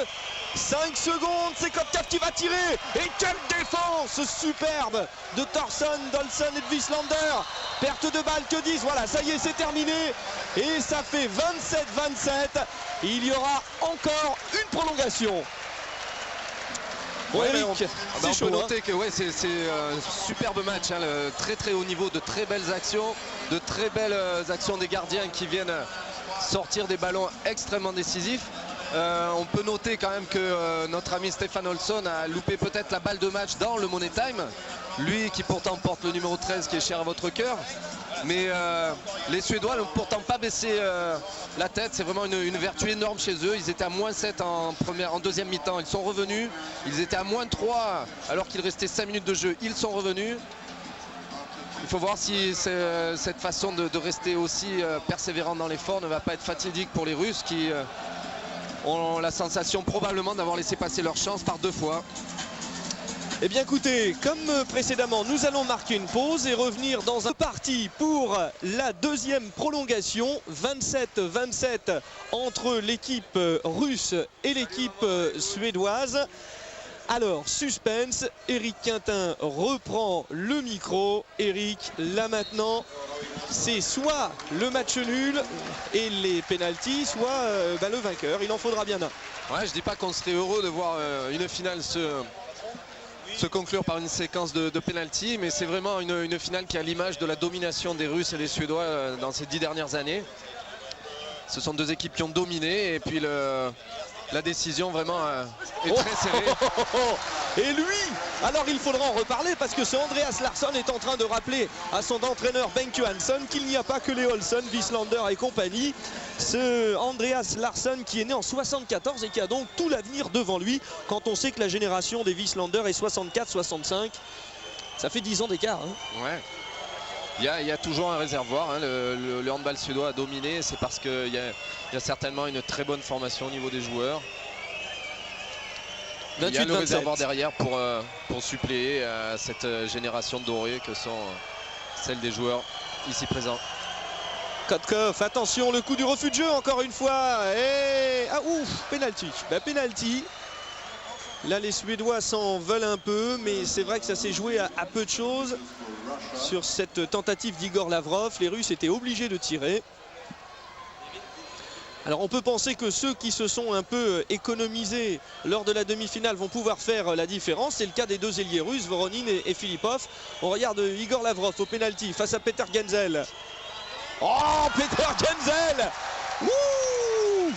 5 secondes. C'est Kotkov qui va tirer. Et quelle défense superbe de Thorson, d'Olsson et de Wieslander. Perte de balle, que disent. Voilà, ça y est, c'est terminé. Et ça fait 27-27. Il y aura encore une prolongation. Ouais, Eric, on peut noter que ouais, c'est un superbe match, hein, très haut niveau, de très belles actions, de très belles actions des gardiens qui viennent sortir des ballons extrêmement décisifs. On peut noter quand même que notre ami Staffan Olsson a loupé peut-être la balle de match dans le Money Time, lui qui pourtant porte le numéro 13 qui est cher à votre cœur. Mais les Suédois n'ont pourtant pas baissé la tête, c'est vraiment une vertu énorme chez eux. Ils étaient à moins 7 en deuxième mi-temps, ils sont revenus. Ils étaient à moins 3 alors qu'il restait 5 minutes de jeu, ils sont revenus. Il faut voir si cette façon de rester aussi persévérant dans l'effort ne va pas être fatidique pour les Russes qui ont la sensation probablement d'avoir laissé passer leur chance par 2 fois. Eh bien écoutez, comme précédemment, nous allons marquer une pause et revenir dans un parti pour la deuxième prolongation. 27-27 entre l'équipe russe et l'équipe suédoise. Alors, suspense, Eric Quintin reprend le micro. Eric, là maintenant, c'est soit le match nul et les pénaltys, soit le vainqueur. Il en faudra bien un. Ouais, je dis pas qu'on serait heureux de voir une finale se conclure par une séquence de pénalty, mais c'est vraiment une finale qui a l'image de la domination des Russes et des Suédois dans ces 10 dernières années. Ce sont deux équipes qui ont dominé et puis la décision vraiment est très serrée. Et lui, alors il faudra en reparler parce que ce Andreas Larsson est en train de rappeler à son entraîneur Bengt Johansson qu'il n'y a pas que les Olsson, Wieslander et compagnie. Ce Andreas Larsson qui est né en 74 et qui a donc tout l'avenir devant lui quand on sait que la génération des Wieslander est 64-65. Ça fait 10 ans d'écart. Hein. Ouais. Il y a toujours un réservoir, hein. Le handball suédois a dominé, c'est parce qu'il y a certainement une très bonne formation au niveau des joueurs. Il y a le réservoir derrière pour suppléer à cette génération dorée que sont celles des joueurs ici présents. Kotkov, attention, le coup du refus de jeu encore une fois. Et ah ouf, penalty. Penalty. Là les Suédois s'en veulent un peu, mais c'est vrai que ça s'est joué à peu de choses. Sur cette tentative d'Igor Lavrov, les Russes étaient obligés de tirer. Alors on peut penser que ceux qui se sont un peu économisés lors de la demi-finale vont pouvoir faire la différence. C'est le cas des deux ailiers russes, Voronin et Filipov. On regarde Igor Lavrov au pénalty face à Peter Genzel. Oh, Peter Genzel! Ouh,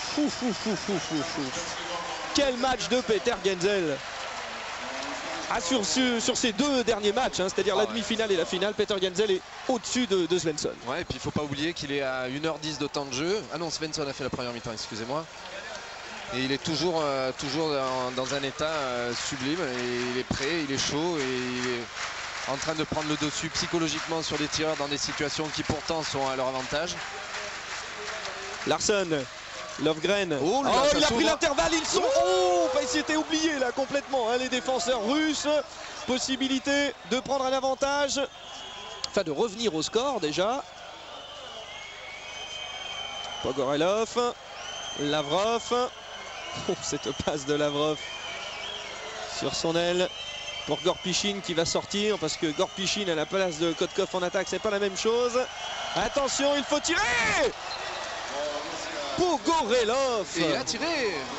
Quel match de Peter Genzel! sur ces deux derniers matchs, hein, c'est-à-dire la demi-finale et la finale, Peter Gansel est au-dessus de Svensson. Ouais, et puis il ne faut pas oublier qu'il est à 1h10 de temps de jeu. Ah non, Svensson a fait la première mi-temps, excusez-moi. Et il est toujours dans un état sublime. Et il est prêt, il est chaud et il est en train de prendre le dessus psychologiquement sur les tireurs dans des situations qui pourtant sont à leur avantage. Larsson, Lovgren. Oh, là, il a pris l'intervalle, ils sont. Oh, il s'était oublié là complètement, hein, les défenseurs russes. Possibilité de prendre un avantage. Enfin, de revenir au score déjà. Pogorelov, Lavrov. Oh, cette passe de Lavrov sur son aile pour Gorpichine qui va sortir parce que Gorpichine à la place de Kotkov en attaque, c'est pas la même chose. Attention, il faut tirer. Pogorelov. Et il a tiré.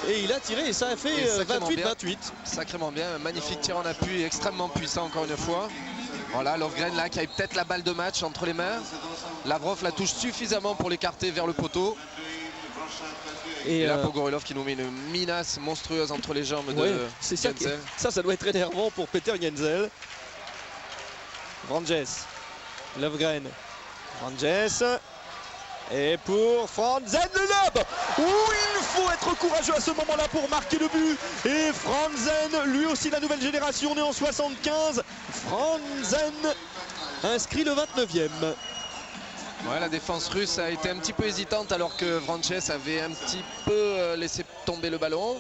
Et il a tiré et ça a fait 28-28. Sacrément bien, un magnifique tir en appui, extrêmement puissant encore une fois. Voilà, Lovgren là qui a peut-être la balle de match entre les mains. Lavrov la touche suffisamment pour l'écarter vers le poteau. Et là Pogorelov qui nous met une minace monstrueuse entre les jambes de Gansel. Ça doit être énervant pour Peter Gansel. Vranjes, Lovgren, Vranjes. Et pour Franzen, le lob où il faut être courageux à ce moment-là pour marquer le but. Et Franzen, lui aussi la nouvelle génération, né en 75. Franzen inscrit le 29e. Ouais, la défense russe a été un petit peu hésitante alors que Vranjes avait un petit peu laissé tomber le ballon.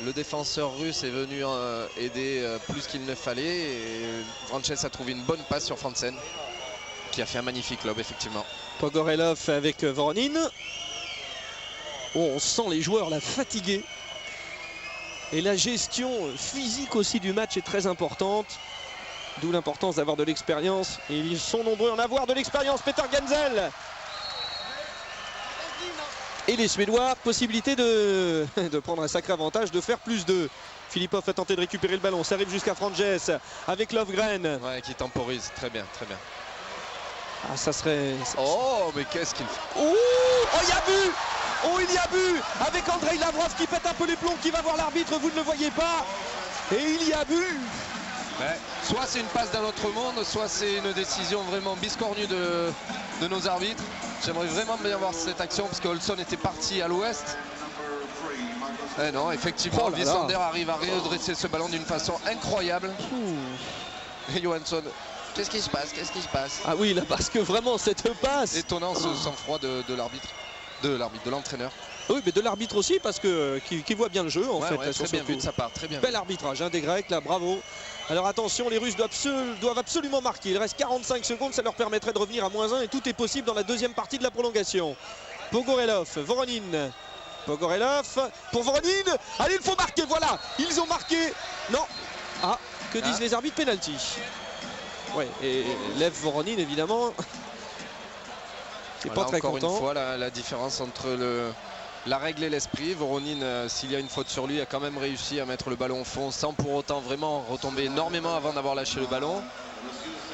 Le défenseur russe est venu aider plus qu'il ne fallait. Et Vranjes a trouvé une bonne passe sur Franzen qui a fait un magnifique lob effectivement. Pogorelov avec Voronin. Oh, on sent les joueurs là fatigués. Et la gestion physique aussi du match est très importante. D'où l'importance d'avoir de l'expérience. Et ils sont nombreux à en avoir de l'expérience. Peter Gansel. Et les Suédois, possibilité de prendre un sacré avantage, de faire plus de. Filipov a tenté de récupérer le ballon. Ça arrive jusqu'à Vranjes avec Lovgren. Ouais, qui temporise. Très bien, très bien. Ah, ça serait. Oh, mais qu'est-ce qu'il fait? Oh, il y a but! Oh, il y a but! Avec Andrei Lavrov qui pète un peu les plombs, qui va voir l'arbitre, vous ne le voyez pas. Et il y a but! Ouais. Soit c'est une passe d'un autre monde, soit c'est une décision vraiment biscornue de nos arbitres. J'aimerais vraiment bien voir cette action parce que Olsson était parti à l'ouest. Eh non, effectivement, Wieslander arrive à redresser ce ballon d'une façon incroyable. Et Johansson. Qu'est-ce qui se passe? Qu'est-ce qui se passe? Ah oui, là, parce que vraiment cette passe. Étonnant ce sang-froid de l'arbitre, de l'entraîneur. Oui, mais de l'arbitre aussi, parce que qui voit bien le jeu en fait. Ouais, très bien vu de sa part, très bien. Bel arbitrage hein, des Grecs, là, bravo. Alors attention, les Russes doivent absolument marquer. Il reste 45 secondes, ça leur permettrait de revenir à -1 et tout est possible dans la deuxième partie de la prolongation. Pogorelov, Voronin. Pogorelov pour Voronin. Allez, il faut marquer, voilà. Ils ont marqué. Non. Ah, que disent les arbitres? Penalty. Ouais, et Lev Voronin évidemment c'est pas très content. Encore une fois la différence entre la règle et l'esprit. Voronin, s'il y a une faute sur lui, a quand même réussi à mettre le ballon au fond sans pour autant vraiment retomber énormément avant d'avoir lâché le ballon.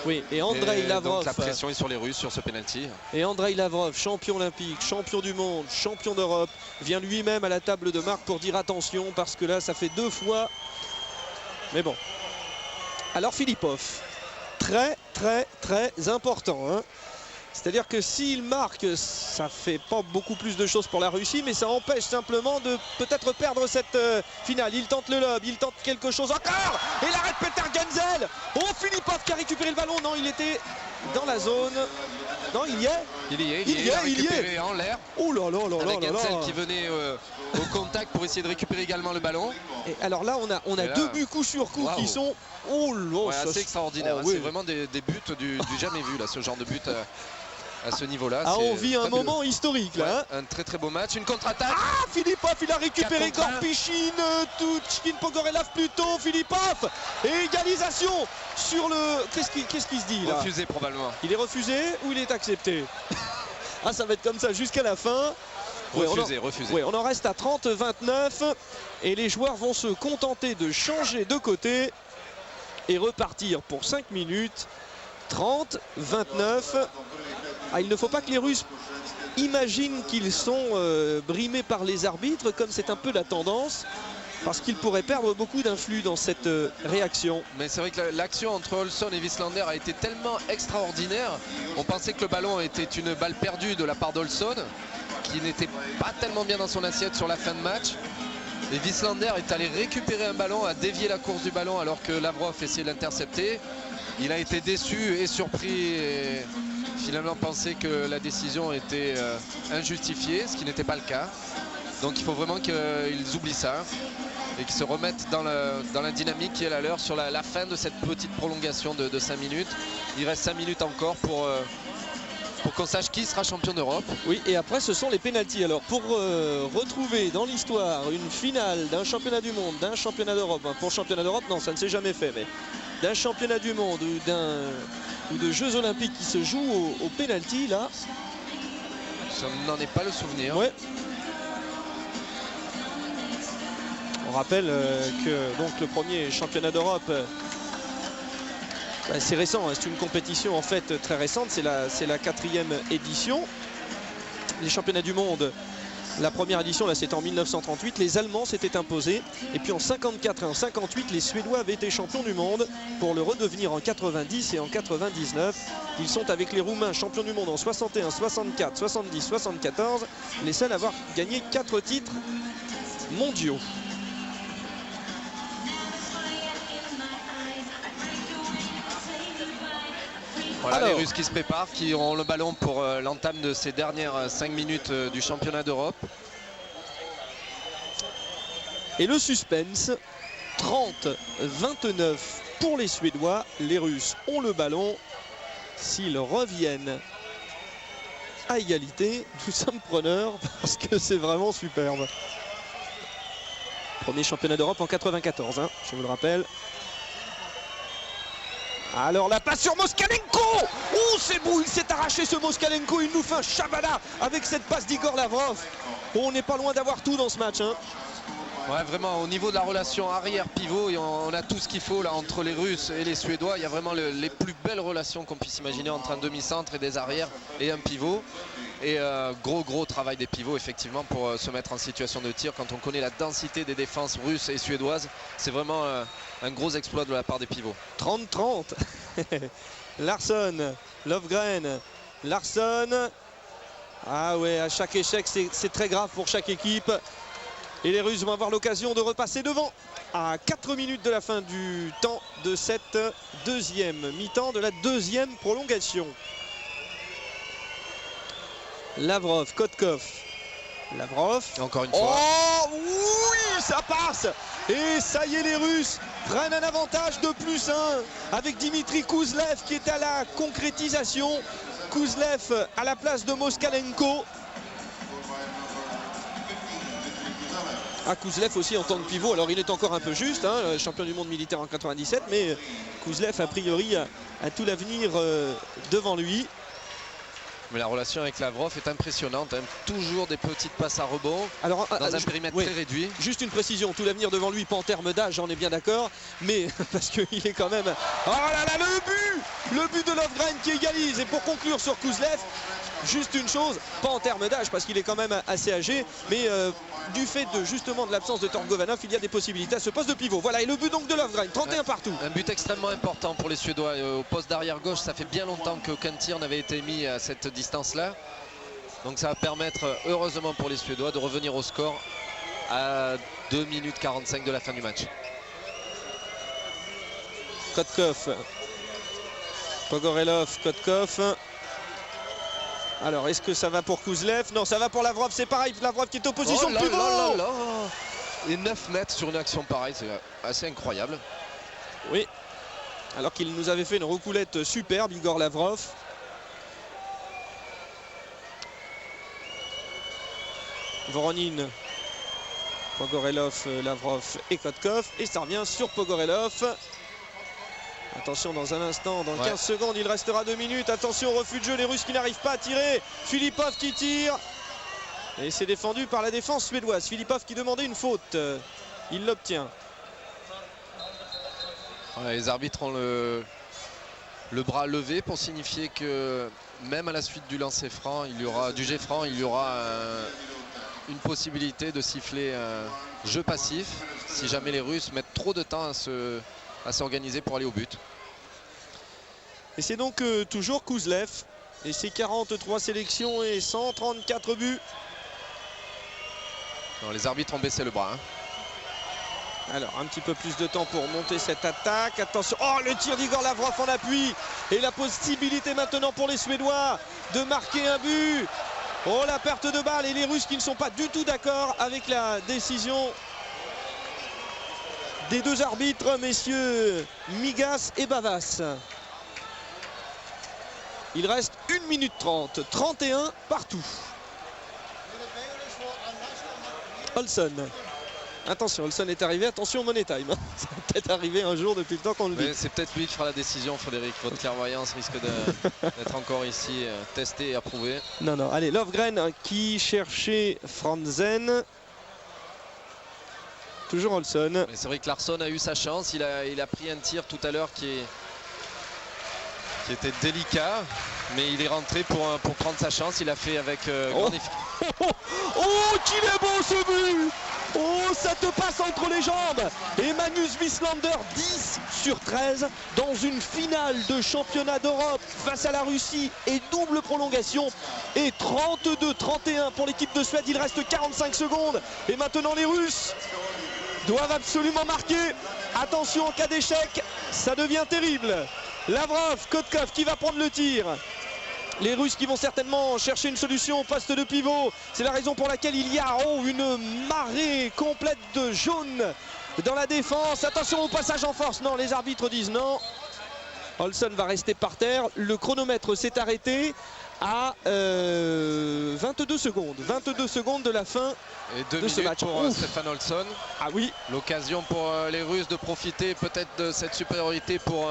Oui, et Andrei Lavrov. Donc la pression est sur les Russes sur ce penalty. Et Andrei Lavrov, champion olympique, champion du monde, champion d'Europe, vient lui-même à la table de marque pour dire attention parce que là ça fait 2 fois. Mais bon. Alors Filipov. Très important hein. C'est-à-dire que s'il marque, ça fait pas beaucoup plus de choses pour la Russie, mais ça empêche simplement de peut-être perdre cette finale. Il tente le lob, il tente quelque chose encore. Et l'arrêt de Peter Gansel. Oh, Filipov qui a récupéré le ballon. Non, il était dans la zone. Non, il y est. Il y est en l'air. Oh là là là là. Avec Gansel qui venait au contact pour essayer de récupérer également le ballon. Et alors là, on a 2 buts coup sur coup qui sont. Oh là, ouais, assez extraordinaire. C'est vraiment des buts du jamais vu là, ce genre de but. À ce niveau-là. Ah, on vit un moment historique là. Ouais, un très beau match, une contre-attaque. Ah, Filipov, il a récupéré Gorpichine, Tuchkin, Pogorelov plutôt, Filipov. Et égalisation sur le. Qu'est-ce qui se dit là? Refusé probablement. Il est refusé ou il est accepté? Ah, ça va être comme ça jusqu'à la fin. Refusé. Ouais, on en reste à 30-29 et les joueurs vont se contenter de changer de côté et repartir pour 5 minutes. 30-29. Ah, il ne faut pas que les Russes imaginent qu'ils sont brimés par les arbitres, comme c'est un peu la tendance. parce qu'il pourrait perdre beaucoup d'influx dans cette réaction. Mais c'est vrai que l'action entre Olsson et Wislander a été tellement extraordinaire. On pensait que le ballon était une balle perdue de la part d'Olsson, qui n'était pas tellement bien dans son assiette sur la fin de match. Et Wislander est allé récupérer un ballon, a dévié la course du ballon alors que Lavrov essayait de l'intercepter. Il a été déçu et surpris et finalement pensé que la décision était injustifiée, ce qui n'était pas le cas. Donc il faut vraiment qu'ils oublient ça et qu'ils se remettent dans la dynamique qui est la leur sur la fin de cette petite prolongation de 5 minutes. Il reste 5 minutes encore pour qu'on sache qui sera champion d'Europe. Oui, et après ce sont les pénaltys. Alors pour retrouver dans l'histoire une finale d'un championnat du monde, d'un championnat d'Europe, pour championnat d'Europe, non, ça ne s'est jamais fait, mais d'un championnat du monde ou de Jeux Olympiques qui se jouent au pénalty, là. Je n'en ai pas le souvenir. Ouais. On rappelle que donc le premier championnat d'Europe, c'est récent, hein, c'est une compétition en fait très récente, c'est la 4e édition. Les championnats du monde, la première édition là c'était en 1938, les Allemands s'étaient imposés et puis en 54 et en 58 les Suédois avaient été champions du monde pour le redevenir en 90 et en 99. Ils sont avec les Roumains champions du monde en 61, 64, 70, 74, les seuls à avoir gagné 4 titres mondiaux. Voilà. Alors, les Russes qui se préparent, qui auront le ballon pour l'entame de ces dernières 5 minutes du championnat d'Europe. Et le suspense, 30-29 pour les Suédois. Les Russes ont le ballon. S'ils reviennent à égalité, nous sommes preneurs parce que c'est vraiment superbe. Premier championnat d'Europe en 94, hein, je vous le rappelle. Alors la passe sur Moskalenko. Oh, c'est beau, il s'est arraché ce Moskalenko. Il nous fait un Shabada avec cette passe d'Igor Lavrov. On n'est pas loin d'avoir tout dans ce match, hein. Ouais, vraiment au niveau de la relation arrière-pivot, on a tout ce qu'il faut là entre les Russes et les Suédois. Il y a vraiment les plus belles relations qu'on puisse imaginer entre un demi-centre et des arrières et un pivot. Et gros travail des pivots effectivement pour se mettre en situation de tir. Quand on connaît la densité des défenses russes et suédoises, c'est vraiment un gros exploit de la part des pivots. 30-30. Larsson, Lovgren, Larsson. Ah ouais, à chaque échec, c'est très grave pour chaque équipe. Et les Russes vont avoir l'occasion de repasser devant à 4 minutes de la fin du temps de cette deuxième mi-temps, de la deuxième prolongation. Lavrov, Kotkov. Lavrov. Encore une fois. Oh oui, ça passe. Et ça y est, les Russes prennent un avantage de +1 avec Dimitri Kouzlev qui est à la concrétisation. Kouzlev à la place de Moskalenko. Kouzlev aussi en tant que pivot, alors il est encore un peu juste, hein, champion du monde militaire en 97, mais Kouzlev a priori a tout l'avenir devant lui. Mais la relation avec Lavrov est impressionnante, hein. Toujours des petites passes à rebond dans un périmètre très réduit. Juste une précision, tout l'avenir devant lui, pas en termes d'âge, on est bien d'accord, mais parce qu'il est quand même... Oh là là, le but de Lovgren qui égalise. Et pour conclure sur Kouzlev, juste une chose, pas en termes d'âge parce qu'il est quand même assez âgé, mais du fait justement de l'absence de Torgovanov, il y a des possibilités à ce poste de pivot. Voilà, et le but donc de Lovgren, 31 partout. Un but extrêmement important pour les Suédois. Au poste d'arrière gauche, ça fait bien longtemps qu'aucun tir n'avait été mis à cette distance-là. Donc ça va permettre, heureusement pour les Suédois, de revenir au score à 2 minutes 45 de la fin du match. Kotkov, Pogorelov, Kotkov. Alors, est-ce que ça va pour Kouzlev? Non, ça va pour Lavrov, c'est pareil. Lavrov qui est en position de pivot. Et 9 mètres sur une action pareille, c'est assez incroyable. Oui, alors qu'il nous avait fait une roucoulette superbe, Igor Lavrov. Voronin, Pogorelov, Lavrov et Kotkov. Et ça revient sur Pogorelov. Attention, dans un instant, dans 15 secondes, il restera 2 minutes. Attention, refus de jeu, les Russes qui n'arrivent pas à tirer. Filipov qui tire. Et c'est défendu par la défense suédoise. Filipov qui demandait une faute. Il l'obtient. Les arbitres ont le bras levé pour signifier que même à la suite du lancer franc, du jet franc, il y aura une possibilité de siffler un jeu passif si jamais les Russes mettent trop de temps à s'organiser pour aller au but. Et c'est donc toujours Kouzlev et ses 43 sélections et 134 buts. Non, les arbitres ont baissé le bras. Hein. Alors un petit peu plus de temps pour monter cette attaque. Attention, oh le tir d'Igor Lavrov en appui. Et la possibilité maintenant pour les Suédois de marquer un but. Oh la perte de balle et les Russes qui ne sont pas du tout d'accord avec la décision des deux arbitres, messieurs Migas et Bavas. Il reste 1 minute 30, 31 partout. Olson. Attention, Olson est arrivé, attention Money Time. Ça va peut-être arriver un jour depuis le temps qu'on le dit. C'est peut-être lui qui fera la décision, Frédéric. Votre clairvoyance risque d'être encore ici testée et approuvée. Non, non, allez, Lovgren qui cherchait Franzen. Toujours Olson. C'est vrai que Larsson a eu sa chance. Il a pris un tir tout à l'heure qui était délicat. Mais il est rentré pour prendre sa chance. Il a fait avec grande efficacité. Oh, qu'il est beau ce but! Oh, ça te passe entre les jambes. Et Magnus Wieslander, 10 sur 13 dans une finale de championnat d'Europe face à la Russie et double prolongation. Et 32-31 pour l'équipe de Suède. Il reste 45 secondes. Et maintenant les Russes doivent absolument marquer. Attention, en cas d'échec, ça devient terrible. Lavrov, Kotkov qui va prendre le tir. Les Russes qui vont certainement chercher une solution au poste de pivot. C'est la raison pour laquelle il y a une marée complète de jaune dans la défense. Attention au passage en force. Non, les arbitres disent non. Olson va rester par terre. Le chronomètre s'est arrêté à 22 secondes. 22 secondes de la fin de ce match. Pour Stefan Olson. Ah oui. L'occasion pour les Russes de profiter peut-être de cette supériorité pour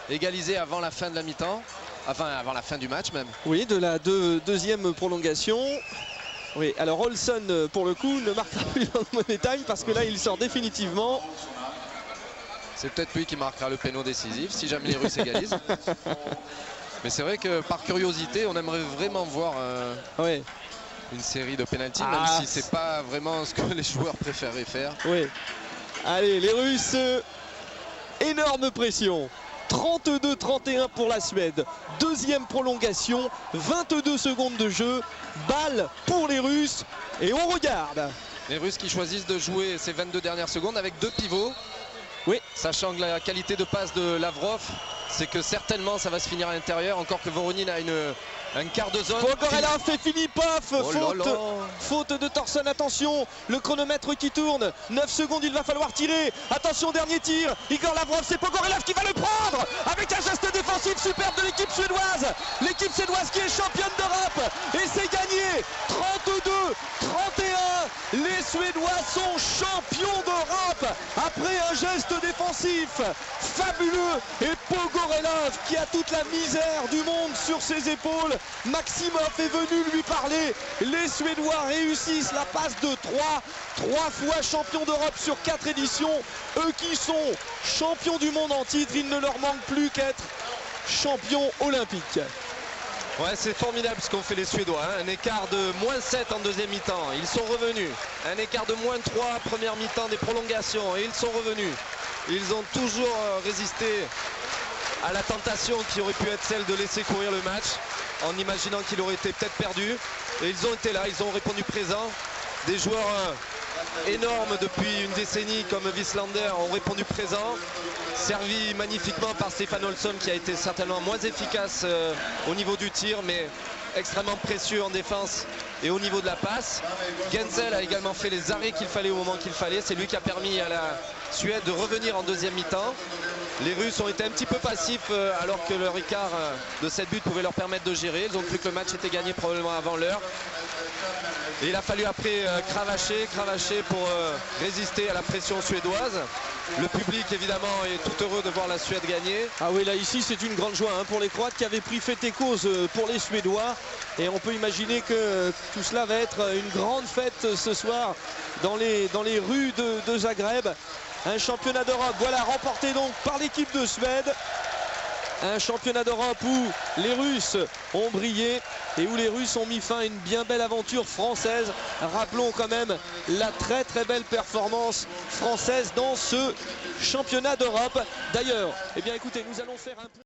égaliser avant la fin de la mi-temps. Enfin, avant la fin du match même. Oui, de la deuxième prolongation. Oui, alors Olson, pour le coup, ne marquera plus dans le Money Time parce que là, il sort définitivement. C'est peut-être lui qui marquera le péno décisif si jamais les Russes égalisent. Mais c'est vrai que par curiosité, on aimerait vraiment voir une série de pénaltys, même si c'est pas vraiment ce que les joueurs préféraient faire. Oui. Allez, les Russes, énorme pression. 32-31 pour la Suède. Deuxième prolongation, 22 secondes de jeu. Balle pour les Russes et on regarde. Les Russes qui choisissent de jouer ces 22 dernières secondes avec deux pivots. Oui. Sachant que la qualité de passe de Lavrov, c'est que certainement ça va se finir à l'intérieur. Encore que Voronin a un quart de zone. Pogorelov et Filipov. Faute de Thorson. Attention, le chronomètre qui tourne. 9 secondes, il va falloir tirer. Attention, dernier tir. Igor Lavrov, c'est Pogorelov qui va le prendre. Avec un geste défensif superbe de l'équipe suédoise. L'équipe suédoise qui est championne d'Europe. Et c'est gagné. 32-31. Les Suédois sont champions d'Europe. Après un geste défensif fabuleux. Et Pogorelov qui a toute la misère du monde sur ses épaules. Maximov est venu lui parler. Les Suédois réussissent la passe de 3 fois champions d'Europe sur 4 éditions. Eux qui sont champions du monde en titre, il ne leur manque plus qu'être champions olympiques. Ouais, c'est formidable ce qu'ont fait les Suédois. Hein. Un écart de -7 en deuxième mi-temps. Ils sont revenus. Un écart de -3 première mi-temps des prolongations. Et ils sont revenus. Ils ont toujours résisté à la tentation qui aurait pu être celle de laisser courir le match en imaginant qu'il aurait été peut-être perdu. Et ils ont été là, ils ont répondu présent. Des joueurs énormes depuis une décennie comme Wieslander ont répondu présent. Servi magnifiquement par Stefan Olson qui a été certainement moins efficace au niveau du tir, mais extrêmement précieux en défense et au niveau de la passe. Genzel a également fait les arrêts qu'il fallait au moment qu'il fallait. C'est lui qui a permis à la Suède de revenir en deuxième mi-temps. Les Russes ont été un petit peu passifs alors que leur écart de 7 buts pouvait leur permettre de gérer. Ils ont cru que le match était gagné probablement avant l'heure. Et il a fallu après cravacher pour résister à la pression suédoise. Le public évidemment est tout heureux de voir la Suède gagner. Ah oui, là ici c'est une grande joie pour les Croates qui avaient pris fait et cause pour les Suédois. Et on peut imaginer que tout cela va être une grande fête ce soir dans les rues de Zagreb. Un championnat d'Europe, voilà, remporté donc par l'équipe de Suède. Un championnat d'Europe où les Russes ont brillé et où les Russes ont mis fin à une bien belle aventure française. Rappelons quand même la très belle performance française dans ce championnat d'Europe. D'ailleurs, eh bien écoutez, nous allons faire un point.